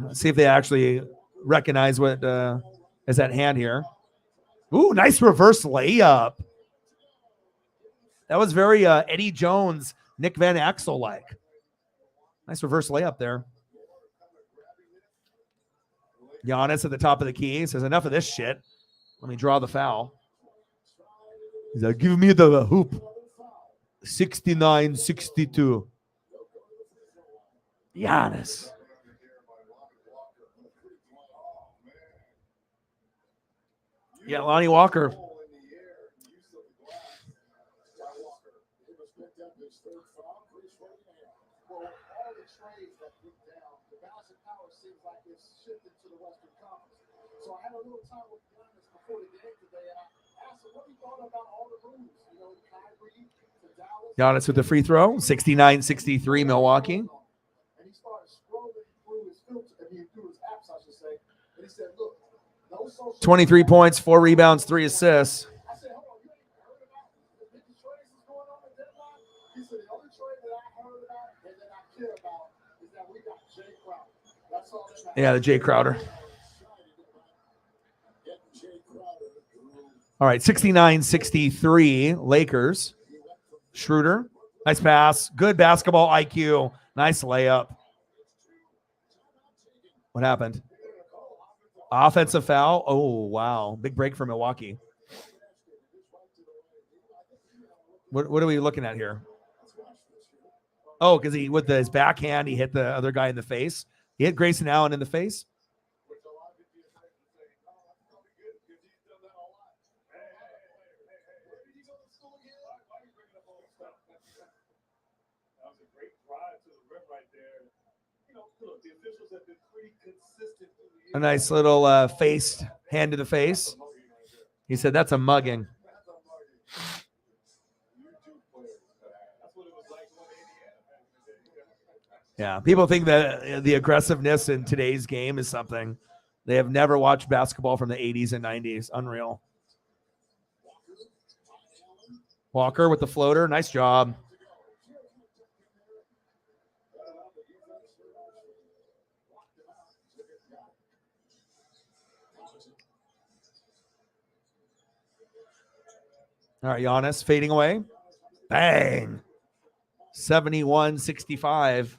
Speaker 2: Let's see if they actually recognize what is at hand here. Ooh, nice reverse layup. That was very Eddie Jones, Nick Van Exel-like. Nice reverse layup there. Giannis at the top of the key says, enough of this shit. Let me draw the foul. He's like, give me the hoop. 69-62. Giannis. Yeah, Lonnie Walker.
Speaker 1: So I had a little time with Giannis before the game today, and I asked him what he thought about all the moves. You know, Kyrie to Dallas.
Speaker 2: Giannis with the free throw. 69-63 Milwaukee.
Speaker 1: And he started scrolling through his filter, through his apps, I should say. And he said, "Look, no social."
Speaker 2: 23 points, 4 rebounds, 3 assists.
Speaker 1: I said, "Hold on, you ain't heard about the big trades that's going on at deadline?" He said, "The only trade that I heard about and that I care about is that we got Jay Crowder. That's all that matters."
Speaker 2: Yeah, the Jay Crowder. All right, 69-63 Lakers. Schroeder, nice pass. Good basketball IQ. Nice layup. What happened? Offensive foul. Oh, wow. Big break for Milwaukee. What are we looking at here? Oh, because with his backhand, he hit the other guy in the face. He hit Grayson Allen in the face. A nice little face, hand to the face. He said, "That's a mugging." Yeah, people think that the aggressiveness in today's game is something. They have never watched basketball from the 80s and 90s. Unreal. Walker with the floater. Nice job. All right, Giannis fading away. Bang. 71-65.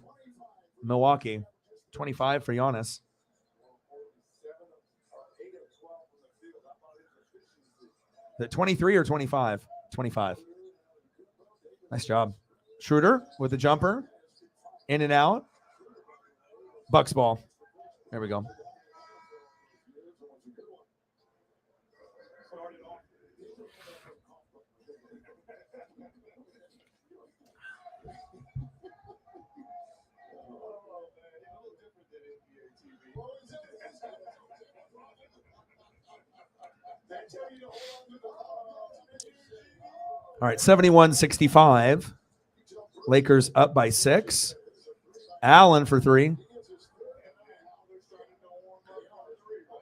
Speaker 2: Milwaukee. 25 for Giannis. The 23 or 25? 25. Nice job. Schroeder with the jumper. In and out. Bucks ball. There we go. All right, 71-65. Lakers up by 6. Allen for 3.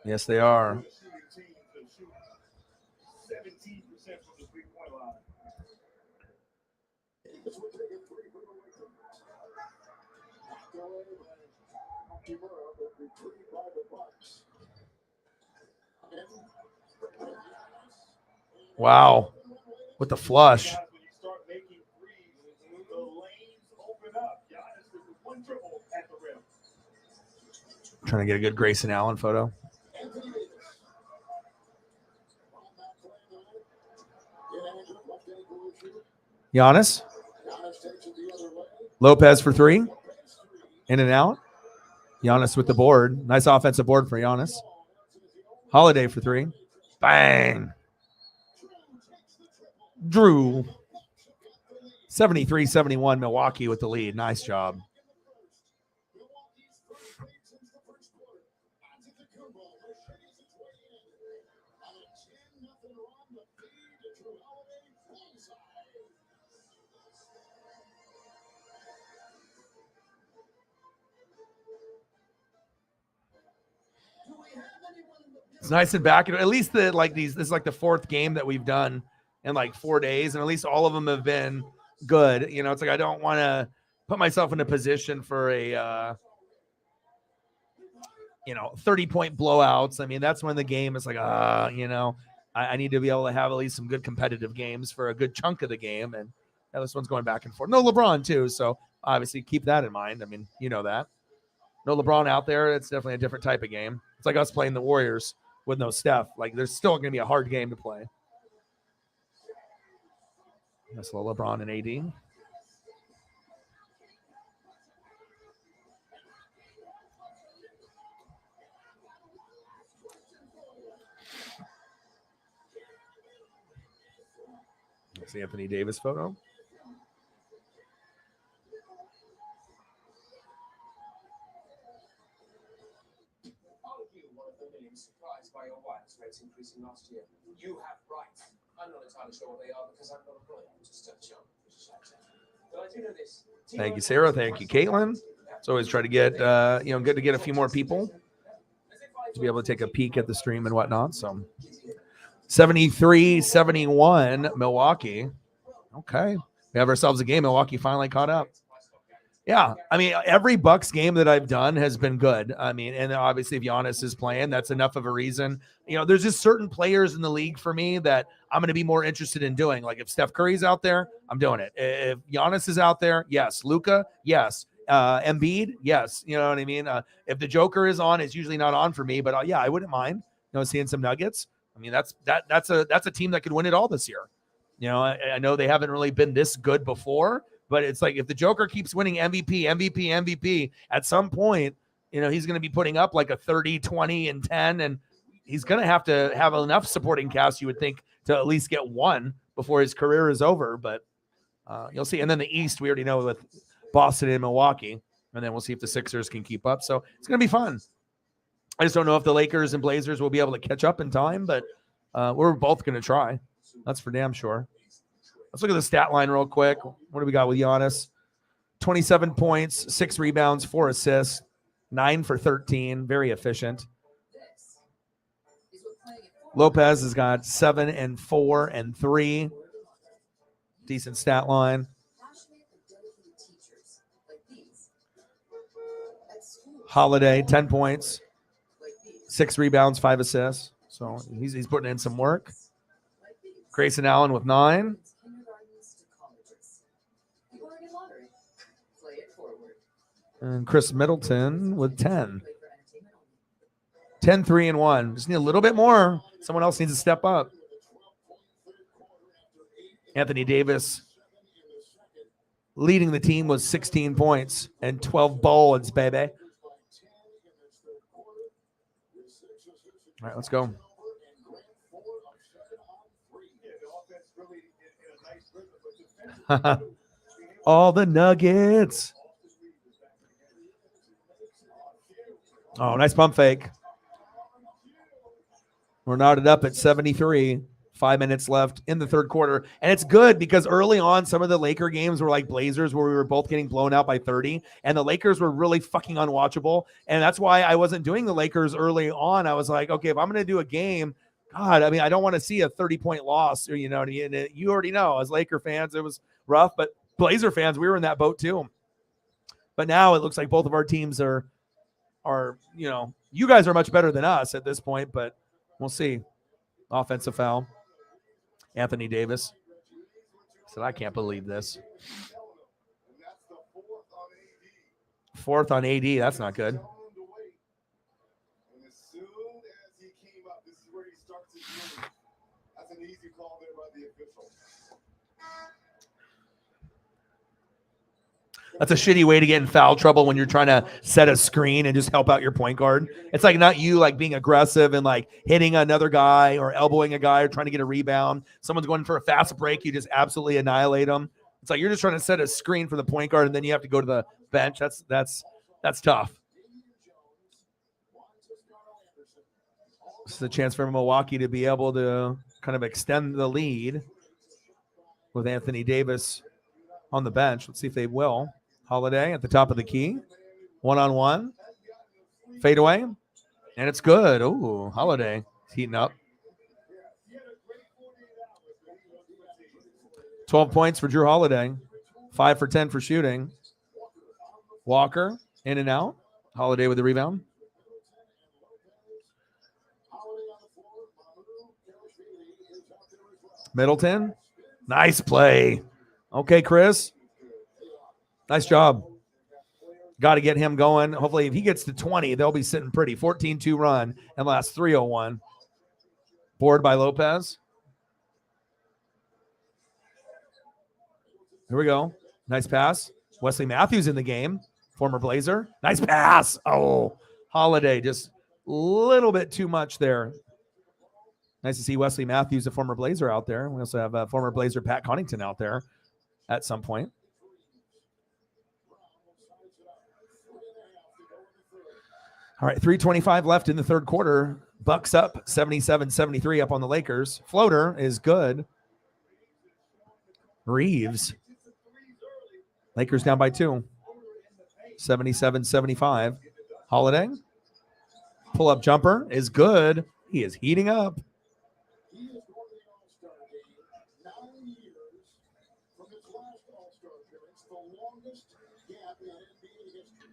Speaker 2: Yes, they are. Wow. With the flush. Trying to get a good Grayson Allen photo. Giannis. Lopez for 3. In and out. Giannis with the board. Nice offensive board for Giannis. Holiday for 3. Bang. Drew. 73-71 Milwaukee with the lead. Nice job. It's nice and back. At least this is like the 4th game that we've done in like 4 days, and at least all of them have been good. You know, it's like I don't want to put myself in a position for a 30-point blowouts. I mean, that's when the game is like, I need to be able to have at least some good competitive games for a good chunk of the game. And this one's going back and forth. No LeBron too, so obviously keep that in mind. I mean, you know that. No LeBron out there, it's definitely a different type of game. It's like us playing the Warriors with no Steph. Like, there's still going to be a hard game to play. That's LeBron and AD. It's the Anthony Davis photo.
Speaker 1: Surprised by your wife's rates increasing last year. You have rights. I'm not entirely sure what they are because I'm not a lawyer. I'm just a chum. But I do know this.
Speaker 2: Thank you, Sarah. Thank you, Caitlin. It's always try to get, good to get a few more people to be able to take a peek at the stream and whatnot. So 73-71 Milwaukee. Okay. We have ourselves a game. Milwaukee finally caught up. Yeah. I mean, every Bucks game that I've done has been good. I mean, and obviously if Giannis is playing, that's enough of a reason. There's just certain players in the league for me that I'm going to be more interested in doing. Like if Steph Curry's out there, I'm doing it. If Giannis is out there, yes. Luka, yes. Embiid, yes. You know what I mean? If the Joker is on, it's usually not on for me, but yeah, I wouldn't mind, seeing some Nuggets. I mean, that's a team that could win it all this year. I know they haven't really been this good before, but it's like if the Joker keeps winning MVP, at some point, he's going to be putting up like a 30, 20, and 10, and he's going to have enough supporting cast, you would think, to at least get one before his career is over. But you'll see. And then the East, we already know with Boston and Milwaukee, and then we'll see if the Sixers can keep up. So it's going to be fun. I just don't know if the Lakers and Blazers will be able to catch up in time, but we're both going to try. That's for damn sure. Let's look at the stat line real quick. What do we got with Giannis? 27 points, 6 rebounds, 4 assists, 9 for 13. Very efficient. Lopez has got 7 and 4 and 3. Decent stat line. Holiday, 10 points, 6 rebounds, 5 assists. So he's putting in some work. Grayson Allen with 9. And Chris Middleton with 10. 10, 3, and 1. Just need a little bit more. Someone else needs to step up. Anthony Davis leading the team was 16 points and 12 bullets, baby. All right, let's go. All the Nuggets. Oh, nice pump fake. We're knotted up at 73. 5 minutes left in the third quarter. And it's good because early on, some of the Laker games were like Blazers where we were both getting blown out by 30. And the Lakers were really fucking unwatchable. And that's why I wasn't doing the Lakers early on. I was like, okay, if I'm going to do a game, God, I mean, I don't want to see a 30-point loss. Or, you already know, as Laker fans, it was rough. But Blazer fans, we were in that boat too. But now it looks like both of our teams are you guys are much better than us at this point, but we'll see. Offensive foul. Anthony Davis said, I can't believe this. 4th on AD. That's not good.
Speaker 3: As soon as he came up, this is where he starts his move. That's an easy call there by the official.
Speaker 2: That's a shitty way to get in foul trouble when you're trying to set a screen and just help out your point guard. It's like not you like being aggressive and like hitting another guy or elbowing a guy or trying to get a rebound. Someone's going for a fast break. You just absolutely annihilate them. It's like you're just trying to set a screen for the point guard and then you have to go to the bench. That's tough. This is a chance for Milwaukee to be able to kind of extend the lead with Anthony Davis on the bench. Let's see if they will. Holiday at the top of the key. 1-on-1. Fade away. And it's good. Ooh, Holiday heating up. 12 points for Drew Holiday. 5 for 10 for shooting. Walker in and out. Holiday with the rebound. Middleton. Nice play. Okay, Chris. Nice job. Got to get him going. Hopefully, if he gets to 20, they'll be sitting pretty. 14-2 run and last 3:01. Board by Lopez. Here we go. Nice pass. Wesley Matthews in the game. Former Blazer. Nice pass. Oh, Holiday just a little bit too much there. Nice to see Wesley Matthews, a former Blazer, out there. We also have a former Blazer Pat Connaughton out there at some point. All right, 3:25 left in the third quarter. Bucks up 77-73 up on the Lakers. Floater is good. Reeves. Lakers down by 2. 77-75. Holiday. Pull-up jumper is good. He is heating up.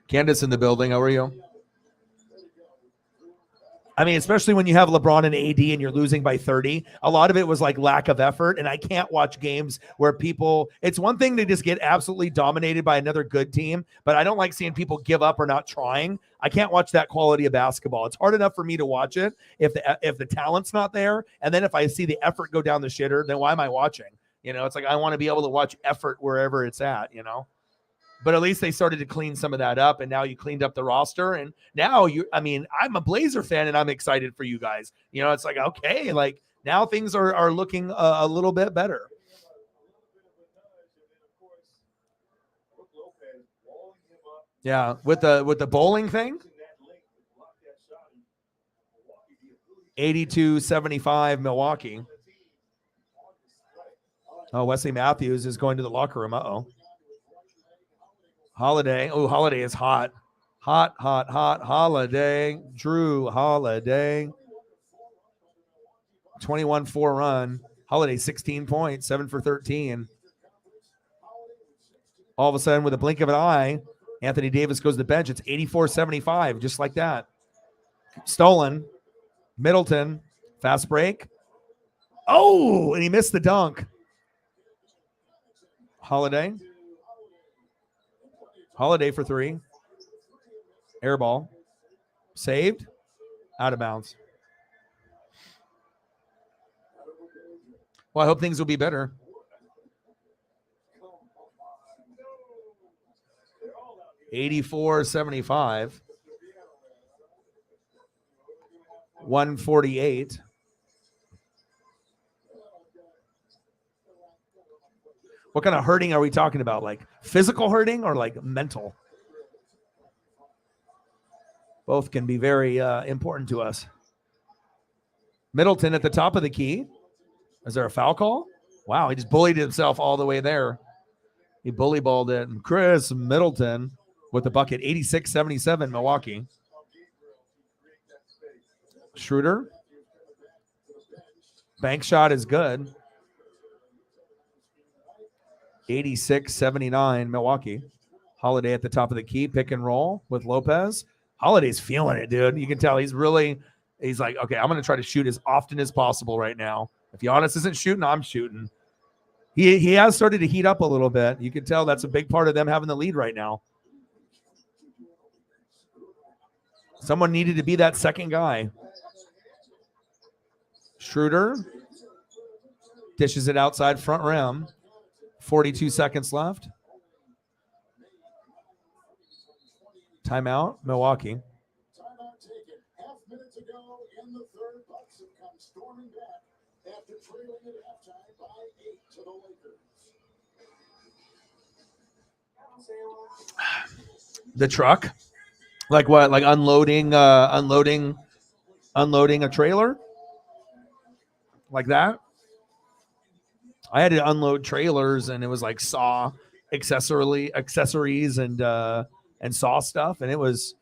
Speaker 2: Candace in the building. How are you? I mean, especially when you have LeBron and AD and you're losing by 30, a lot of it was like lack of effort. And I can't watch games where people, it's one thing to just get absolutely dominated by another good team, but I don't like seeing people give up or not trying. I can't watch that quality of basketball. It's hard enough for me to watch it if the talent's not there. And then if I see the effort go down the shitter, then why am I watching? You know, it's like, I want to be able to watch effort wherever it's at, you know? But at least they started to clean some of that up, and now you cleaned up the roster. And now I'm a Blazer fan, and I'm excited for you guys. You know, it's like, okay, like now things are looking a little bit better. Yeah, with the bowling thing. 82-75 Milwaukee. Oh, Wesley Matthews is going to the locker room. Uh-oh. Holiday. Oh, Holiday is hot. Hot. Holiday. Drew Holiday. 21-4 run. Holiday 16 points, 7 for 13. All of a sudden, with a blink of an eye, Anthony Davis goes to the bench. It's 84-75, just like that. Stolen. Middleton. Fast break. Oh, and he missed the dunk. Holiday for 3. Air ball. Saved. Out of bounds. Well, I hope things will be better. $84-75. 148. What kind of hurting are we talking about? Like physical hurting or like mental? Both can be very important to us. Middleton at the top of the key. Is there a foul call? Wow, he just bullied himself all the way there. He bully balled it. And Chris Middleton with the bucket. 86-77 Milwaukee. Schroeder. Bank shot is good. 86-79 Milwaukee. Holiday at the top of the key. Pick and roll with Lopez. Holiday's feeling it, dude. You can tell he's like, okay, I'm going to try to shoot as often as possible right now. If Giannis isn't shooting, I'm shooting. He has started to heat up a little bit. You can tell that's a big part of them having the lead right now. Someone needed to be that second guy. Schroeder dishes it outside front rim. 42 seconds left. Timeout, Milwaukee.
Speaker 3: Timeout taken. Half minutes ago in the third, Bucks have come storming back after trailing at halftime by 8 to the Lakers.
Speaker 2: The truck? Like what? Like unloading a trailer? Like that? I had to unload trailers, and it was like saw accessories and saw stuff, and it was,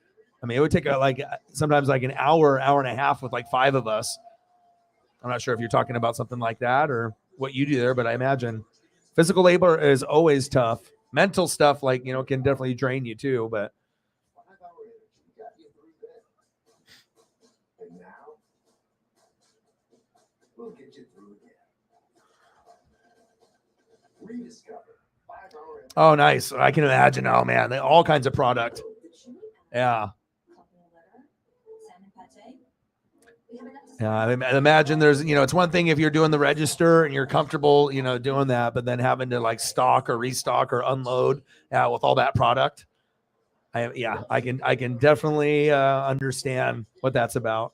Speaker 2: I mean, it would take sometimes like an hour and a half with like 5 of us. I'm not sure if you're talking about something like that or what you do there, but I imagine physical labor is always tough. Mental stuff, like, you know, can definitely drain you too, but.
Speaker 1: We'll get you through again. Rediscover 5-hour.
Speaker 2: Oh, nice. I can imagine. Oh, man. All kinds of product. Yeah. Yeah, I imagine there's, you know, it's one thing if you're doing the register and you're comfortable, you know, doing that, but then having to like stock or restock or unload with all that product. I can definitely understand what that's about.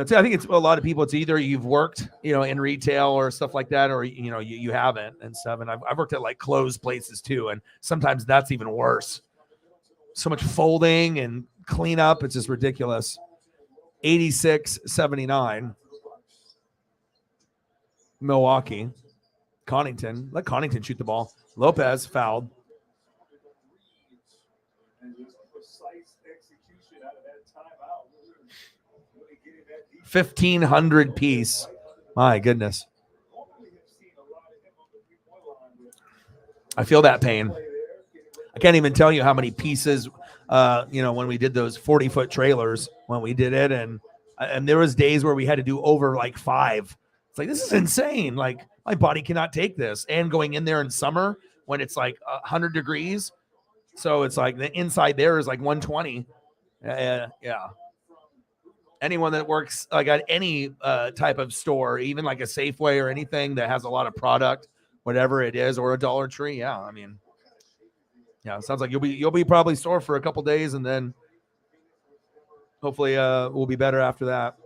Speaker 2: I think it's a lot of people. It's either you've worked, in retail or stuff like that, or you haven't and stuff. And I've worked at like clothes places too, and sometimes that's even worse. So much folding and cleanup. It's just ridiculous. 86-79. Milwaukee. Connington. Let Connington shoot the ball. Lopez fouled.
Speaker 1: And just precise execution out of that timeout.
Speaker 2: 1,500 piece. My goodness. I feel that pain. I can't even tell you how many pieces, when we did those 40-foot trailers, when we did it. And there was days where we had to do over like 5. It's like, this is insane. Like, my body cannot take this. And going in there in summer when it's like 100 degrees. So it's like the inside there is like 120. Yeah. Anyone that works like at any type of store, even like a Safeway or anything that has a lot of product, whatever it is, or a Dollar Tree. Yeah. I mean, yeah, it sounds like you'll be probably sore for a couple days, and then hopefully we'll be better after that.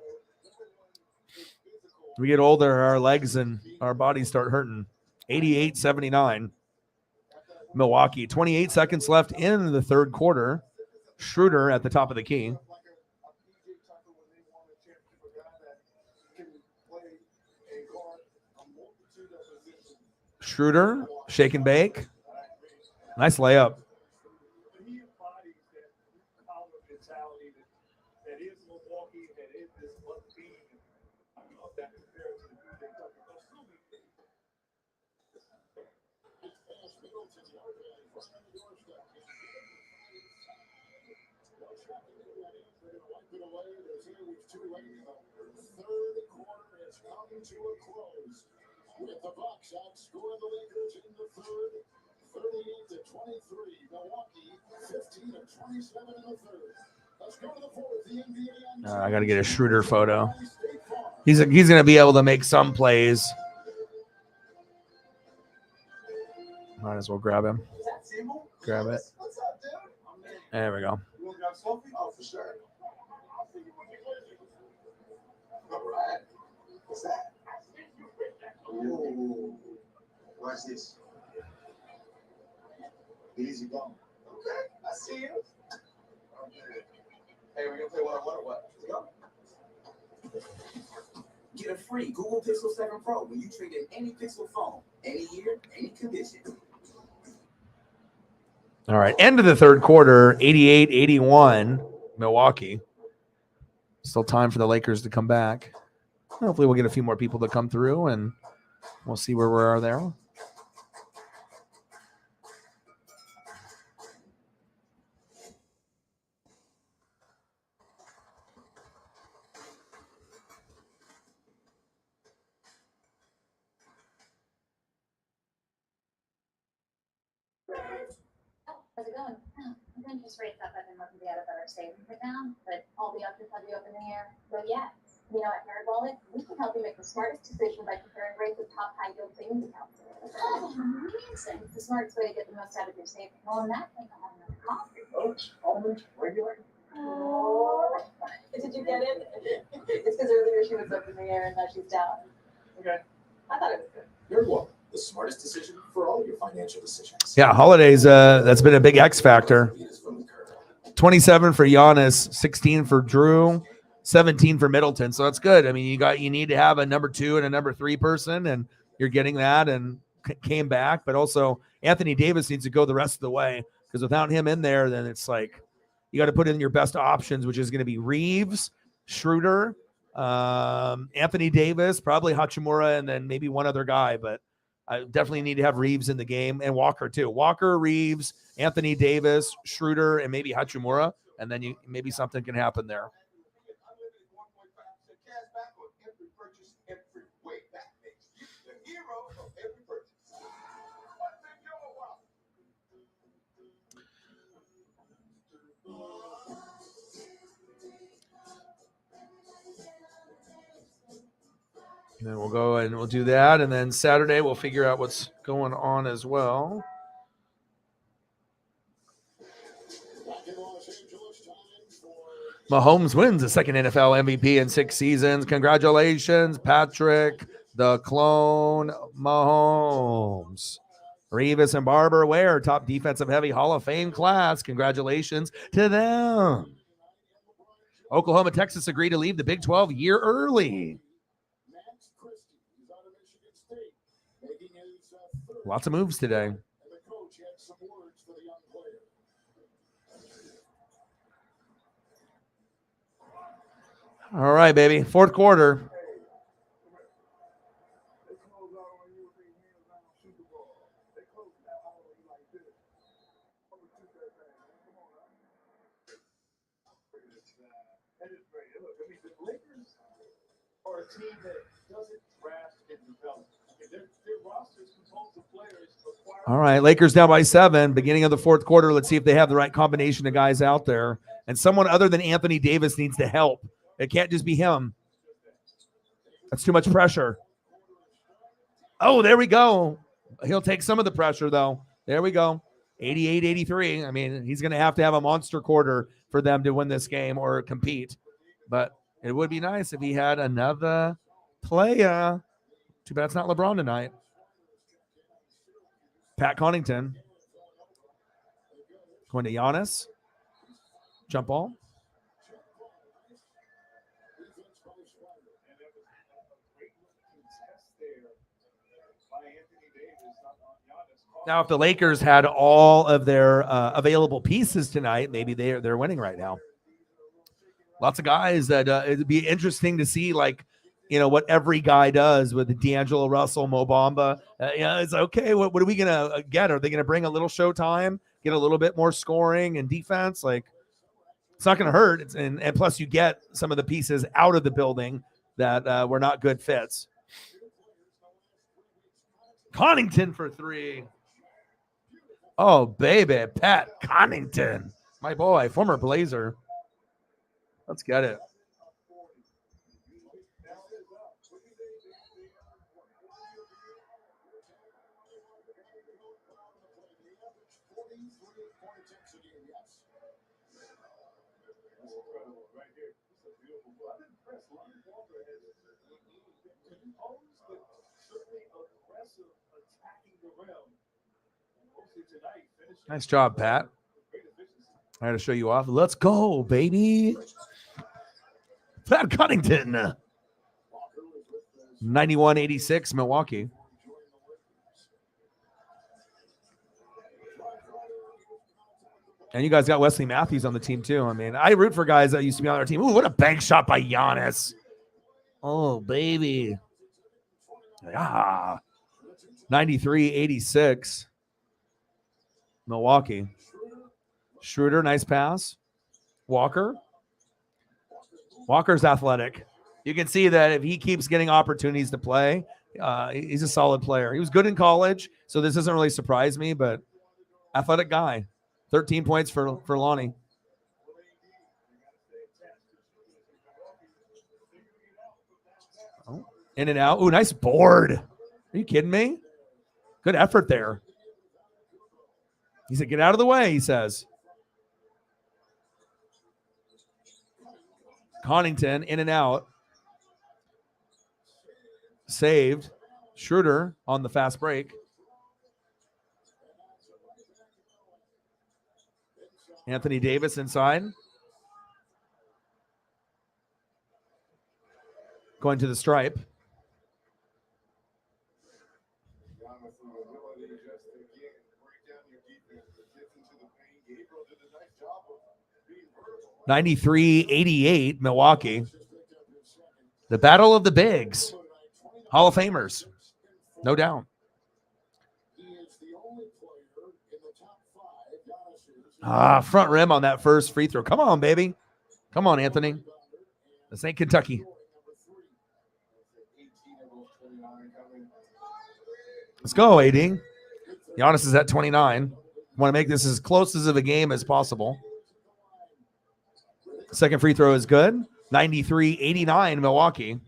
Speaker 2: We get older, our legs and our bodies start hurting. 88-79. Milwaukee. 28 seconds left in the third quarter. Schroeder at the top of the key. Schroeder, shake and bake. Nice layup.
Speaker 1: He embodies that power mentality that is Milwaukee, that is this one team. I love that compared to the third quarter is coming to a close. With the Bucks outscoring the Lakers in the third, 38-23. Milwaukee, 15-27 in the third. Let's go to the fourth. The NBA.
Speaker 2: I got to get a Schroeder photo. He's going to be able to make some plays. Might as well grab him. Grab it. There we go.
Speaker 1: Oh, for sure. All right. What's that? Ooh. Watch this. Easy bump. Okay, I see you. Hey, we're gonna play one-on-one or what? Let's go. Get a free Google Pixel 7 Pro when you trade in any Pixel phone, any year, any condition.
Speaker 2: All right, end of the third quarter, 88-81, Milwaukee. Still time for the Lakers to come back. Hopefully we'll get a few more people to come through, and we'll see where we are there.
Speaker 4: How's it going? The interest rates up. I've been looking to get a better savings account, but all the options have you up in the air. So yeah, at NerdWallet, we can help you make the smartest decision by comparing rates with top high-yield savings accounts. Oh, amazing! It's the smartest way to get the most out of your savings. Well, in that case, I'll have another coffee.
Speaker 1: Oats, almonds, regular.
Speaker 4: Oh, did you get it? It's because earlier she was up in the air and now she's down.
Speaker 1: Okay.
Speaker 4: I thought it was good.
Speaker 1: NerdWallet, the smartest decision for all your financial decisions.
Speaker 2: Yeah, holidays, that's been a big X factor. 27 for Giannis, 16 for Drew, 17 for Middleton. So that's good. I mean, you need to have a number 2 and a number 3 person, and you're getting that, and came back. But also Anthony Davis needs to go the rest of the way, because without him in there, then it's like you got to put in your best options, which is going to be Reeves, Schroeder, Anthony Davis, probably Hachimura, and then maybe one other guy. But I definitely need to have Reeves in the game, and Walker too. Walker, Reeves, Anthony Davis, Schroeder, and maybe Hachimura, and then maybe something can happen there. And then we'll go and we'll do that. And then Saturday, we'll figure out what's going on as well. Mahomes wins the second NFL MVP in 6 seasons. Congratulations, Patrick the Clone Mahomes. Revis and Barber Ware, top defensive heavy Hall of Fame class. Congratulations to them. Oklahoma, Texas agreed to leave the Big 12 year early. Lots of moves today. All right, baby. Fourth quarter.
Speaker 1: Are a team that doesn't draft and develop. Their roster is composed of players.
Speaker 2: All right, Lakers down by 7. Beginning of the fourth quarter. Let's see if they have the right combination of guys out there. And someone other than Anthony Davis needs to help. It can't just be him. That's too much pressure. Oh, there we go. He'll take some of the pressure, though. There we go. 88-83. I mean, he's going to have a monster quarter for them to win this game or compete. But it would be nice if he had another player. Too bad it's not LeBron tonight. Pat Connaughton. Going to Giannis. Jump ball. Now, if the Lakers had all of their available pieces tonight, maybe they're winning right now. Lots of guys that it'd be interesting to see, like, you know, what every guy does with D'Angelo Russell, Mo Bamba. It's okay. What are we going to get? Are they going to bring a little showtime, get a little bit more scoring and defense? Like, it's not going to hurt. And plus, you get some of the pieces out of the building that were not good fits. Connaughton for 3. Oh, baby. Pat Connaughton. My boy, former Blazer. Let's get it. Nice job, Pat. I had to show you off. Let's go, baby. Pat Connaughton. 91-86, Milwaukee. And you guys got Wesley Matthews on the team, too. I mean, I root for guys that used to be on our team. Ooh, what a bank shot by Giannis. Oh, baby. Ah. 93-86. Milwaukee. Schroeder, nice pass. Walker's athletic. You can see that if he keeps getting opportunities to play, he's a solid player. He was good in college, so this doesn't really surprise me, but athletic guy. 13 points for Lonnie. Oh, in and out. Ooh, nice board. Are you kidding me? Good effort there. He said, get out of the way, he says. Connaughton, in and out. Saved. Schroeder on the fast break. Anthony Davis inside. Going to the stripe. (93-88) Milwaukee. The battle of the bigs. Hall of Famers. No doubt. Front rim on that first free throw. Come on, baby. Come on, Anthony. This ain't Kentucky. Let's go, AD. Giannis is at 29. Want to make this as close as of a game as possible. Second free throw is good. 93-89 Milwaukee.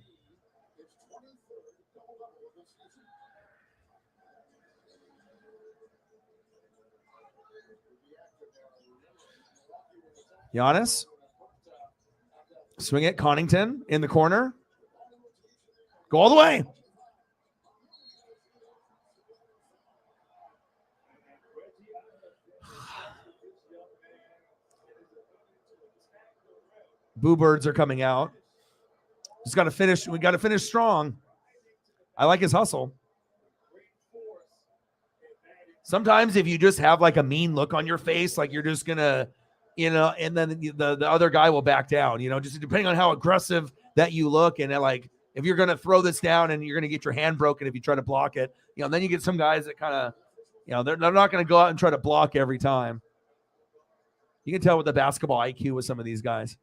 Speaker 2: Giannis. Swing it, Connington in the corner. Go all the way. Boo birds are coming out. Just got to finish. We got to finish strong. I like his hustle. Sometimes if you just have like a mean look on your face, like you're just gonna, and then the other guy will back down, just depending on how aggressive that you look. And like, if you're gonna throw this down and you're gonna get your hand broken if you try to block it, then you get some guys that kind of, they're not gonna go out and try to block every time. You can tell with the basketball IQ with some of these guys.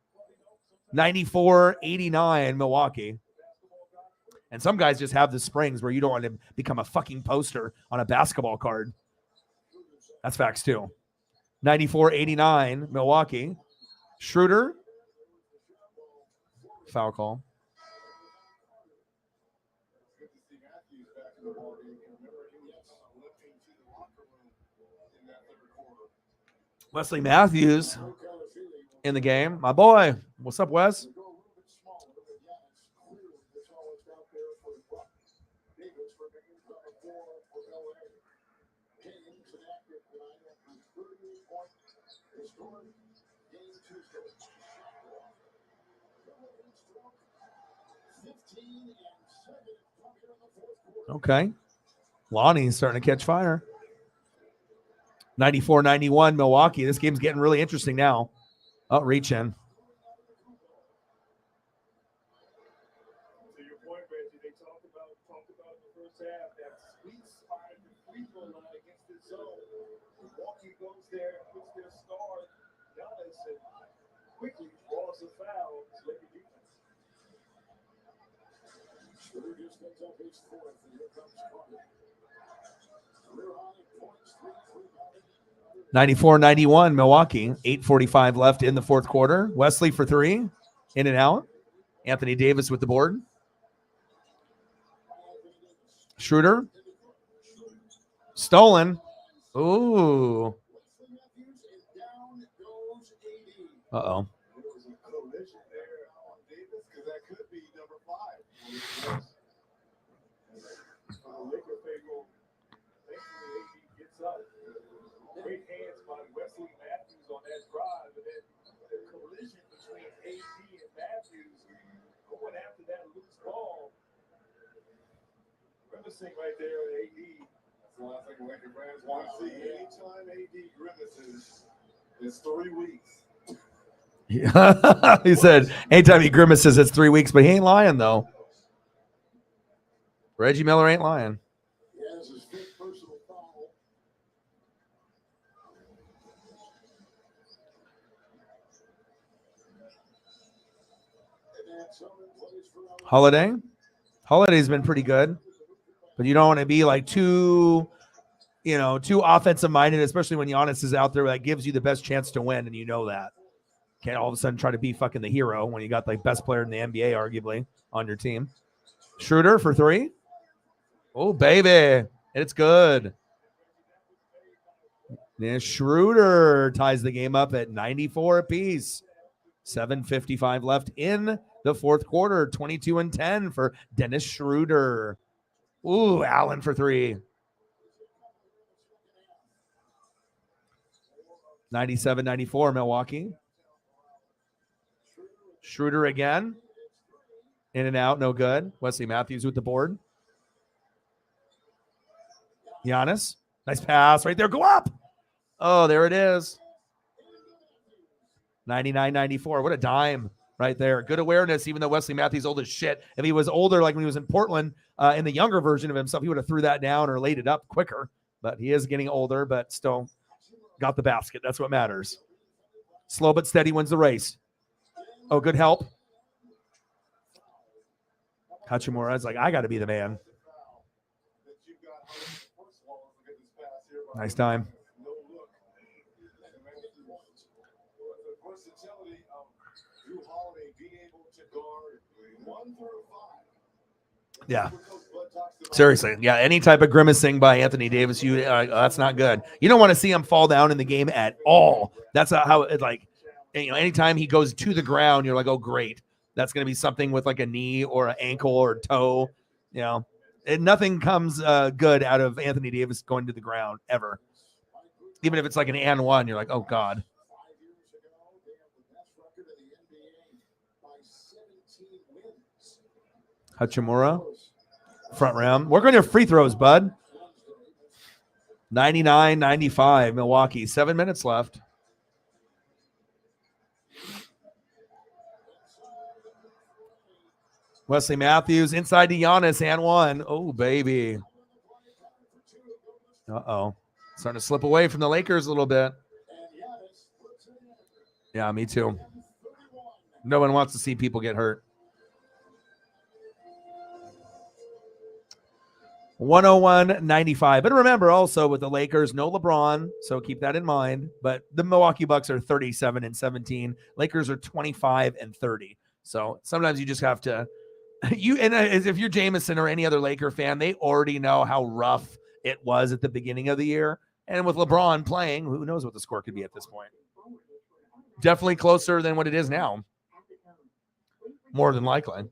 Speaker 2: 94-89 Milwaukee. And some guys just have the springs where you don't want to become a fucking poster on a basketball card. That's facts too. 94-89 Milwaukee. Schroeder. Foul call. Wesley Matthews in the game. My boy. What's up, Wes? Okay. Lonnie's starting to catch fire. 94-91 Milwaukee. This game's getting really interesting now. Oh, reach in.
Speaker 1: To your point, Reggie, they talked about in the first half that sweet spot in the free throw line against the zone. Milwaukee goes there and puts their star Giannis and quickly draws a foul. Laker defense. Schroeder just picks up his fourth, and here comes Carter. Career high points,
Speaker 2: 94-91 Milwaukee. 8:45 left in the fourth quarter. Wesley for three. In and out. Anthony Davis with the board. Schroeder. Stolen. Ooh. Uh-oh.
Speaker 3: There was a collision there on Davis because that could be number 5.
Speaker 1: Laker Fago, thankfully, AD gets up. Great hands by Wesley Matthews on that drive, and then the collision between AD and Matthews going after that loose ball. Grimacing right there at AD.
Speaker 3: That's the last thing Laker fans want to see. Anytime AD grimaces, it's 3 weeks.
Speaker 2: He said, anytime he grimaces, it's 3 weeks, but he ain't lying, though. Reggie Miller ain't lying.
Speaker 3: He has his 5th personal foul.
Speaker 2: Holiday's been pretty good, but you don't want to be like too offensive minded, especially when Giannis is out there. That gives you the best chance to win, and you know that. Can't all of a sudden try to be fucking the hero when you got the best player in the NBA, arguably, on your team. Schroeder for three. Oh, baby. It's good. Yeah, Schroeder ties the game up at 94 apiece. 7:55 left in the fourth quarter. 22-10 for Dennis Schroeder. Ooh, Allen for three. 97-94 Milwaukee. Schroeder again. In and out, no good. Wesley Matthews with the board. Giannis. Nice pass right there. Go up. Oh, there it is. 99-94. What a dime right there. Good awareness, even though Wesley Matthews old as shit. If he was older, like when he was in Portland, in the younger version of himself, he would have threw that down or laid it up quicker. But he is getting older, but still got the basket. That's what matters. Slow but steady wins the race. Oh, good help. Hachimura's like, I got to be the man. Nice time. Yeah. Seriously. Yeah. Any type of grimacing by Anthony Davis, that's not good. You don't want to see him fall down in the game at all. That's not how it's like, anytime he goes to the ground, you're like, oh, great. that's going to be something with like a knee or an ankle or toe. You know, and nothing comes good out of Anthony Davis going to the ground ever. Even if it's like an and one, you're like, oh God.
Speaker 3: 5 years ago, they have the best record in the NBA by 17 wins.
Speaker 2: Hachimura, front rim. Work on your free throws, bud. 99-95, Milwaukee. 7 minutes left. Wesley Matthews inside to Giannis and one. Oh, baby. Uh-oh. Starting to slip away from the Lakers a little bit. Yeah, me too. No one wants to see people get hurt. 101-95. But remember also with the Lakers, no LeBron, so keep that in mind. But the Milwaukee Bucks are 37-17. Lakers are 25-30. So sometimes you just have to if you're Jameson or any other Laker fan, they already know how rough it was at the beginning of the year. And with LeBron playing, who knows what the score could be at this point? Definitely closer than what it is now. More than likely.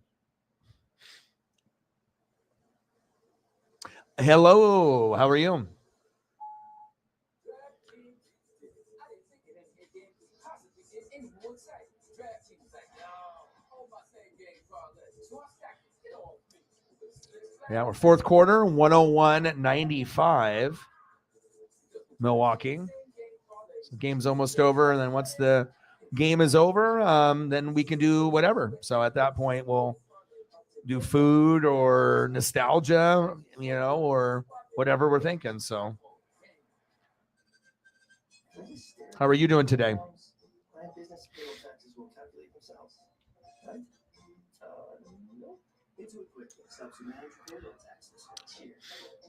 Speaker 2: Hello, how are you? Yeah, we're fourth quarter, 101-95. Milwaukee. So game's almost over, and then once the game is over, then we can do whatever. So at that point, we'll do food or nostalgia, or whatever we're thinking. So how are you doing today?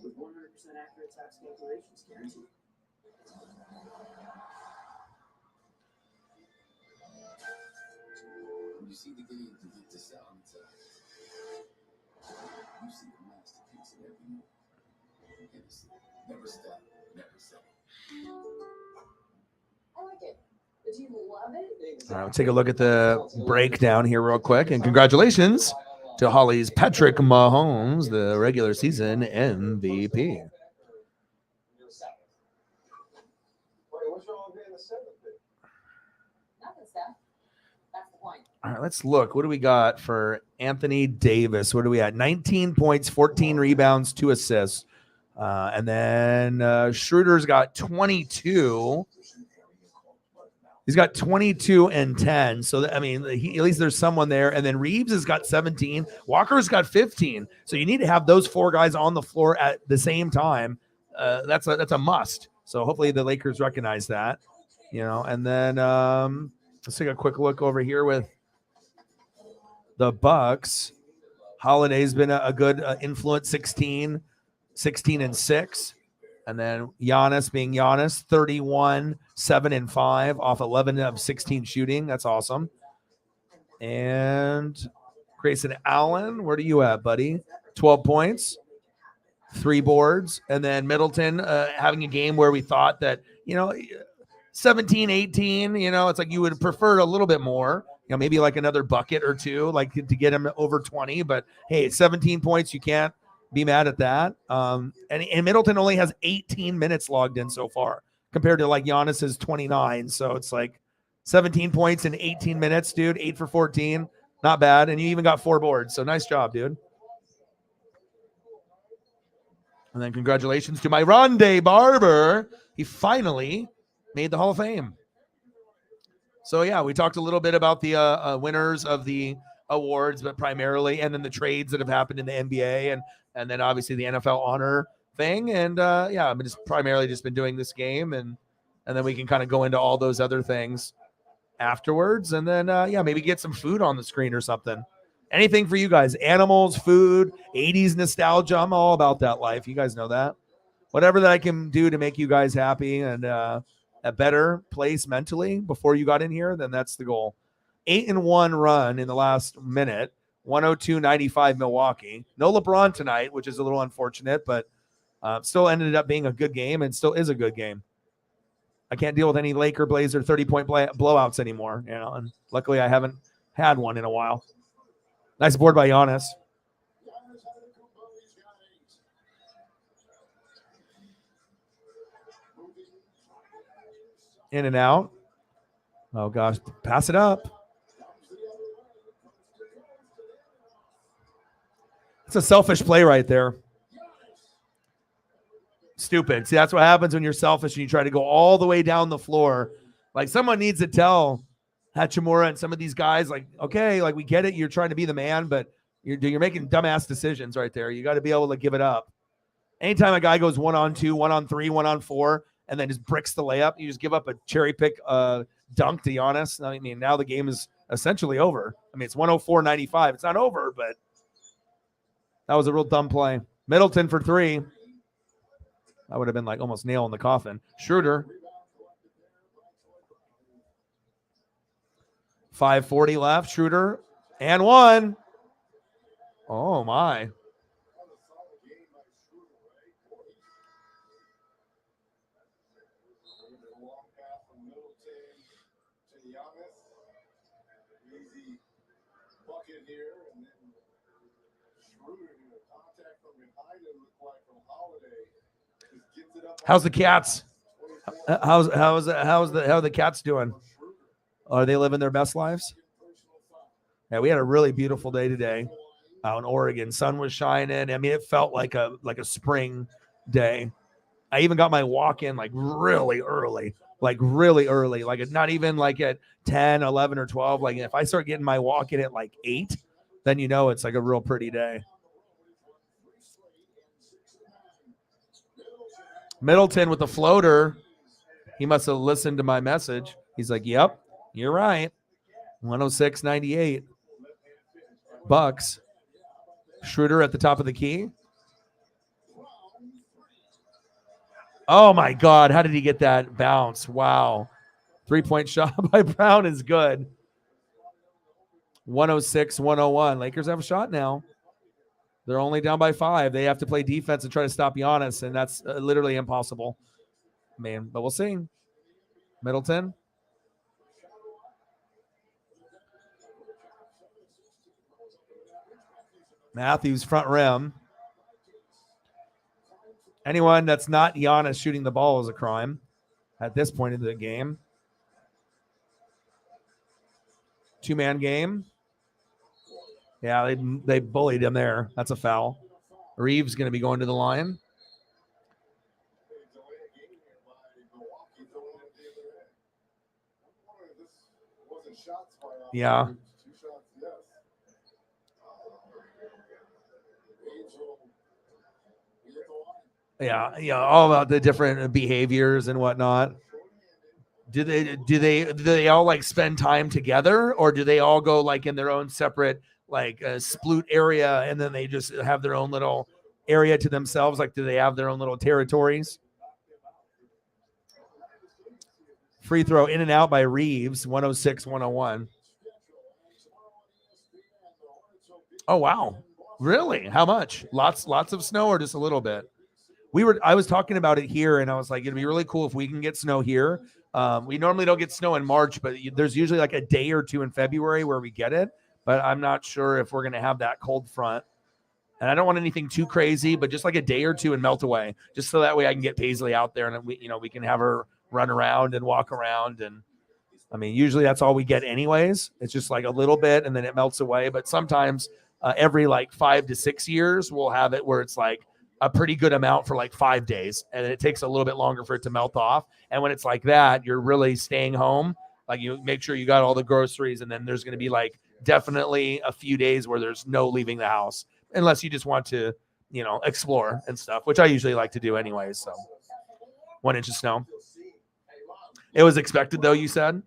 Speaker 1: With 100% accurate tax calculations guaranteed. When you see the game to get to sound, you see the masterpiece in every move. Never stop, never settle.
Speaker 4: I like it. Did you love it?
Speaker 2: All right, we'll take a look at the breakdown here real quick. And congratulations to Holly's Patrick Mahomes, the regular season MVP. All right, let's look. What do we got for Anthony Davis? What are we at? 19 points, 14 rebounds, 2 assists. And then Schroeder's got 22. He's got 22 and 10. So, at least there's someone there. And then Reeves has got 17. Walker's got 15. So you need to have those 4 guys on the floor at the same time. That's a must. So hopefully the Lakers recognize that. And then let's take a quick look over here with the Bucks. Holiday's been a good influence, 16 and 6. And then Giannis being Giannis, 31, 7 and 5 off 11 of 16 shooting. That's awesome. And Grayson Allen, where are you at, buddy? 12 points, 3 boards. And then Middleton having a game where we thought that, 17, 18, it's like you would prefer a little bit more, maybe like another bucket or 2, like to get him over 20. But hey, 17 points, you can't be mad at that. And Middleton only has 18 minutes logged in so far compared to like Giannis's 29. So it's like 17 points in 18 minutes, dude. 8 for 14. Not bad. And you even got 4 boards. So nice job, dude. And then congratulations to my Rondé Barber. He finally made the Hall of Fame. So yeah, we talked a little bit about the winners of the awards, but primarily, and then the trades that have happened in the NBA, and then obviously the NFL honor thing. And yeah, I've just primarily just been doing this game, and then we can kind of go into all those other things afterwards. And then yeah, maybe get some food on the screen or something. Anything for you guys, animals, food, 80s nostalgia. I'm all about that life. You guys know that. Whatever that I can do to make you guys happy and a better place mentally before you got in here, then that's the goal. 8-1 run in the last minute, 102-95 Milwaukee. No LeBron tonight, which is a little unfortunate, but still ended up being a good game and still is a good game. I can't deal with any Laker Blazer 30-point blowouts anymore, and luckily I haven't had one in a while. Nice board by Giannis. In and out. Oh, gosh. Pass it up. It's a selfish play right there. Stupid. See, that's what happens when you're selfish and you try to go all the way down the floor. Like, someone needs to tell Hachimura and some of these guys, like, okay, like, we get it. You're trying to be the man, but you're making dumbass decisions right there. You got to be able to give it up. Anytime a guy goes 1-on-2, 1-on-3, 1-on-4, and then just bricks the layup, you just give up a cherry pick dunk, to be honest. I mean, now the game is essentially over. I mean, it's 104-95. It's not over, but that was a real dumb play. Middleton for 3. That would have been like almost nail in the coffin. Schroeder. 5:40 left. Schroeder. And 1. Oh, my. How's the Cats? How are the Cats doing? Are they living their best lives? Yeah, we had a really beautiful day today out in Oregon. Sun was shining. I mean, it felt like a spring day. I even got my walk in like really early, like not even like at 10, 11, or 12. Like if I start getting my walk in at like 8, then you know it's like a real pretty day. Middleton with the floater. He must have listened to my message. He's like, yep, you're right. 106-98. Bucks. Schroeder at the top of the key. Oh, my God. How did he get that bounce? Wow. 3-point shot by Brown is good. 106-101. Lakers have a shot now. They're only down by 5. They have to play defense and try to stop Giannis, and that's literally impossible. Man, but we'll see. Middleton. Matthews front rim. Anyone that's not Giannis shooting the ball is a crime at this point in the game. 2-man game. Yeah, they bullied him there. That's a foul. Reeves going to be going to the line. Yeah. Yeah, all about the different behaviors and whatnot. Do they all like spend time together, or do they all go like in their own separate like sploot area, and then they just have their own little area to themselves? Like, do they have their own little territories? Free throw in and out by Reeves, 106-101. Oh, wow. Really? How much? Lots of snow or just a little bit? I was talking about it here, and I was like, it'd be really cool if we can get snow here. We normally don't get snow in March, but there's usually like a day or two in February where we get it. But I'm not sure if we're going to have that cold front. And I don't want anything too crazy, but just like a day or two and melt away, just so that way I can get Paisley out there and we can have her run around and walk around. And I mean, usually that's all we get anyways. It's just like a little bit and then it melts away. But sometimes every like 5 to 6 years, we'll have it where it's like a pretty good amount for like 5 days. And it takes a little bit longer for it to melt off. And when it's like that, you're really staying home. Like you make sure you got all the groceries, and then there's going to be like definitely a few days where there's no leaving the house unless you just want to, explore and stuff, which I usually like to do anyways. So 1 inch of snow. It was expected though, you said?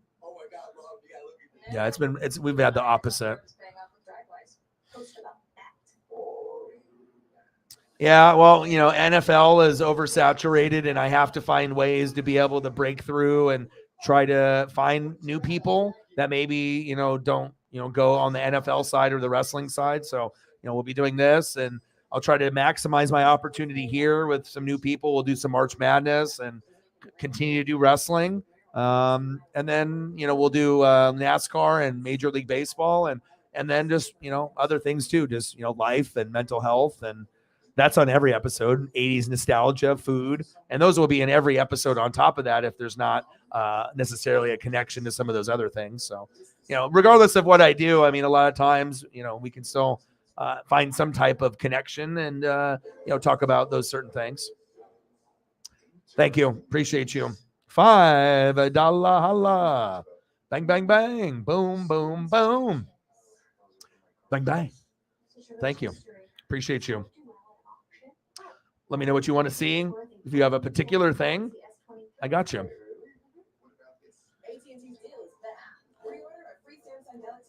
Speaker 2: Yeah, we've had the opposite. Yeah, well, NFL is oversaturated, and I have to find ways to be able to break through and try to find new people that maybe, don't, go on the NFL side or the wrestling side. So, we'll be doing this, and I'll try to maximize my opportunity here with some new people. We'll do some March Madness and continue to do wrestling. And then, we'll do NASCAR and Major League Baseball. And and then just, other things too, just, life and mental health. And that's on every episode. 80s nostalgia, food, and those will be in every episode on top of that if there's not necessarily a connection to some of those other things. So, regardless of what I do, I mean, a lot of times, we can still find some type of connection and, talk about those certain things. Thank you. Appreciate you. $5 holla. Bang, bang, bang. Boom, boom, boom. Bang, bang. Thank you. Appreciate you. Let me know what you want to see. If you have a particular thing, I got you.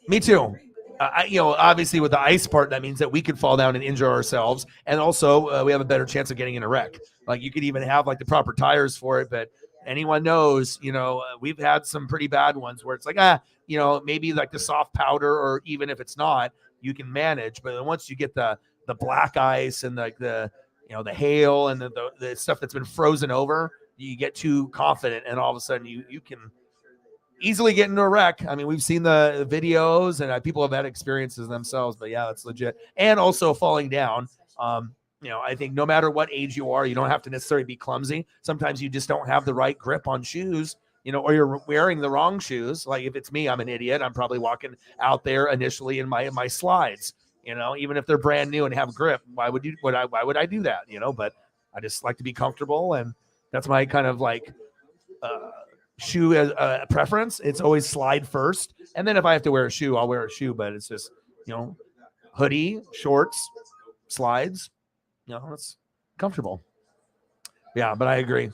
Speaker 2: Me too. Obviously with the ice part, that means that we could fall down and injure ourselves. And also we have a better chance of getting in a wreck. Like you could even have like the proper tires for it. But anyone knows, we've had some pretty bad ones where it's like, maybe like the soft powder, or even if it's not, you can manage. But then once you get the black ice and like the hail and the stuff that's been frozen over, you get too confident. And all of a sudden you can easily get into a wreck. I mean, we've seen the videos and people have had experiences themselves, but yeah, that's legit. And also falling down. I think no matter what age you are, you don't have to necessarily be clumsy. Sometimes you just don't have the right grip on shoes, or you're wearing the wrong shoes. Like if it's me, I'm an idiot. I'm probably walking out there initially in my slides, even if they're brand new and have grip. Why would I do that? But I just like to be comfortable, and that's my kind of like, shoe as a preference. It's always slide first, and then if I have to wear a shoe, I'll wear a shoe. But it's just hoodie, shorts, slides. It's comfortable. Yeah, but I agree.
Speaker 1: You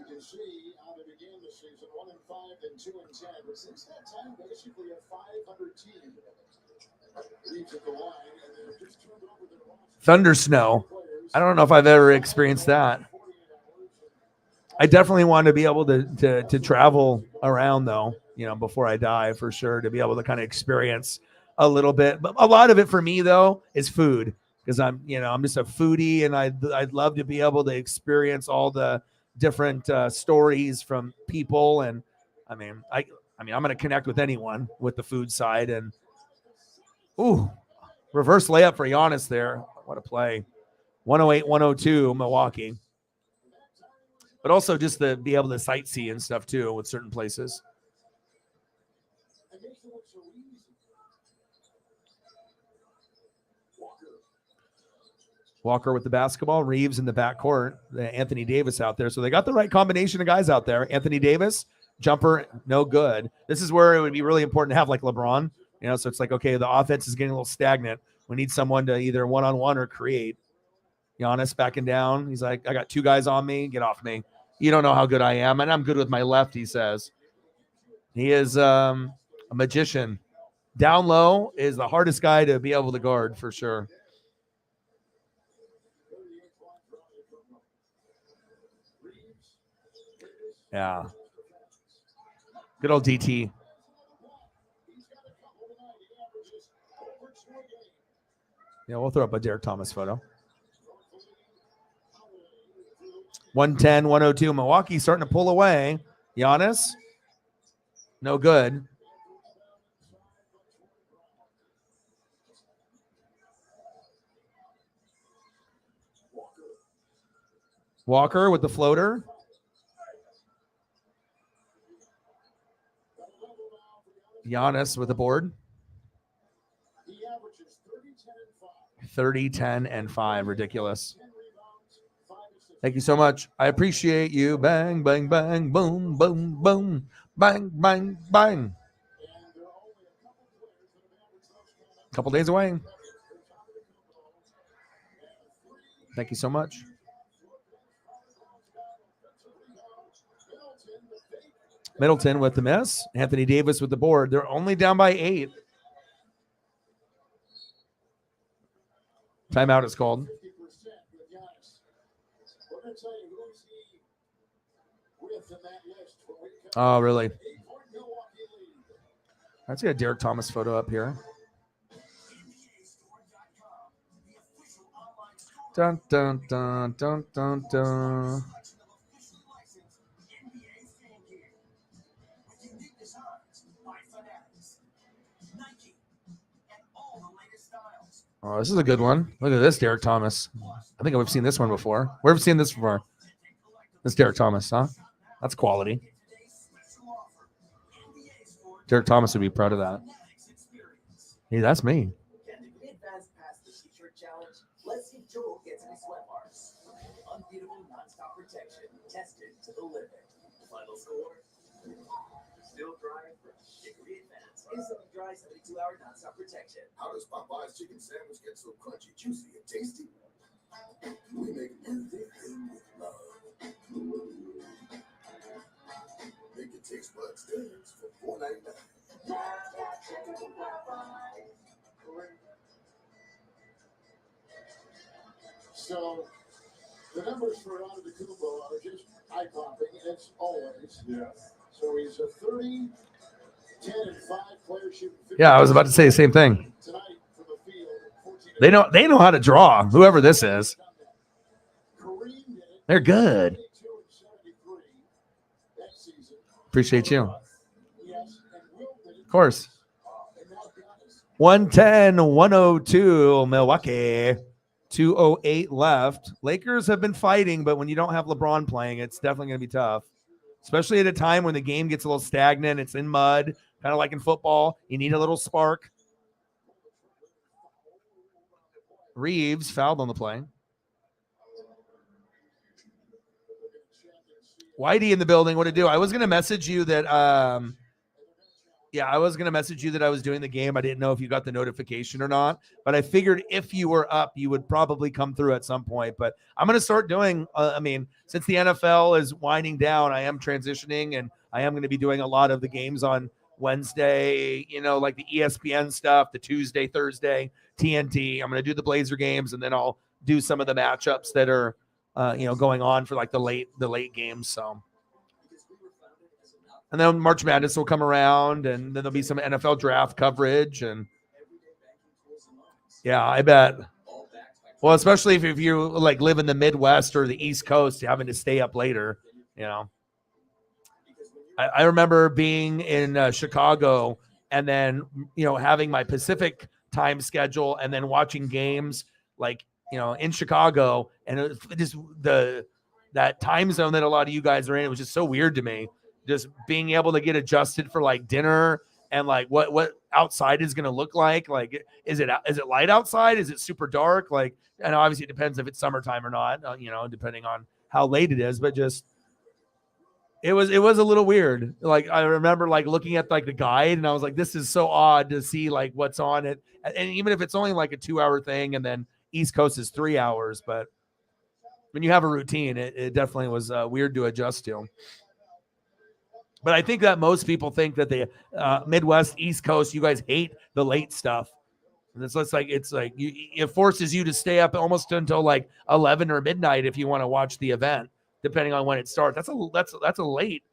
Speaker 1: can see how they began the season 1-5 and 2-10, but since that time, basically a 500 team. Leads at the line, and they've just turned over their roster.
Speaker 2: Thunder snow. I don't know if I've ever experienced that. I definitely want to be able to travel around though, before I die for sure, to be able to kind of experience a little bit. But a lot of it for me though is food, because I'm just a foodie, and I'd love to be able to experience all the different stories from people. And I mean, I'm going to connect with anyone with the food side. And reverse layup for Giannis there. What a play. 108-102 Milwaukee. But also just to be able to sightsee and stuff too with certain places. Walker with the basketball. Reeves in the backcourt. Anthony Davis out there. So they got the right combination of guys out there. Anthony Davis, jumper, no good. This is where it would be really important to have like LeBron. So it's like, okay, the offense is getting a little stagnant. We need someone to either one-on-one or create. Giannis backing down. He's like, I got two guys on me. Get off me. You don't know how good I am. And I'm good with my left, he says. He is a magician. Down low is the hardest guy to be able to guard for sure. Yeah. Good old DT. Yeah, we'll throw up a Derek Thomas photo. 110-102. Milwaukee starting to pull away. Giannis, no good. Walker with the floater. Giannis with the board. 30, 10, and 5. Ridiculous. Thank you so much. I appreciate you. Bang, bang, bang, boom, boom, boom, bang, bang, bang. Couple days away. Thank you so much. Middleton with the miss. Anthony Davis with the board. They're only down by 8. Timeout is called. Oh, really? Let's get a Derek Thomas photo up here. Dun, dun, dun, dun, dun, dun. Oh, this is a good one. Look at this, Derek Thomas. I think we've seen this one before. Where have we seen this before? This Derek Thomas, huh? That's quality. Derek Thomas would be proud of that. Hey, that's me.
Speaker 1: Let's see Joel gets any sweat bars. Unbeatable non-stop protection, tested to the limit. Final score. Still dry and fresh. Hickory Advance. Instantly dry 72-hour non-stop protection.
Speaker 5: How does Popeye's chicken sandwich get so crunchy, juicy, and tasty? We make everything with love. Make your taste buds dance for $4.99.
Speaker 3: So the numbers for Antetokounmpo are just eye-popping, as always.
Speaker 1: Yes.
Speaker 3: So he's a 30, 10, and 5 player shooting.
Speaker 2: Yeah, I was about to say the same thing.
Speaker 3: Tonight from the field, 14
Speaker 2: They know how to draw. Whoever this is,
Speaker 3: Kareem did it.
Speaker 2: they're good.
Speaker 3: 72 and 73 that season.
Speaker 2: Appreciate you.
Speaker 3: Yes, and Will did it.
Speaker 2: Of course.
Speaker 3: And now Giannis.
Speaker 2: 110, 102, Milwaukee. 2:08 left. Lakers have been fighting, but when you don't have LeBron playing, it's definitely going to be tough, especially at a time when the game gets a little stagnant. It's in mud, kind of like in football. You need a little spark. Reeves fouled on the play. Whitey in the building. What to do? I was going to message you that I was going to message you that I was doing the game. I didn't know if you got the notification or not, but I figured if you were up, you would probably come through at some point. But I'm going to start doing, since the NFL is winding down, I am transitioning and I am going to be doing a lot of the games on Wednesday, like the ESPN stuff, the Tuesday, Thursday, TNT. I'm going to do the Blazer games, and then I'll do some of the matchups that are, going on for like the late games. So. And then March Madness will come around, and then there'll be some NFL draft coverage. And yeah, I bet. Well, especially if you like live in the Midwest or the East Coast, having to stay up later, I remember being in Chicago and then, having my Pacific time schedule and then watching games in Chicago. And it just that time zone that a lot of you guys are in, it was just so weird to me. Just being able to get adjusted for like dinner and like what outside is going to look like. Like, is it light outside? Is it super dark? Like, and obviously it depends if it's summertime or not, depending on how late it is, but just, it was a little weird. Like, I remember like looking at like the guide and I was like, this is so odd to see like what's on it. And even if it's only like a 2-hour thing and then East Coast is 3 hours, but when you have a routine, it definitely was weird to adjust to. But I think that most people think that the Midwest, East Coast, you guys hate the late stuff. And it's like it forces you to stay up almost until like 11 or midnight if you want to watch the event, depending on when it starts. That's a late,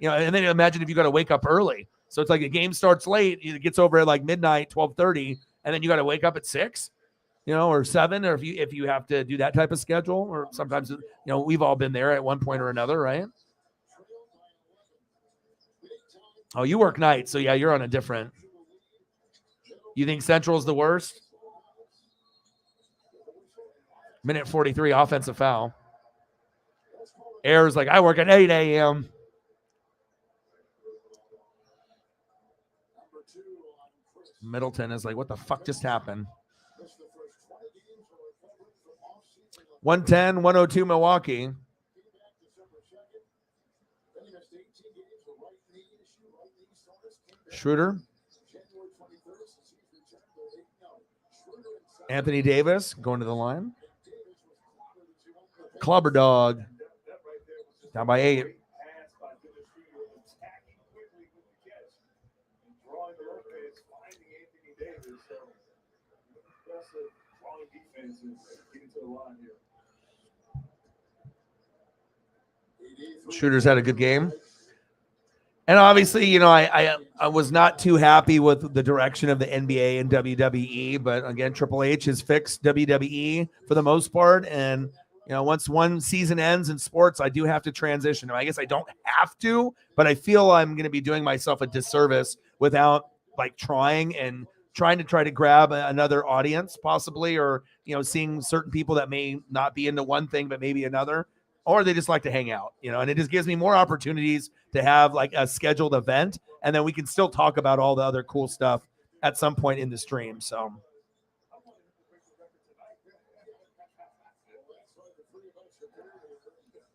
Speaker 2: And then imagine if you got to wake up early. So it's like the game starts late, it gets over at like midnight, 12:30, and then you got to wake up at 6, or 7, or if you have to do that type of schedule, or sometimes we've all been there at one point or another, right? Oh, you work nights, so yeah, you're on a different. You think Central's the worst? Minute 43, offensive foul. Ayers like, I work at 8 a.m. Middleton is like, what the fuck just happened? 110, 102 Milwaukee. Schroeder. Anthony Davis going to the line. Clubber dog. Down by 8. Schroeder's had a good game. And obviously, I was not too happy with the direction of the NBA and WWE, but again, Triple H has fixed WWE for the most part. And, once one season ends in sports, I do have to transition. I guess I don't have to, but I feel I'm going to be doing myself a disservice without like trying and trying to grab another audience possibly, or seeing certain people that may not be into one thing but maybe another, or they just like to hang out, and it just gives me more opportunities to have like a scheduled event, and then we can still talk about all the other cool stuff at some point in the stream. So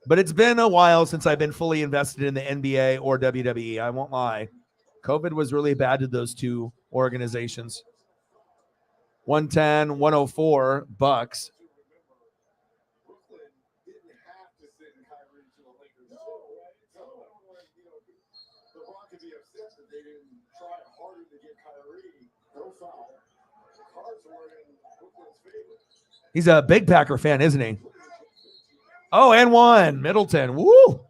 Speaker 2: but it's been a while since I've been fully invested in the NBA or WWE. I won't lie. COVID was really bad to those two organizations. 110, 104 Bucks.
Speaker 1: Brooklyn didn't have to send Kyrie to a Lakers show, right? So, LeBron could be upset that they didn't try harder to get Kyrie. No foul. Cards were in Brooklyn's favor.
Speaker 2: He's a big Packer fan, isn't he? Oh, and one. Middleton. Woo!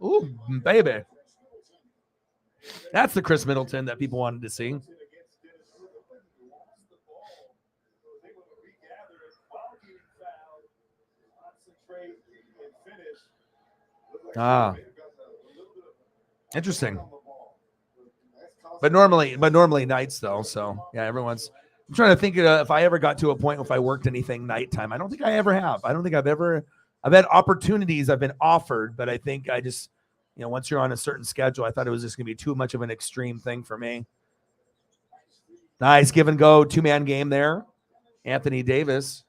Speaker 2: Ooh, baby. That's the Chris Middleton that people wanted to see. Ah, interesting. But normally nights though. So yeah, everyone's. I'm trying to think if I ever got to a point if I worked anything nighttime. I don't think I ever have. I don't think I've had opportunities I've been offered, but I think I just, once you're on a certain schedule, I thought it was just going to be too much of an extreme thing for me. Nice give and go 2-man game there. Anthony Davis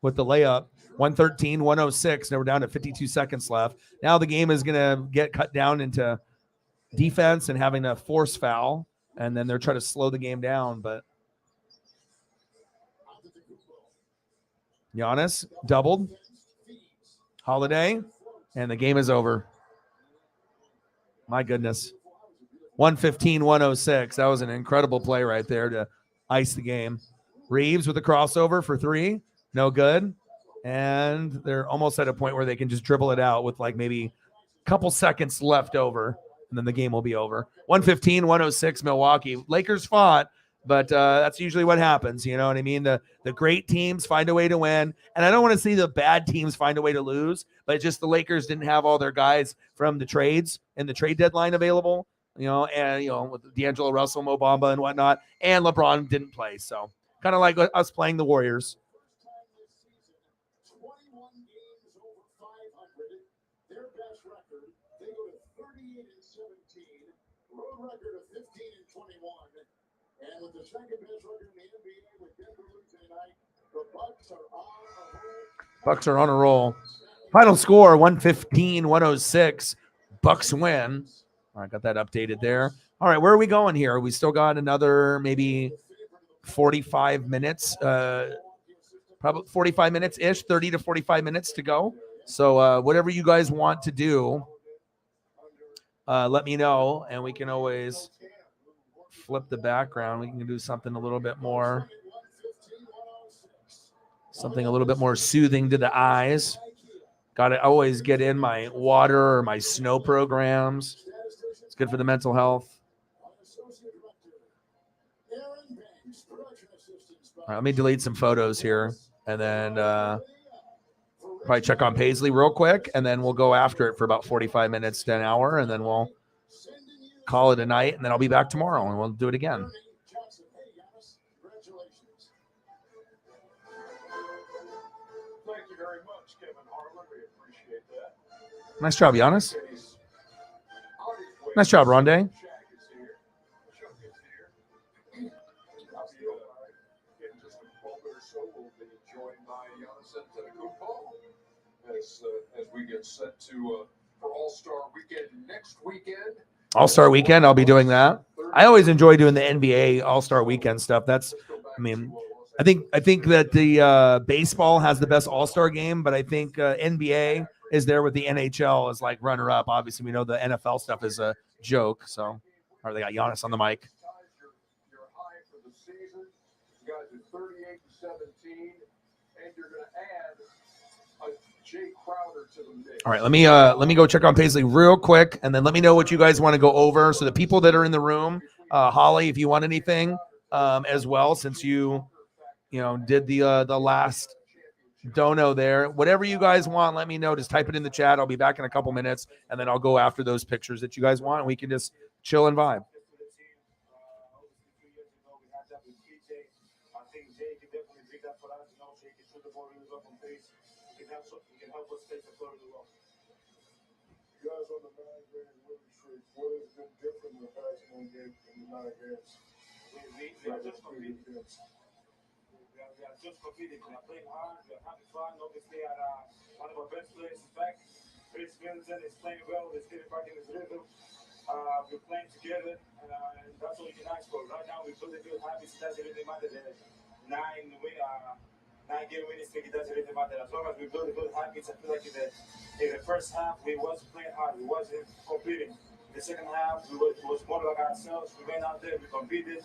Speaker 2: with the layup. 113, 106. Now we're down to 52 seconds left. Now the game is going to get cut down into defense and having a force foul, and then they're trying to slow the game down. But Giannis doubled. Holiday, and the game is over. My goodness. 115, 106. That was an incredible play right there to ice the game. Reeves with a crossover for three. No good. And they're almost at a point where they can just dribble it out with like maybe a couple seconds left over, and then the game will be over. 115, 106, Milwaukee. Lakers fought, but that's usually what happens. You know what I mean? The great teams find a way to win, and I don't want to see the bad teams find a way to lose, but just the Lakers didn't have all their guys from the trades and the trade deadline available, and, with D'Angelo Russell, Mo Bamba, and whatnot, and LeBron didn't play. So kind of like us playing the Warriors.
Speaker 1: 21 games over 500. Their best record, they go to 38-17. Road record of 15-21. And with the second best record in the NBA with Denver losing tonight, the Bucks are on a roll.
Speaker 2: Bucks are on a roll. Final score 115-106. Bucks win. All right, got that updated there. All right, where are we going here? We still got another maybe 45 minutes. Probably 45 minutes-ish, 30 to 45 minutes to go. So whatever you guys want to do, let me know, and we can always flip the background. We can do something a little bit more soothing to the eyes. Got to always get in my water or my snow programs. It's good for the mental health. All right, let me delete some photos here, and then probably check on Paisley real quick, and then we'll go after it for about 45 minutes to an hour, and then we'll call it a night, and then I'll be back tomorrow, and we'll do it again.
Speaker 1: Thank you very much, Kevin Harlan. We appreciate that.
Speaker 2: Nice job, Giannis. Nice job, Rondé.
Speaker 1: As we get set to for All-Star Weekend next weekend.
Speaker 2: All-Star Weekend, I'll be doing that. I always enjoy doing the NBA All-Star Weekend stuff. I think that the baseball has the best All-Star game, but I think NBA is there with the NHL as like runner-up. Obviously, we know the NFL stuff is a joke. So, or they got Giannis on the mic.
Speaker 1: You're high for the season. You guys are 38-17, and you're going to add Jay Crowder to the mix.
Speaker 2: All right, let me go check on Paisley real quick, and then let me know what you guys want to go over. So the people that are in the room, Holly, if you want anything as well, since you did the last dono there, whatever you guys want, let me know. Just type it in the chat. I'll be back in a couple minutes, and then I'll go after those pictures that you guys want, and we can just chill and vibe.
Speaker 1: up on pace. He can help us take the floor as well.
Speaker 3: You guys on the 9-game winning streak, what has been different in the past 1 game in the 9 games?
Speaker 1: We are just competing. We are just competing. We are playing hard. We are having fun. Obviously, one of our best players is back. Chris Middleton is playing well. He's getting back in his rhythm. We're playing together, and that's all you can ask for. Right now, we build a good habits. It doesn't really matter. The 9-game winning streak, it doesn't really matter. As long as we build a good habits, I feel like in the first half, we wasn't playing hard. We wasn't competing. The second half, it was more like ourselves. We went out there, we competed.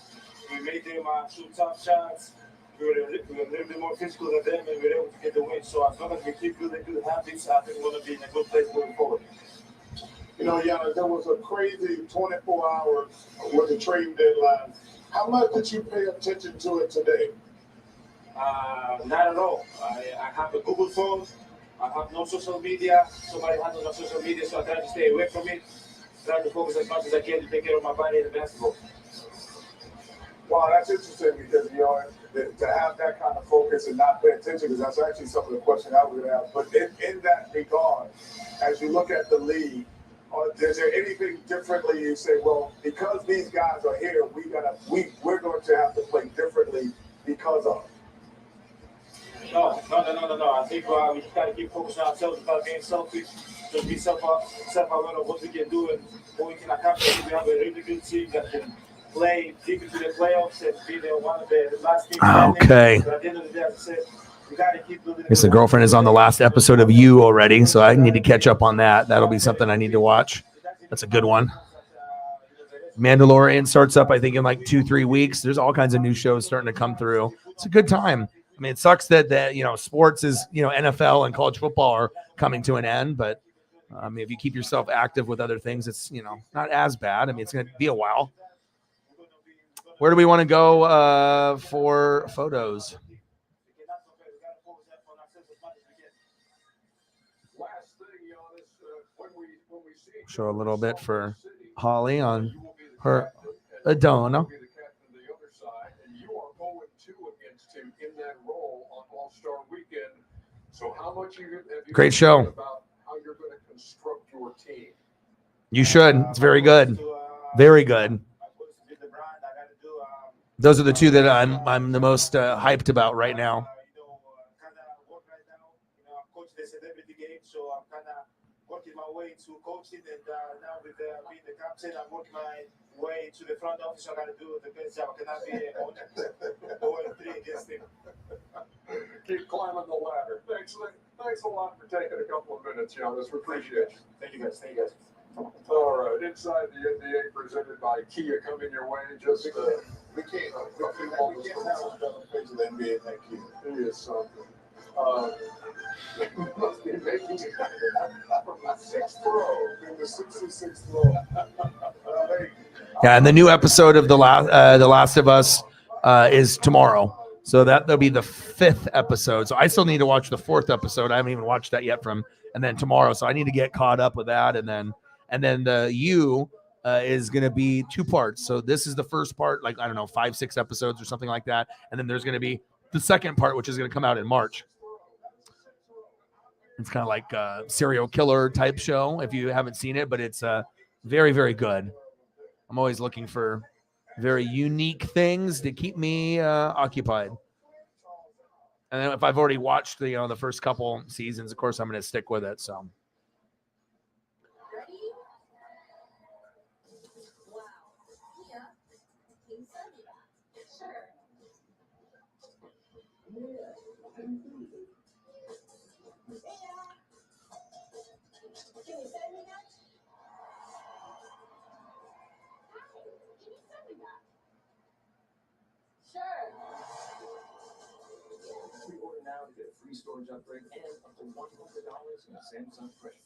Speaker 1: We made them shoot tough shots. We were a little bit more physical than them, and we were able to get the win. So as long as we keep building good habits, I think we're going to be in a good place going forward.
Speaker 3: You know, Giannis, there was a crazy 24 hours with the trade deadline. How much did you pay attention to it today?
Speaker 1: Not at all. I have a Google phone. I have no social media. Somebody handles my social media, so I try to stay away from it. Try to focus as much as I can to take care of my body and the basketball.
Speaker 3: Wow, that's interesting because, you know, to have that kind of focus and not pay attention, because that's actually some of the questions I would have. But in that regard, as you look at the league, is there anything differently you say, well, because these guys are here, we're going to have to play differently because of?
Speaker 1: No. I think we just got to keep focusing on ourselves without being selfish. Just be self-aware of what we can do and what we can accomplish. We have a really good team that can play deep into the playoffs and be one of the last teams.
Speaker 2: Okay.
Speaker 1: But at the end of the day, as I said, we got to keep building.
Speaker 2: I guess the girlfriend is on the last episode of You already, so I need to catch up on that. That'll be something I need to watch. That's a good one. Mandalorian starts up, I think, in like 2-3 weeks. There's all kinds of new shows starting to come through. It's a good time. I mean, it sucks that you know, sports is, you know, NFL and college football are coming to an end, but if you keep yourself active with other things, it's, you know, not as bad. I mean, it's going to be a while. Where do we want to go for photos? Show a little bit for Holly on her Adona. Great show.
Speaker 3: About how you're going to construct your team.
Speaker 2: You should. It's very good. Very good. Those are the two that I'm the most hyped about right now.
Speaker 1: I'm coaching the celebrity game, so I'm kind of working my way to coaching, and now with being the captain, I'm working my way to the front office. I got to do the best job. I cannot be 0-3 against him.
Speaker 3: Keep climbing the ladder. Thanks a lot for taking a couple of minutes, Giannis. We appreciate it.
Speaker 1: Thank you, guys.
Speaker 3: All right, inside the NBA presented by Kia coming your way. Just we can't have a better face of the NBA than Kia. He is something. Must be making it from the 6th row in the 66th row.
Speaker 2: Yeah, and the new episode of the Last of Us is tomorrow. So that'll be the 5th episode. So I still need to watch the 4th episode. I haven't even watched that yet and then tomorrow. So I need to get caught up with that. And then the You is going to be 2 parts. So this is the first part, like, I don't know, 5-6 episodes or something like that. And then there's going to be the second part, which is going to come out in March. It's kind of like a serial killer type show if you haven't seen it, but it's very, very good. I'm always looking for very unique things to keep me occupied. And then if I've already watched the first couple seasons, of course, I'm going to stick with it. So.
Speaker 1: Pre-order now to get a free storage upgrade and up to $100 in Samsung credit.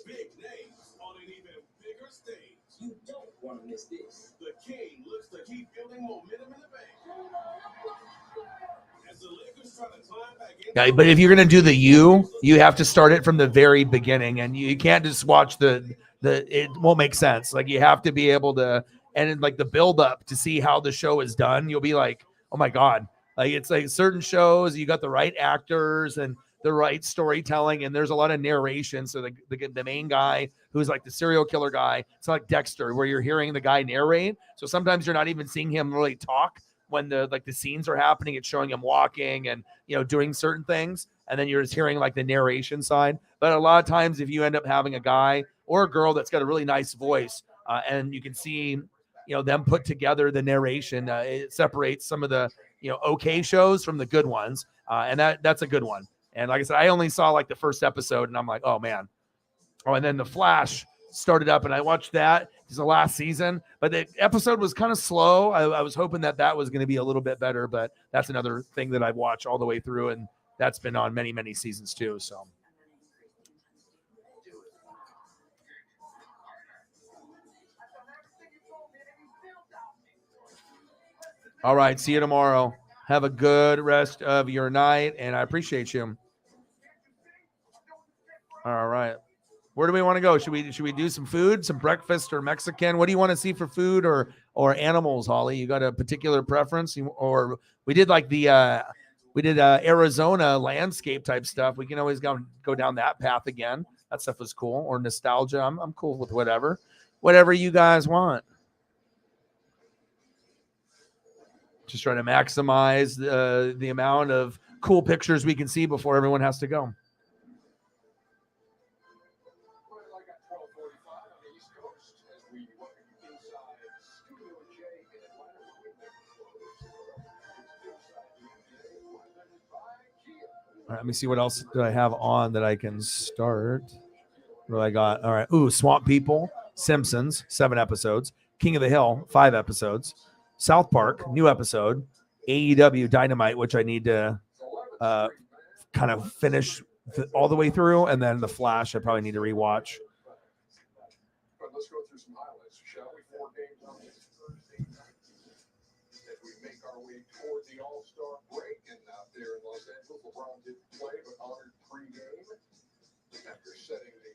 Speaker 5: Big names on an even bigger stage.
Speaker 1: You don't want to miss this.
Speaker 5: The King looks to keep building momentum in the bank. As the Lakers try to climb back in.
Speaker 2: Yeah, but if you're going to do the you have to start it from the very beginning, and you can't just watch it won't make sense. Like, you have to be able to, and like the build up to see how the show is done. You'll be like, oh my God, Like it's like certain shows, you got the right actors and the right storytelling, and there's a lot of narration. So the main guy who's like the serial killer guy, it's not like Dexter where you're hearing the guy narrate. So sometimes you're not even seeing him really talk when the scenes are happening. It's showing him walking and doing certain things, and then you're just hearing like the narration side. But a lot of times, if you end up having a guy or a girl that's got a really nice voice, and you can see them put together the narration, it separates some of the okay shows from the good ones, and that's a good one. And like I said, I only saw like the first episode, and I'm like, oh man. Oh, and then The Flash started up, and I watched that. It's the last season, but the episode was kind of slow. I was hoping that was going to be a little bit better, but that's another thing that I've watched all the way through, and that's been on many, many seasons too. So. All right. See you tomorrow. Have a good rest of your night, and I appreciate you. All right. Where do we want to go? Should we do some food, some breakfast or Mexican? What do you want to see for food or animals, Holly? You got a particular preference? Or we did like the Arizona landscape type stuff. We can always go down that path again. That stuff was cool. Or nostalgia. I'm cool with whatever you guys want. Just trying to maximize the amount of cool pictures we can see before everyone has to go. All right, let me see what else do I have on that I can start. What do I got? All right. Ooh, Swamp People, Simpsons, 7 episodes. King of the Hill, 5 episodes. South Park, new episode. AEW Dynamite, which I need to kind of finish all the way through. And then The Flash, I probably need to rewatch.
Speaker 3: Let's go through some highlights, shall we? 4 games on this Thursday night as we make our way toward the All-Star break. And out there in Los Angeles, LeBron didn't play, but honored pregame after setting the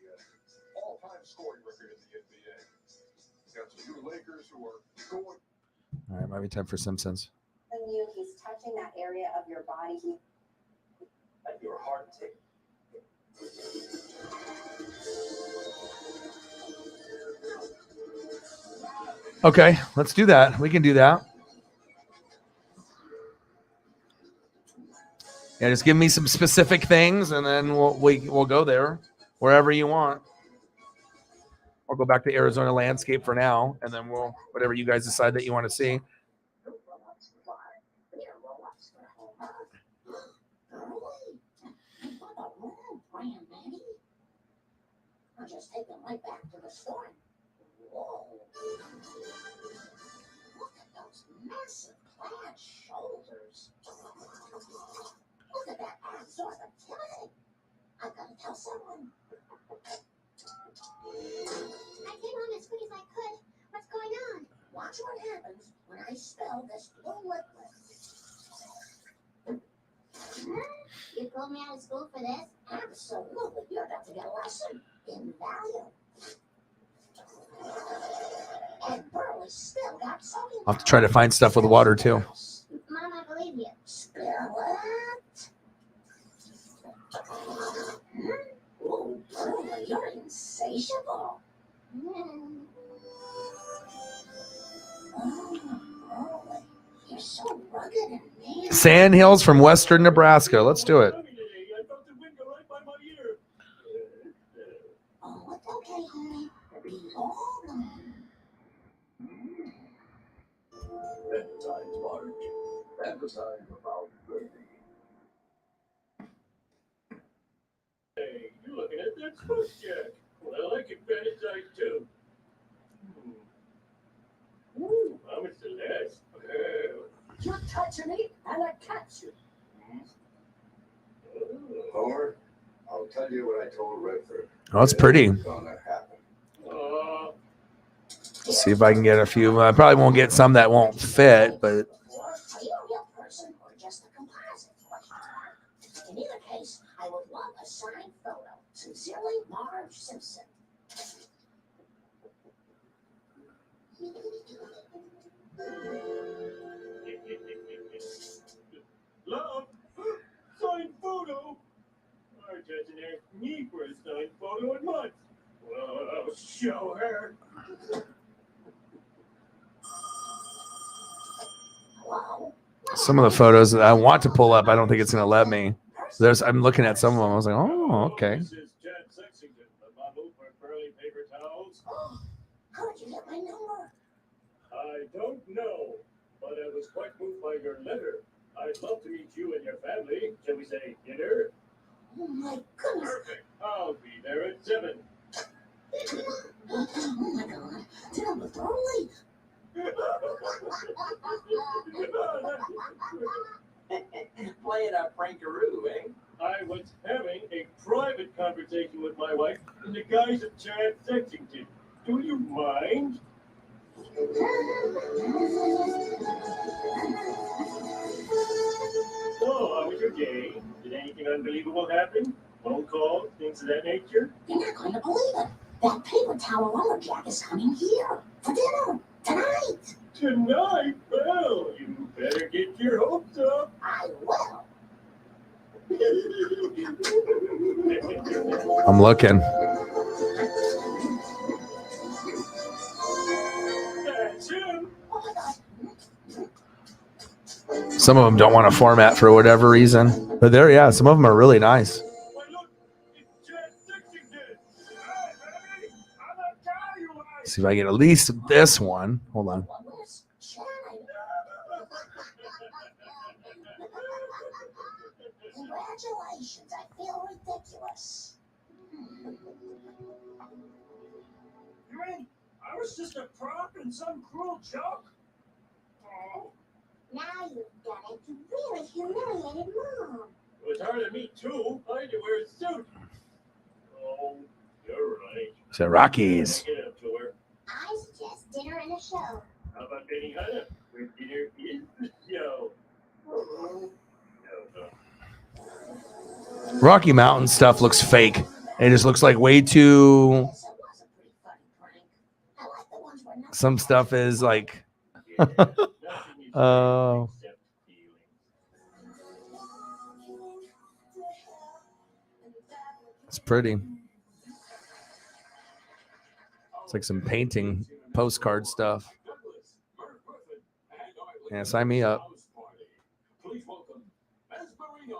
Speaker 3: all-time scoring record in the NBA. Got some new Lakers who are going.
Speaker 2: All right, might be time for Simpsons.
Speaker 6: He's touching that area of your body.
Speaker 1: Like your heart tick.
Speaker 2: Okay, let's do that. We can do that. Yeah, just give me some specific things, and then we'll go there wherever you want. I'll go back to Arizona landscape for now, and then we'll whatever you guys decide that you want to see.
Speaker 6: I'll just take them right back to the store. Whoa. Look at those massive plaid shoulders. Look at that absorbent tummy. I've got to tell someone. I came on as quick as I could. What's going on? Watch what happens when I spell this blue liquid. You pulled me out of school for this? Absolutely. You're about to get a lesson in value. And Burley still got something.
Speaker 2: I'll have to try to find stuff with water too.
Speaker 6: Mom, I believe you. Spill it. Oh, Burley, you're insatiable. Oh, Burley, you're so rugged and mean.
Speaker 2: Sand Hills from western Nebraska. Let's do it.
Speaker 6: Oh, it's okay, honey. Be all gone.
Speaker 1: Valentine's March. Fantasize about baby. Hey, you're looking at that foot jack. Well, I can fantasize too. Ooh, how much the less?
Speaker 6: You touch me, and I catch you.
Speaker 5: Homer, I'll tell you what I told Redford.
Speaker 2: Oh, it's pretty.
Speaker 5: It's gonna happen.
Speaker 2: See if I can get a few. I probably won't get some that won't fit, but
Speaker 6: Are you a real person or just a composite? In either case, I would love a signed photo. Sincerely, Marge Simpson.
Speaker 1: Love? Signed photo? I just asked me for a signed photo in months. Well, I'll show her.
Speaker 6: Wow.
Speaker 2: Some of the photos that I want to pull up, I don't think it's going to let me. I'm looking at some of them. I was like, oh, okay.
Speaker 1: This is Chad Sexington, the model for Burley Paper Towels.
Speaker 6: Oh, how did you get my number?
Speaker 1: I don't know, but I was quite moved by your letter. I'd love to meet you and your family. Shall we say dinner?
Speaker 6: Oh my goodness.
Speaker 1: Perfect. I'll be there at 7.
Speaker 6: Oh my God. Dinner with Burley.
Speaker 7: Playing a prankaroo, eh?
Speaker 1: I was having a private conversation with my wife in the guise of Chad Sexington. Do you mind? So, how was your day? Did anything unbelievable happen? Phone calls, things of that nature?
Speaker 6: You're not going to believe it. That paper towel lumberjack is coming here for dinner tonight.
Speaker 1: Tonight? Well, you better get your hopes up.
Speaker 6: I will.
Speaker 2: I'm looking.
Speaker 1: That's him.
Speaker 6: Oh my God.
Speaker 2: Some of them don't want to format for whatever reason. But yeah, some of them are really nice.
Speaker 1: Why, look, it's Chad Sexington. Hi, baby. I'm not telling you why.
Speaker 2: See if I get at least this one. Hold on.
Speaker 6: Where's Chad? Congratulations. I feel ridiculous.
Speaker 1: You mean I was just a prop in some cruel joke? Oh,
Speaker 6: Now you've done it. You really humiliated Mom.
Speaker 1: it was hard on me, too. I had to wear a suit. Oh, you're right.
Speaker 2: So Rockies.
Speaker 1: Get up to her.
Speaker 6: I suggest dinner and a show.
Speaker 1: How about Benny Hanna? Where dinner is the show. No.
Speaker 2: Rocky Mountain stuff looks fake. It just looks like way too.
Speaker 6: Yes, it was a pretty funny prank. I like the ones where nothing
Speaker 2: Some stuff is like.
Speaker 1: Nothing is
Speaker 2: Oh.
Speaker 1: except feelings.
Speaker 2: It's pretty. It's like some painting, postcard stuff. Yeah, sign me up.
Speaker 1: Please welcome Masperino.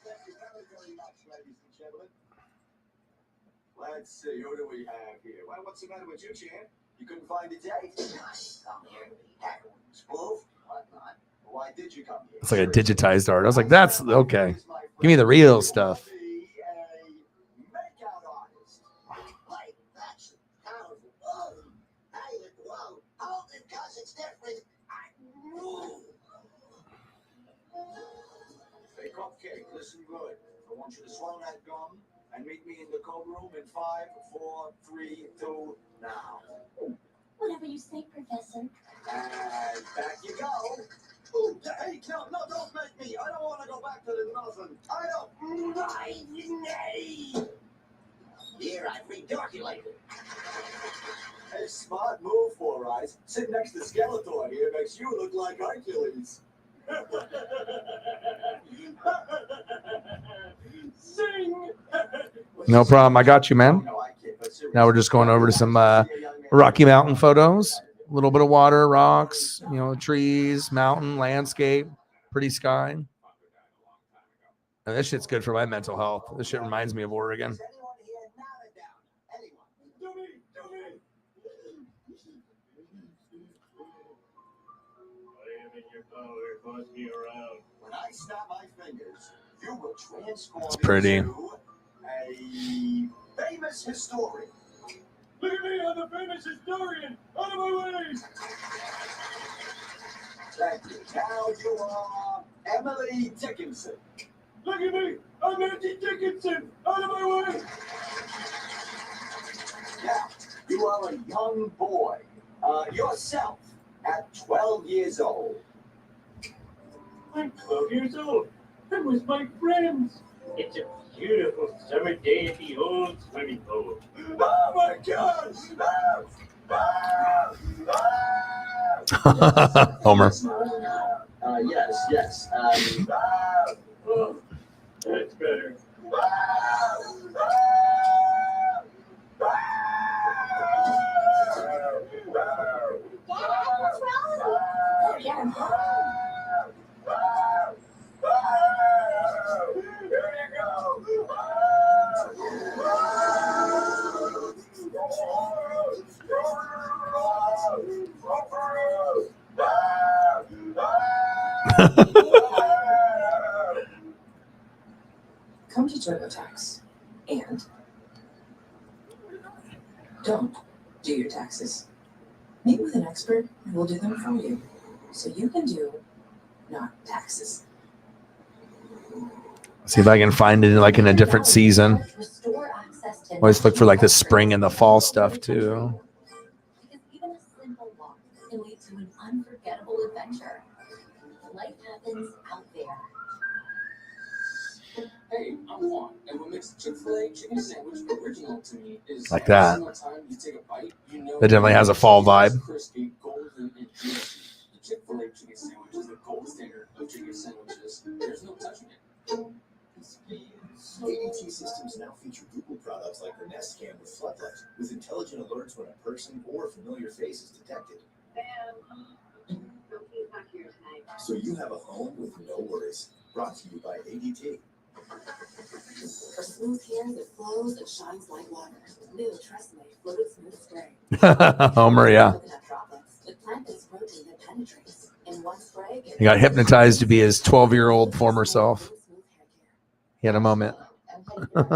Speaker 5: Thank you very much, ladies and gentlemen. Let's see, who do we have here? Well, what's the matter with you, champ? You couldn't find a date? Come here, spoof? Whatnot? Why did you come here?
Speaker 2: It's like a digitized art. I was like, that's okay. Give me the real stuff.
Speaker 5: Be a makeout artist.
Speaker 6: Hey, that's powerful. Whoa. Hey, whoa. Oh, because it's different.
Speaker 5: Hey, cupcake, listen good. I want you to swallow that gum and meet me in the code room in 5, 4, 3, 2, now.
Speaker 6: Whatever you say, Professor.
Speaker 5: And back you go. Ooh, hey, no, don't make me. I don't want to go back to the nothing. I don't.
Speaker 7: Here, I've recalculated.
Speaker 5: Hey, smart move, Four Eyes. Sitting next to Skeletor here makes you look like Hercules.
Speaker 1: Sing.
Speaker 2: No problem. I got you, man.
Speaker 5: No, I kid, but seriously.
Speaker 2: Now we're just going over to some Rocky Mountain photos. A little bit of water, rocks, trees, mountain, landscape, pretty sky. And this shit's good for my mental health. This shit reminds me of Oregon.
Speaker 5: Is anyone here nodded down? Anyone?
Speaker 1: Do me. I am in your power. Boss me around.
Speaker 5: When I snap my fingers, you will transform
Speaker 2: It's pretty.
Speaker 5: into a famous historian.
Speaker 1: Look at me, I'm the famous historian. Out of my way.
Speaker 5: Thank you. Now you are Emily Dickinson.
Speaker 1: Look at me, I'm Andy Dickinson. Out of my way.
Speaker 5: Now, you are a young boy, yourself, at 12 years old.
Speaker 1: I'm 12 years old. I'm with my friends. It's a beautiful summer day at the old swimming pool. Oh my God! Ah!
Speaker 2: Homer.
Speaker 5: Yes.
Speaker 1: Oh, that's better.
Speaker 6: Dad, what's wrong? Oh, yeah.
Speaker 8: Come to TurboTax and don't do your taxes. Meet with an expert who will do them for you, so you can do not taxes.
Speaker 2: See if I can find it like in a different season. Always look for like the spring and the fall stuff too.
Speaker 4: Because even a simple walk can lead to an unforgettable adventure. Life happens out there.
Speaker 9: Hey, I'm Juan, and what makes Chick-fil-A chicken sandwich original to me is
Speaker 2: Like that.
Speaker 9: every single time you take a bite, you know
Speaker 2: That definitely has a fall vibe.
Speaker 9: crispy, golden, and juicy. The Chick-fil-A chicken sandwich is the gold standard of chicken sandwiches. There's no touching it.
Speaker 5: ADT systems now feature Google products like the Nest Cam with Floodlight, with intelligent alerts when a person or familiar face is detected. So you have a home with no worries. Brought to you by ADT.
Speaker 8: For smooth hair that flows and shines like water, new Tresemme Floated Smooth Spray.
Speaker 2: Homer, yeah.
Speaker 8: Coconut droplets with plant-based protein that penetrates in one spray.
Speaker 2: He got hypnotized to be his 12-year-old former self. He had a moment.
Speaker 6: Chrissy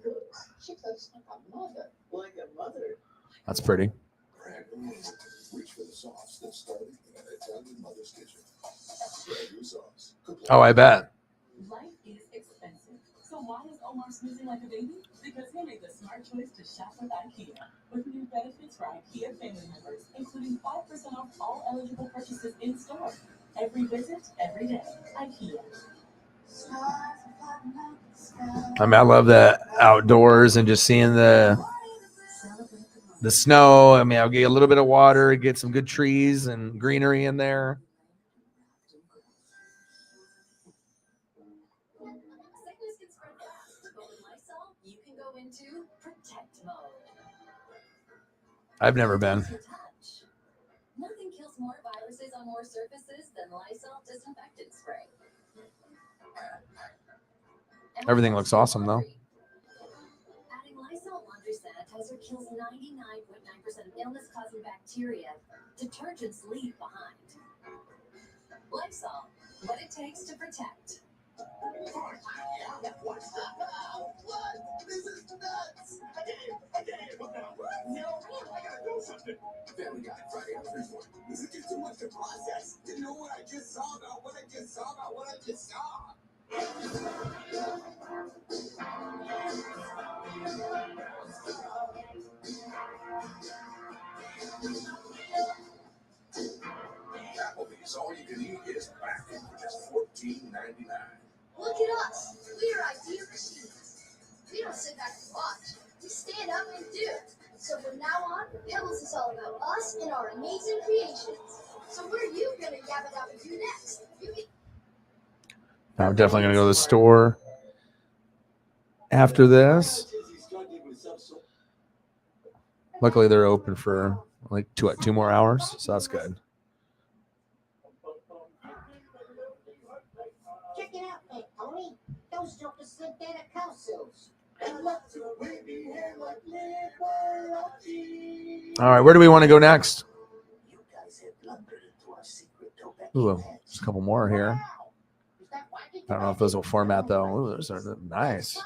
Speaker 6: cooks. She cooks like a mother.
Speaker 5: Like a mother.
Speaker 2: That's pretty.
Speaker 3: Reach for the sauce that started in an Italian mother's kitchen. Ragu sauce.
Speaker 2: Oh, I bet.
Speaker 10: Life is expensive. So why is Omar snoozing like a baby? Because he made the smart choice to shop with IKEA. With new benefits for IKEA family members, including 5% off all eligible purchases in store. Every visit, every day. IKEA.
Speaker 2: I mean, I love the outdoors and just seeing the snow. I mean, I'll get a little bit of water, get some good trees and greenery in there.
Speaker 4: Sickness can spread fast, but with Lysol, you can go into protect mode.
Speaker 2: I've never been.
Speaker 4: Nothing kills more viruses on more surfaces than Lysol disinfectant spray.
Speaker 2: Everything looks awesome, though.
Speaker 4: Adding Lysol laundry sanitizer kills 99.9% of illness-causing bacteria. Detergents leave behind. Lysol, what it takes to protect.
Speaker 5: What? This is nuts! I did it! What now? No, I gotta do something! Family Guy, Friday on 340. Is it just too much to process? To know what I just saw about what I just saw about what I just saw? Applebee's All You Can Eat is back for just $14.99.
Speaker 6: Look at us. We're idea machines. We don't sit back and watch. We stand up and do. So from now on, Pebbles is all about us and our amazing creations. So where are you gonna yab it up and do next?
Speaker 2: I'm definitely going to go to the store after this. Luckily, they're open for like two more hours, so that's good.
Speaker 6: Check it out, Big Tony. Those jokers slid down at Cowsills.
Speaker 2: All right, where do we want to go next?
Speaker 5: You guys have blundered into our secret
Speaker 2: Ooh, there's a couple more here. I don't know if those will format though. Ooh, those are nice.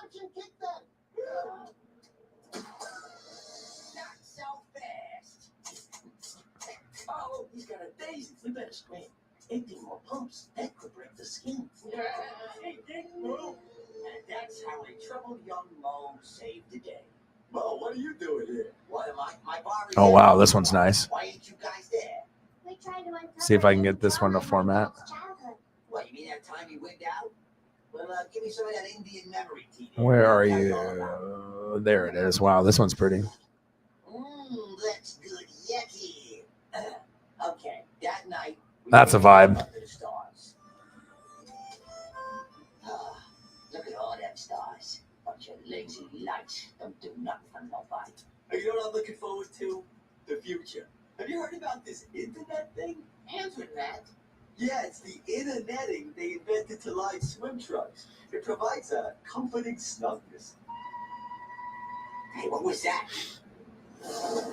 Speaker 5: Not so fast. Oh, he's got a daisy. We better scream. 18 more pumps. That could break the skin. Hey, didn't move. And that's how a troubled young Mo saved the day. Mo, what are you doing here? What am I? My bar is
Speaker 2: Oh wow, this one's nice.
Speaker 5: Why ain't you guys there?
Speaker 6: We tried to uncover
Speaker 2: See if I can get this one to format.
Speaker 6: childhood.
Speaker 5: What, you mean that time you wigged out? Well, give me some of that Indian memory tea.
Speaker 2: Where are you? There it is. Wow, this one's pretty.
Speaker 7: looks good yucky. Okay, that night. we
Speaker 2: That's a
Speaker 7: went out
Speaker 2: vibe.
Speaker 7: under the stars. Look at all them stars. Bunch of lazy lights. Don't do nothing for nobody. You know what I'm looking forward to? The future. Have you heard about this internet thing? Internet? Yeah, it's the interneting they invented to light swim trunks. It provides a comforting snugness. Hey, what was that?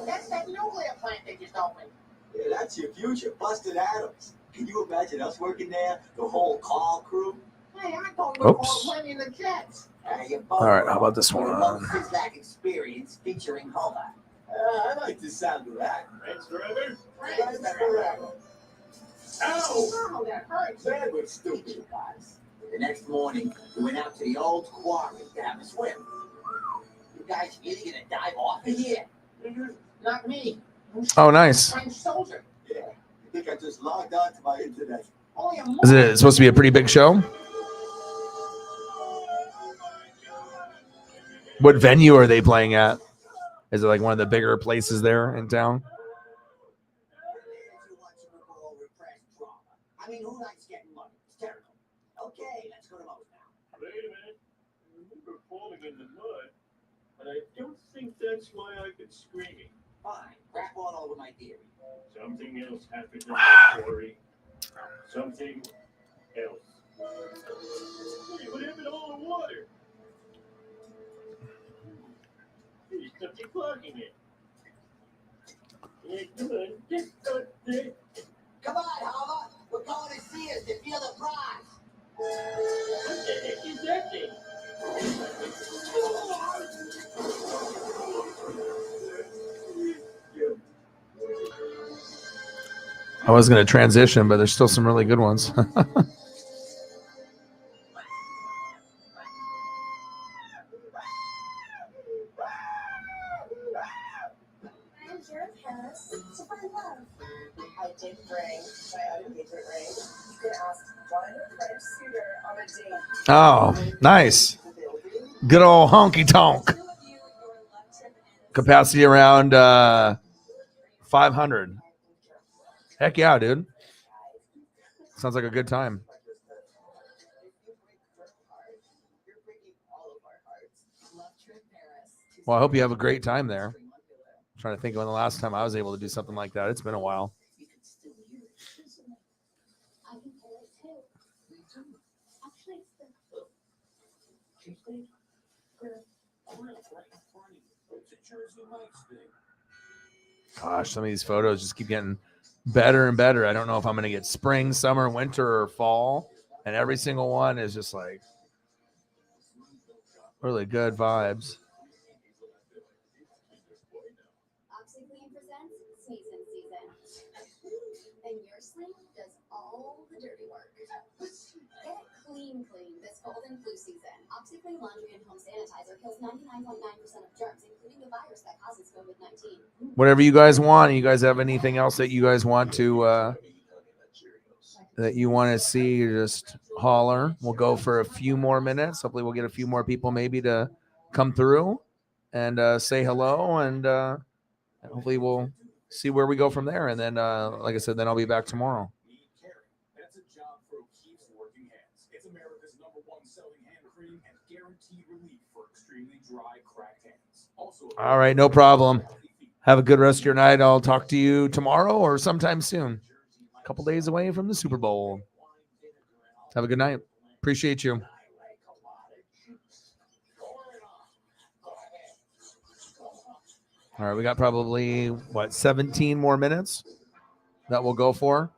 Speaker 7: That's that nuclear plant they just opened. Yeah, that's your future, busted atoms. Can you imagine us working there? The whole call crew? Hey, I thought we were
Speaker 2: Oops.
Speaker 7: plenty in the jets.
Speaker 2: All right, how about this one?
Speaker 7: That experience featuring Homer. I like the sound of that.
Speaker 1: Thanks, driver.
Speaker 7: Friends forever.
Speaker 1: Ow!
Speaker 7: Oh, that hurts. That was stupid, guys. The next morning, we went out to the old quarry to have a swim. You guys really gonna dive off of here? Not me.
Speaker 2: Oh, nice.
Speaker 7: French soldier. Yeah. I think I just logged on to my internet. Only a
Speaker 2: Is it supposed to be a pretty big show? What venue are they playing at? Is it like one of the bigger places there in town?
Speaker 7: I mean, who likes getting money? It's terrible. Okay, let's go to Mo's now.
Speaker 1: Wait a minute. We were falling in the mud, but I don't think that's why I've been screaming.
Speaker 7: Fine, crap all over my theory.
Speaker 1: Something else happened in that story. Something else. Hey, what happened to all the water? There's something blocking it. Yeah, come on, just don't there.
Speaker 7: Come on, Homer. We're going to see us to feel the prize.
Speaker 1: What the heck is that thing?
Speaker 2: I was going to transition, but there's still some really good ones.
Speaker 6: I'm here in Paris to find love. I did bring my engagement ring. You can ask one French suitor on a date.
Speaker 2: Oh, nice. Good old honky tonk. Capacity around 500. Heck yeah, dude. Sounds like a good time. Well, I hope you have a great time there. I'm trying to think of when the last time I was able to do something like that. It's been a while.
Speaker 4: I can feel it too. Actually, it's the
Speaker 2: Gosh, some of these photos just keep getting better and better. I don't know if I'm going to get spring, summer, winter, or fall. And every single one is just like really good vibes.
Speaker 4: OxyClean presents Sneezing Season. And your sleep does all the dirty work. Get clean this cold and flu season. OxyClean laundry and home sanitizer kills 99.9% of germs, including the virus that causes COVID-19.
Speaker 2: Whatever you guys want. You guys have anything else that you guys want to see, just holler. We'll go for a few more minutes. Hopefully we'll get a few more people maybe to come through and say hello, and hopefully we'll see where we go from there. And then like I said, then I'll be back tomorrow.
Speaker 1: That's a job for O'Keefe's working hands. It's America's #1 selling hand cream and guaranteed relief for extremely dry, cracked hands. Also,
Speaker 2: All right, no problem. Have a good rest of your night. I'll talk to you tomorrow or sometime soon. A couple days away from the Super Bowl. Have a good night. Appreciate you. All right, we got probably 17 more minutes that we'll go for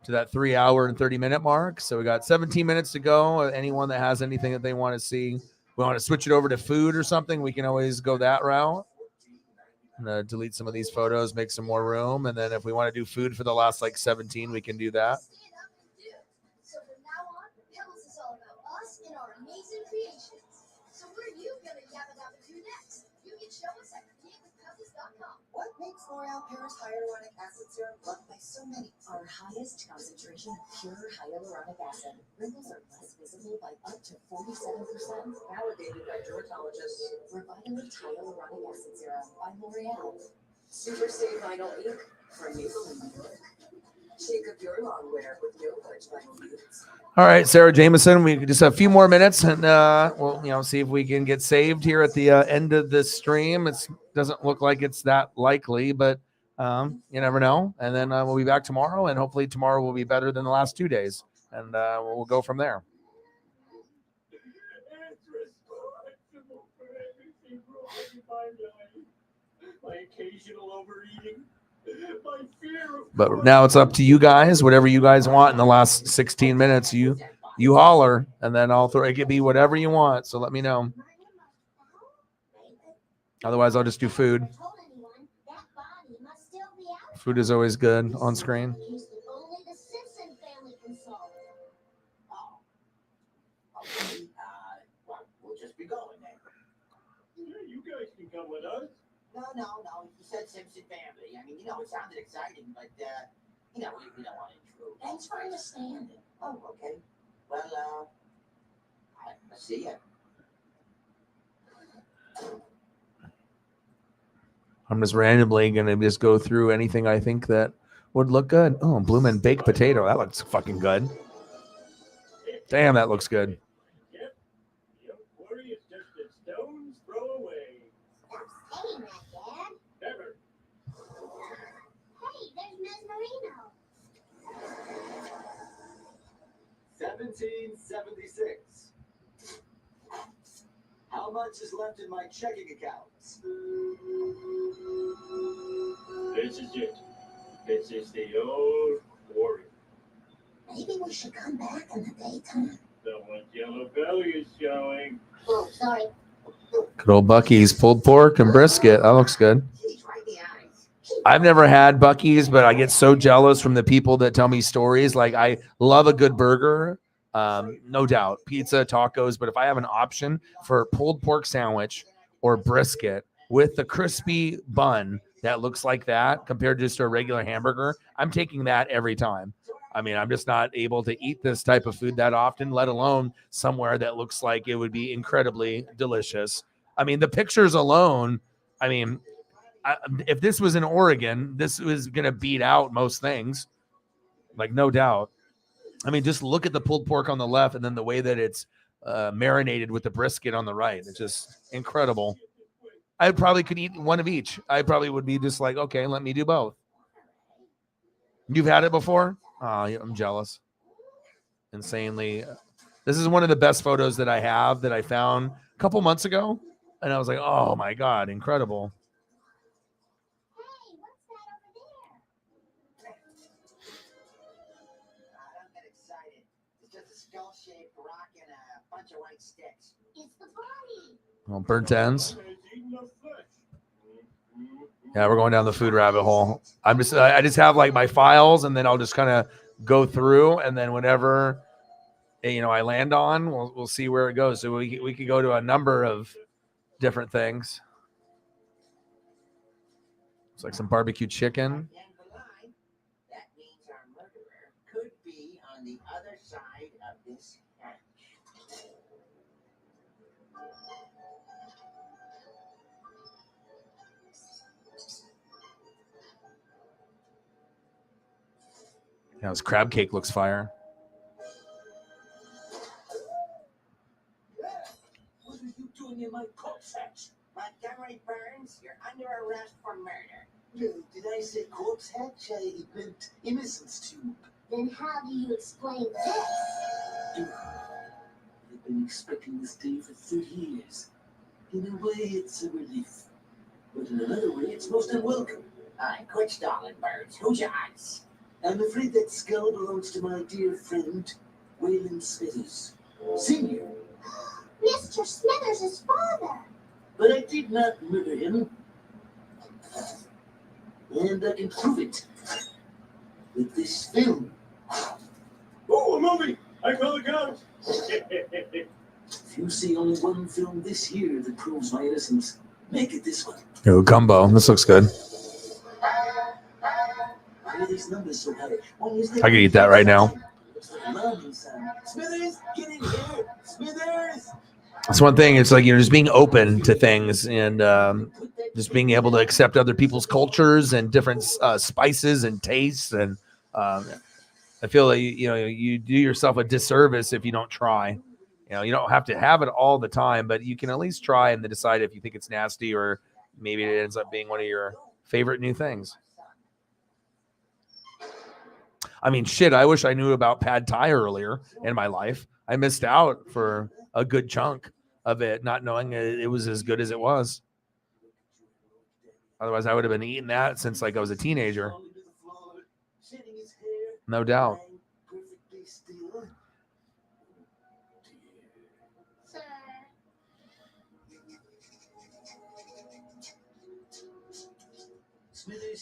Speaker 2: to that 3 hour and 30-minute mark. So we got 17 minutes to go. Anyone that has anything that they want to see, we want to switch it over to food or something, we can always go that route. Delete some of these photos, make some more room, and then if we want to do food for the last 17, we can do that.
Speaker 6: So from now on, Pebbles is all about us and our amazing creations. So what are you gonna yabba dabba do next? You can show us at createwithpebbles.com.
Speaker 8: What makes L'Oreal Paris hyaluronic acid serum loved by so many? Our highest concentration of pure hyaluronic acid. Wrinkles are less visible by up to 47%. Validated by dermatologists. Revitalates hyaluronic acid serum by L'Oreal. Super Stay Vinyl Ink from Maple, New York. Shake up your long wear with no budge vinyl beads.
Speaker 2: All right, Sarah Jameson, we just have a few more minutes, and we'll see if we can get saved here at the end of this stream. It doesn't look like it's that likely, but you never know. And then we'll be back tomorrow, and hopefully tomorrow will be better than the last 2 days, and we'll go from there.
Speaker 1: It's responsible for everything wrong in my life. My occasional overeating. My fear of
Speaker 2: But now it's up to you guys. Whatever you guys want in the last 16 minutes, you holler, and then I'll throw. It could be whatever you want. So let me know. Otherwise, I'll just do food. Food is always good on screen.
Speaker 6: Only the Simpson family can solve.
Speaker 7: Okay, we'll just be going then.
Speaker 1: Yeah, you guys can come with us.
Speaker 7: No. You said Simpson family. I mean, it sounded exciting, but, we don't want to intrude. Thanks for understanding. Oh, okay. Well, I'll see ya.
Speaker 2: I'm just randomly going to just go through anything I think that would look good. Oh, bloomin' baked potato. That looks fucking good. Damn, that looks good.
Speaker 1: Yep. The worry is just a stone's throw away.
Speaker 6: Stop saying that, Dad.
Speaker 1: Never.
Speaker 6: Hey, there's Mesmerino.
Speaker 5: 1776. How much is left in my checking accounts?
Speaker 1: This is it. This is the old warrior.
Speaker 6: Maybe we should come back in the daytime.
Speaker 1: Someone's yellow belly is showing.
Speaker 6: Oh, sorry.
Speaker 2: Good old Bucky's pulled pork and brisket. That looks good.
Speaker 7: He's right in the eyes.
Speaker 2: I've never had Bucky's, but I get so jealous from the people that tell me stories. Like, I love a good burger, no doubt, pizza, tacos. But if I have an option for pulled pork sandwich or brisket with the crispy bun that looks like that compared to just a regular hamburger, I'm taking that every time. I mean, I'm just not able to eat this type of food that often, let alone somewhere that looks like it would be incredibly delicious. I mean, the pictures alone, I mean, if this was in Oregon, this was going to beat out most things, like, no doubt. I mean, just look at the pulled pork on the left and then the way that it's marinated with the brisket on the right. It's just incredible. I probably could eat one of each. I probably would be just like, okay, let me do both. You've had it before? Oh, I'm jealous. Insanely. This is one of the best photos that I have that I found a couple months ago. And I was like, oh my God, incredible.
Speaker 6: Hey, what's that over there?
Speaker 7: Don't get excited. It's just a skull-shaped rock and a bunch of white sticks.
Speaker 6: It's the body.
Speaker 2: Well, burnt ends.
Speaker 1: It's eating the flesh.
Speaker 2: Yeah, we're going down the food rabbit hole. I just have like my files, and then I'll just kind of go through, and then whenever I land on, we'll see where it goes. So we could go to a number of different things. It's like some barbecue chicken.
Speaker 7: And the line, that means our murderer could be on the other side of this hatch.
Speaker 2: Yeah, this crab cake looks fire.
Speaker 7: What are you doing in my corpse hatch? Montgomery Burns, you're under arrest for murder. No, did I say corpse hatch? I meant innocence tube.
Speaker 6: Then how do you explain this?
Speaker 9: I've been expecting this day for 30 years. In a way, it's a relief. But in another way, it's most unwelcome.
Speaker 7: Quit stalling, Burns. Who's your eyes?
Speaker 9: I'm afraid that skull belongs to my dear friend, Waylon Smithers, Sr.
Speaker 6: Mr. Smithers' father.
Speaker 9: But I did not murder him. And I can prove it with this film.
Speaker 1: Oh, a movie! I call it counts.
Speaker 9: If you see only one film this year that proves my innocence, make it this one.
Speaker 2: Yo, gumbo. This looks good.
Speaker 9: Why are these numbers so high?
Speaker 2: I could eat that right now.
Speaker 9: Looks like a alarming sound. Smithers, get in here! Smithers!
Speaker 2: That's one thing. It's like, just being open to things and just being able to accept other people's cultures and different spices and tastes. And I feel like, you do yourself a disservice if you don't try. You don't have to have it all the time, but you can at least try and then decide if you think it's nasty or maybe it ends up being one of your favorite new things. I mean, shit, I wish I knew about pad thai earlier in my life. I missed out for a good chunk of it, not knowing it was as good as it was. Otherwise, I would have been eating that since like I was a teenager. No doubt.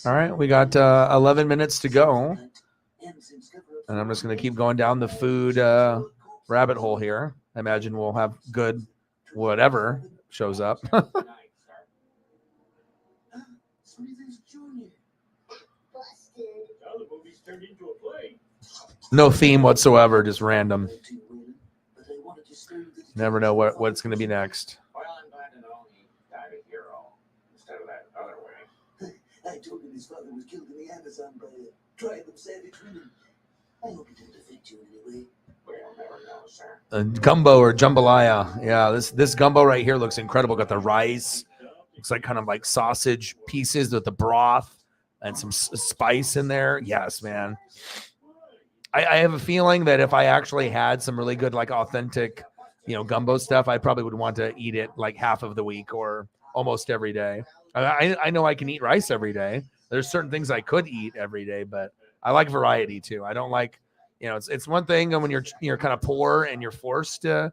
Speaker 2: All right, we got 11 minutes to go. And I'm just going to keep going down the food rabbit hole here. I imagine we'll have good whatever shows up. No theme whatsoever, just random. Never know what's going to be next.
Speaker 5: Well, I'm glad to know he died a hero instead of that other way.
Speaker 9: I told him his father was killed in the Amazon by a tribe of savage women. I hope it didn't affect you in any way.
Speaker 5: We'll never know, sir.
Speaker 2: Gumbo or jambalaya. Yeah, this gumbo right here looks incredible. Got the rice. Looks like kind of like sausage pieces with the broth and some spice in there. Yes, man. I have a feeling that if I actually had some really good, like authentic, gumbo stuff, I probably would want to eat it like half of the week or almost every day. I know I can eat rice every day. There's certain things I could eat every day, but I like variety too. I don't like, it's one thing when you're kind of poor and you're forced to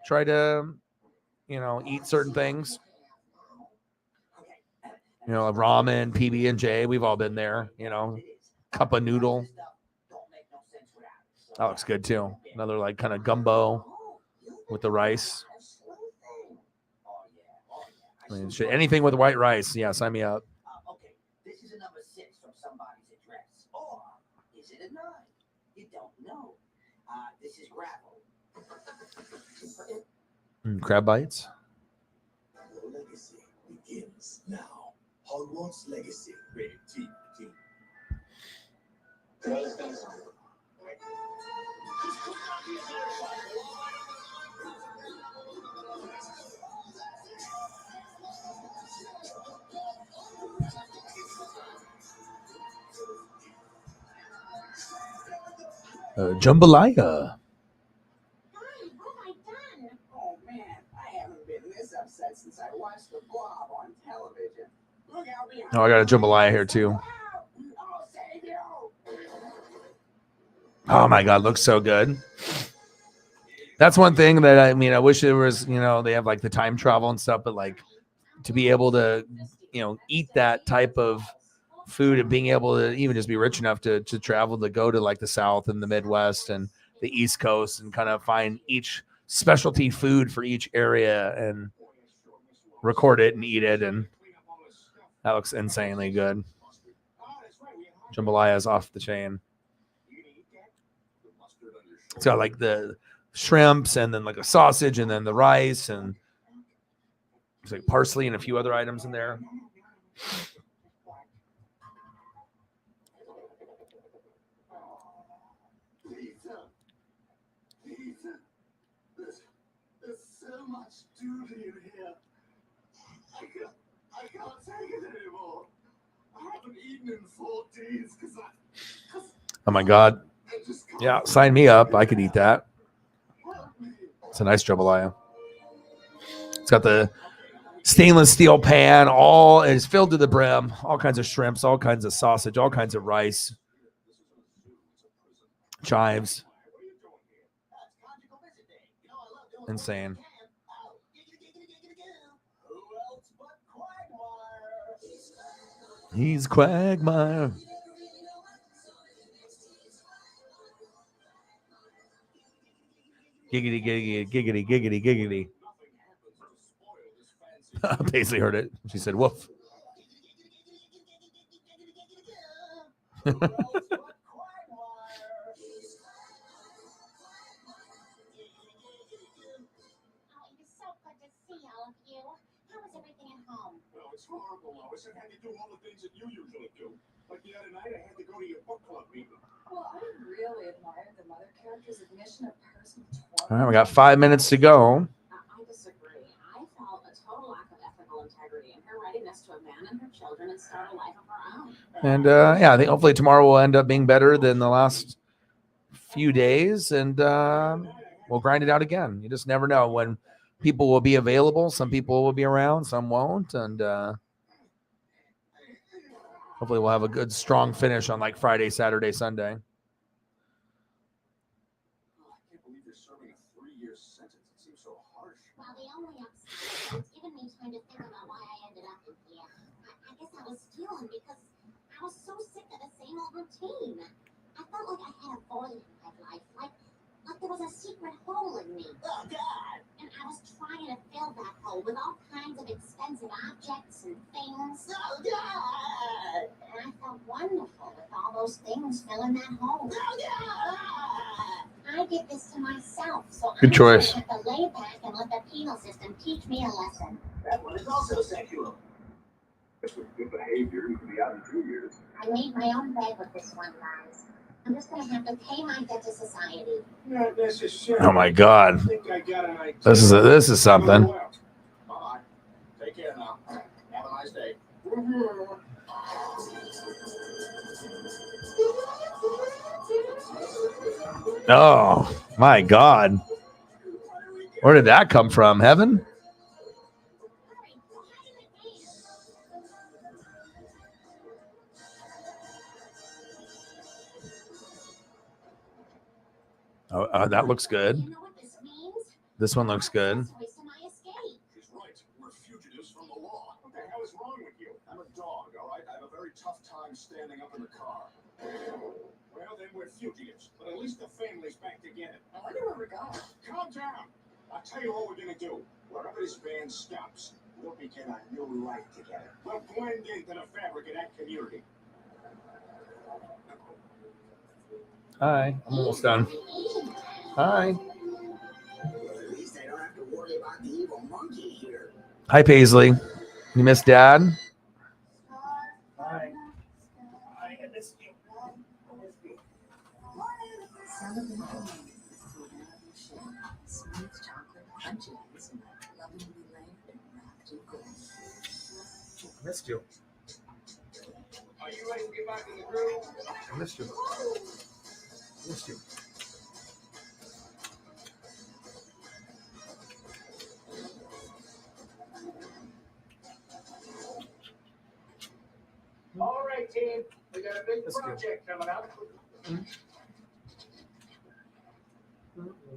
Speaker 2: try to, eat certain things. Ramen, PB&J, we've all been there, cup of noodle. That looks good too. Another like kind of gumbo with the rice. I mean, anything with white rice. Yeah, sign me up.
Speaker 7: Okay, this is a number 6 from somebody's address. Or is it a 9? You don't know. This is gravel.
Speaker 2: Crab bites.
Speaker 9: Your legacy begins now. Hogwarts Legacy, rated T.
Speaker 2: Jambalaya.
Speaker 6: Hi, what have I done?
Speaker 10: Oh man, I haven't been this upset since I watched the Blob on television. Look out behind.
Speaker 2: Oh, I got a jambalaya here too.
Speaker 10: I'll save you.
Speaker 2: Oh my God, looks so good. That's one thing that I wish there was, they have like the time travel and stuff, but like to be able to, eat that type of food and being able to even just be rich enough to travel to go to like the South and the Midwest and the East Coast and kind of find each specialty food for each area and record it and eat it. And that looks insanely good. Jambalaya is off the chain. It's got like the shrimps and then like a sausage and then the rice and there's like parsley and a few other items in there.
Speaker 5: There's so much doo-doo here. I can't take it anymore. I haven't eaten in 4 days because
Speaker 2: Oh my God. Yeah, sign me up. I could eat that. It's a nice jambalaya. It's got the stainless steel pan. All is filled to the brim. All kinds of shrimps, all kinds of sausage, all kinds of rice. Chives. Insane. He's Quagmire. Giggity, giggity, giggity, giggity, giggity. Paisley heard it. She said, woof.
Speaker 4: to see all of you. How is everything at home?
Speaker 1: Well, it's horrible, Lois. I had to do all the things that you usually do. Like the other night, I had to go to your book club meeting.
Speaker 8: Well, I really admire the mother character's admission of personal torment.
Speaker 2: All right, we got 5 minutes to go.
Speaker 10: I disagree. I felt a total lack of ethical integrity in her readiness to abandon her children and start a life of her own.
Speaker 2: And yeah, I think hopefully tomorrow will end up being better than the last few days, and we'll grind it out again. You just never know when people will be available. Some people will be around, some won't, and hopefully we'll have a good, strong finish on like Friday, Saturday, Sunday.
Speaker 5: Oh, I can't believe you're serving a 3-year sentence. It seems so harsh.
Speaker 4: Well, the only upside is it's given me time to think about why I ended up in here. I guess I was feeling because I was so sick of the same old routine. I felt like I had a void in my life, like there was a secret hole in me.
Speaker 7: Oh, God.
Speaker 4: And I was trying to fill that hole with all kinds of expensive objects and things.
Speaker 7: Oh, God.
Speaker 4: And I felt wonderful with all those things filling that hole.
Speaker 7: Oh, God.
Speaker 4: I did this to myself, so
Speaker 2: Good
Speaker 4: I
Speaker 2: choice.
Speaker 4: have to lay back and let the penal system teach me a lesson.
Speaker 7: That one is also sexual.
Speaker 1: That's with good behavior. You can be out in 2 years.
Speaker 4: I made my own bed with this one, guys. I'm just gonna have to pay my debt to society.
Speaker 1: Not necessarily.
Speaker 2: Oh my God,
Speaker 1: I think I got an idea.
Speaker 2: this is something.
Speaker 1: All right. Take care now. Have a nice day.
Speaker 2: Oh my God, where did that come from? Heaven? Oh, that looks good.
Speaker 4: You know what this means?
Speaker 2: This one looks good.
Speaker 4: Choice in my escape.
Speaker 1: He's right. We're fugitives from the law. What the hell is wrong with you? I'm a dog, all right? I have a very tough time standing up in the car. Well, then we're fugitives. But at least the family's back together.
Speaker 8: I wonder where we're going.
Speaker 1: Calm down. I'll tell you what we're gonna do. Wherever this van stops, we'll begin a new life together. We'll blend into the fabric of that community.
Speaker 2: Hi, I'm almost done. Hi.
Speaker 7: At least I don't have to worry about the evil monkey here.
Speaker 2: Hi, Paisley. You miss Dad?
Speaker 1: Hi. I missed you.
Speaker 8: Some of them are smooth chocolate punches, lovingly layered and wrapped in gold.
Speaker 2: Missed you.
Speaker 1: Are you ready to get back in the groove?
Speaker 2: I missed you. Missed you.
Speaker 1: All right, team. We got a big
Speaker 2: Let's go.
Speaker 1: project coming up.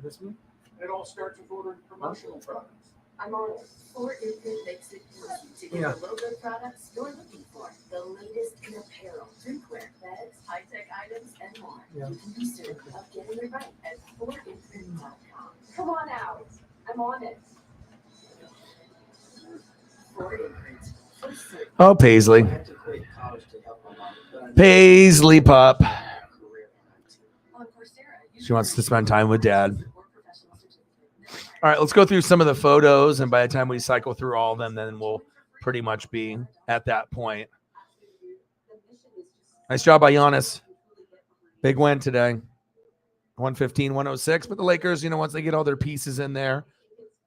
Speaker 2: Miss me?
Speaker 1: It all starts with ordering promotional products.
Speaker 8: I'm on it. Ford Infant makes it easy to get the logo products you're looking for. The latest in apparel, drinkware, beds, high-tech items, and more.
Speaker 2: Yeah.
Speaker 8: You can be certain of getting it right at FordInfant.com. Come on out. I'm on it. Ford Infant. For certain.
Speaker 2: Oh, Paisley.
Speaker 7: I had to quit college to help my mom, but I knew
Speaker 2: Paisley pup.
Speaker 7: I had a career in IT.
Speaker 8: On Coursera, you
Speaker 2: She wants
Speaker 8: can
Speaker 2: to spend time with Dad.
Speaker 8: or professional certificate.
Speaker 2: All right, let's go through some of the photos, and by the time we cycle through all of them, then we'll pretty much be at that point. Nice job by Giannis. Big win today. 115-106. But the Lakers, once they get all their pieces in there,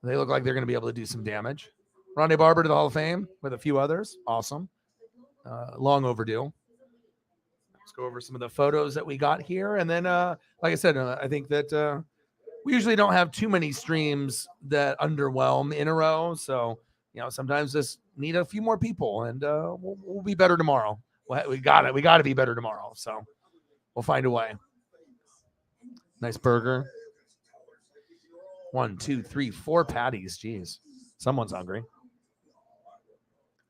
Speaker 2: they look like they're going to be able to do some damage. Rondé Barber to the Hall of Fame with a few others. Awesome. Long overdue. Let's go over some of the photos that we got here. And then, like I said, I think that we usually don't have too many streams that underwhelm in a row. So, sometimes just need a few more people, and we'll be better tomorrow. We got it. We got to be better tomorrow. So we'll find a way. Nice burger. 1, 2, 3, 4 patties. Jeez, someone's hungry.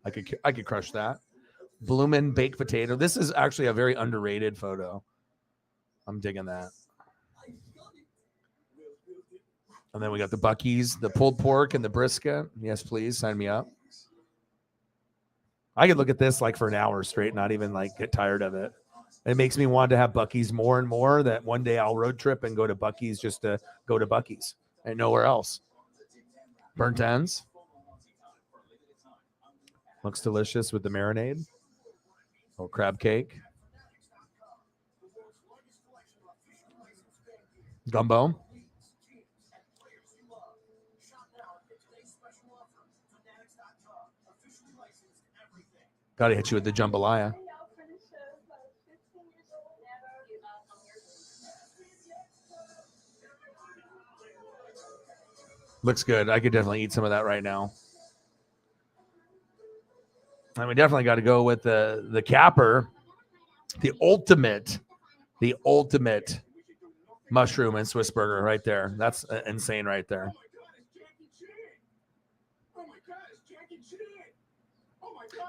Speaker 2: I could crush that. Bloomin' baked potato. This is actually a very underrated photo. I'm digging that. And then we got the Buc-ee's, the pulled pork and the brisket. Yes, please sign me up. I could look at this like for an hour straight, not even like get tired of it. It makes me want to have Buc-ee's more and more, that one day I'll road trip and go to Buc-ee's just to go to Buc-ee's and nowhere else. Burnt ends. Looks delicious with the marinade. Little crab cake. Gumbo. Gotta hit you with the jambalaya. Looks good. I could definitely eat some of that right now. And we definitely got to go with the capper, the ultimate mushroom and Swiss burger right there. That's insane right there.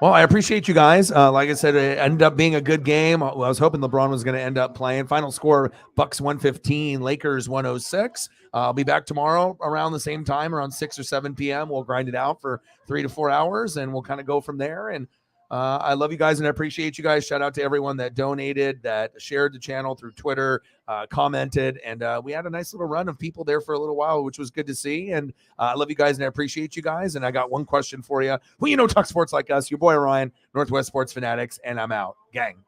Speaker 2: Well, I appreciate you guys. Like I said, it ended up being a good game. I was hoping LeBron was going to end up playing. Final score, Bucks 115, Lakers 106. I'll be back tomorrow around the same time, around 6 or 7 p.m. We'll grind it out for 3 to 4 hours, and we'll kind of go from there. And I love you guys, and I appreciate you guys. Shout out to everyone that donated, that shared the channel through Twitter, commented, and we had a nice little run of people there for a little while, which was good to see. And I love you guys, and I appreciate you guys. And I got one question for you. Well, you know, talk sports like us, your boy Ryan, Northwest Sports Fanatics, and I'm out. Gang.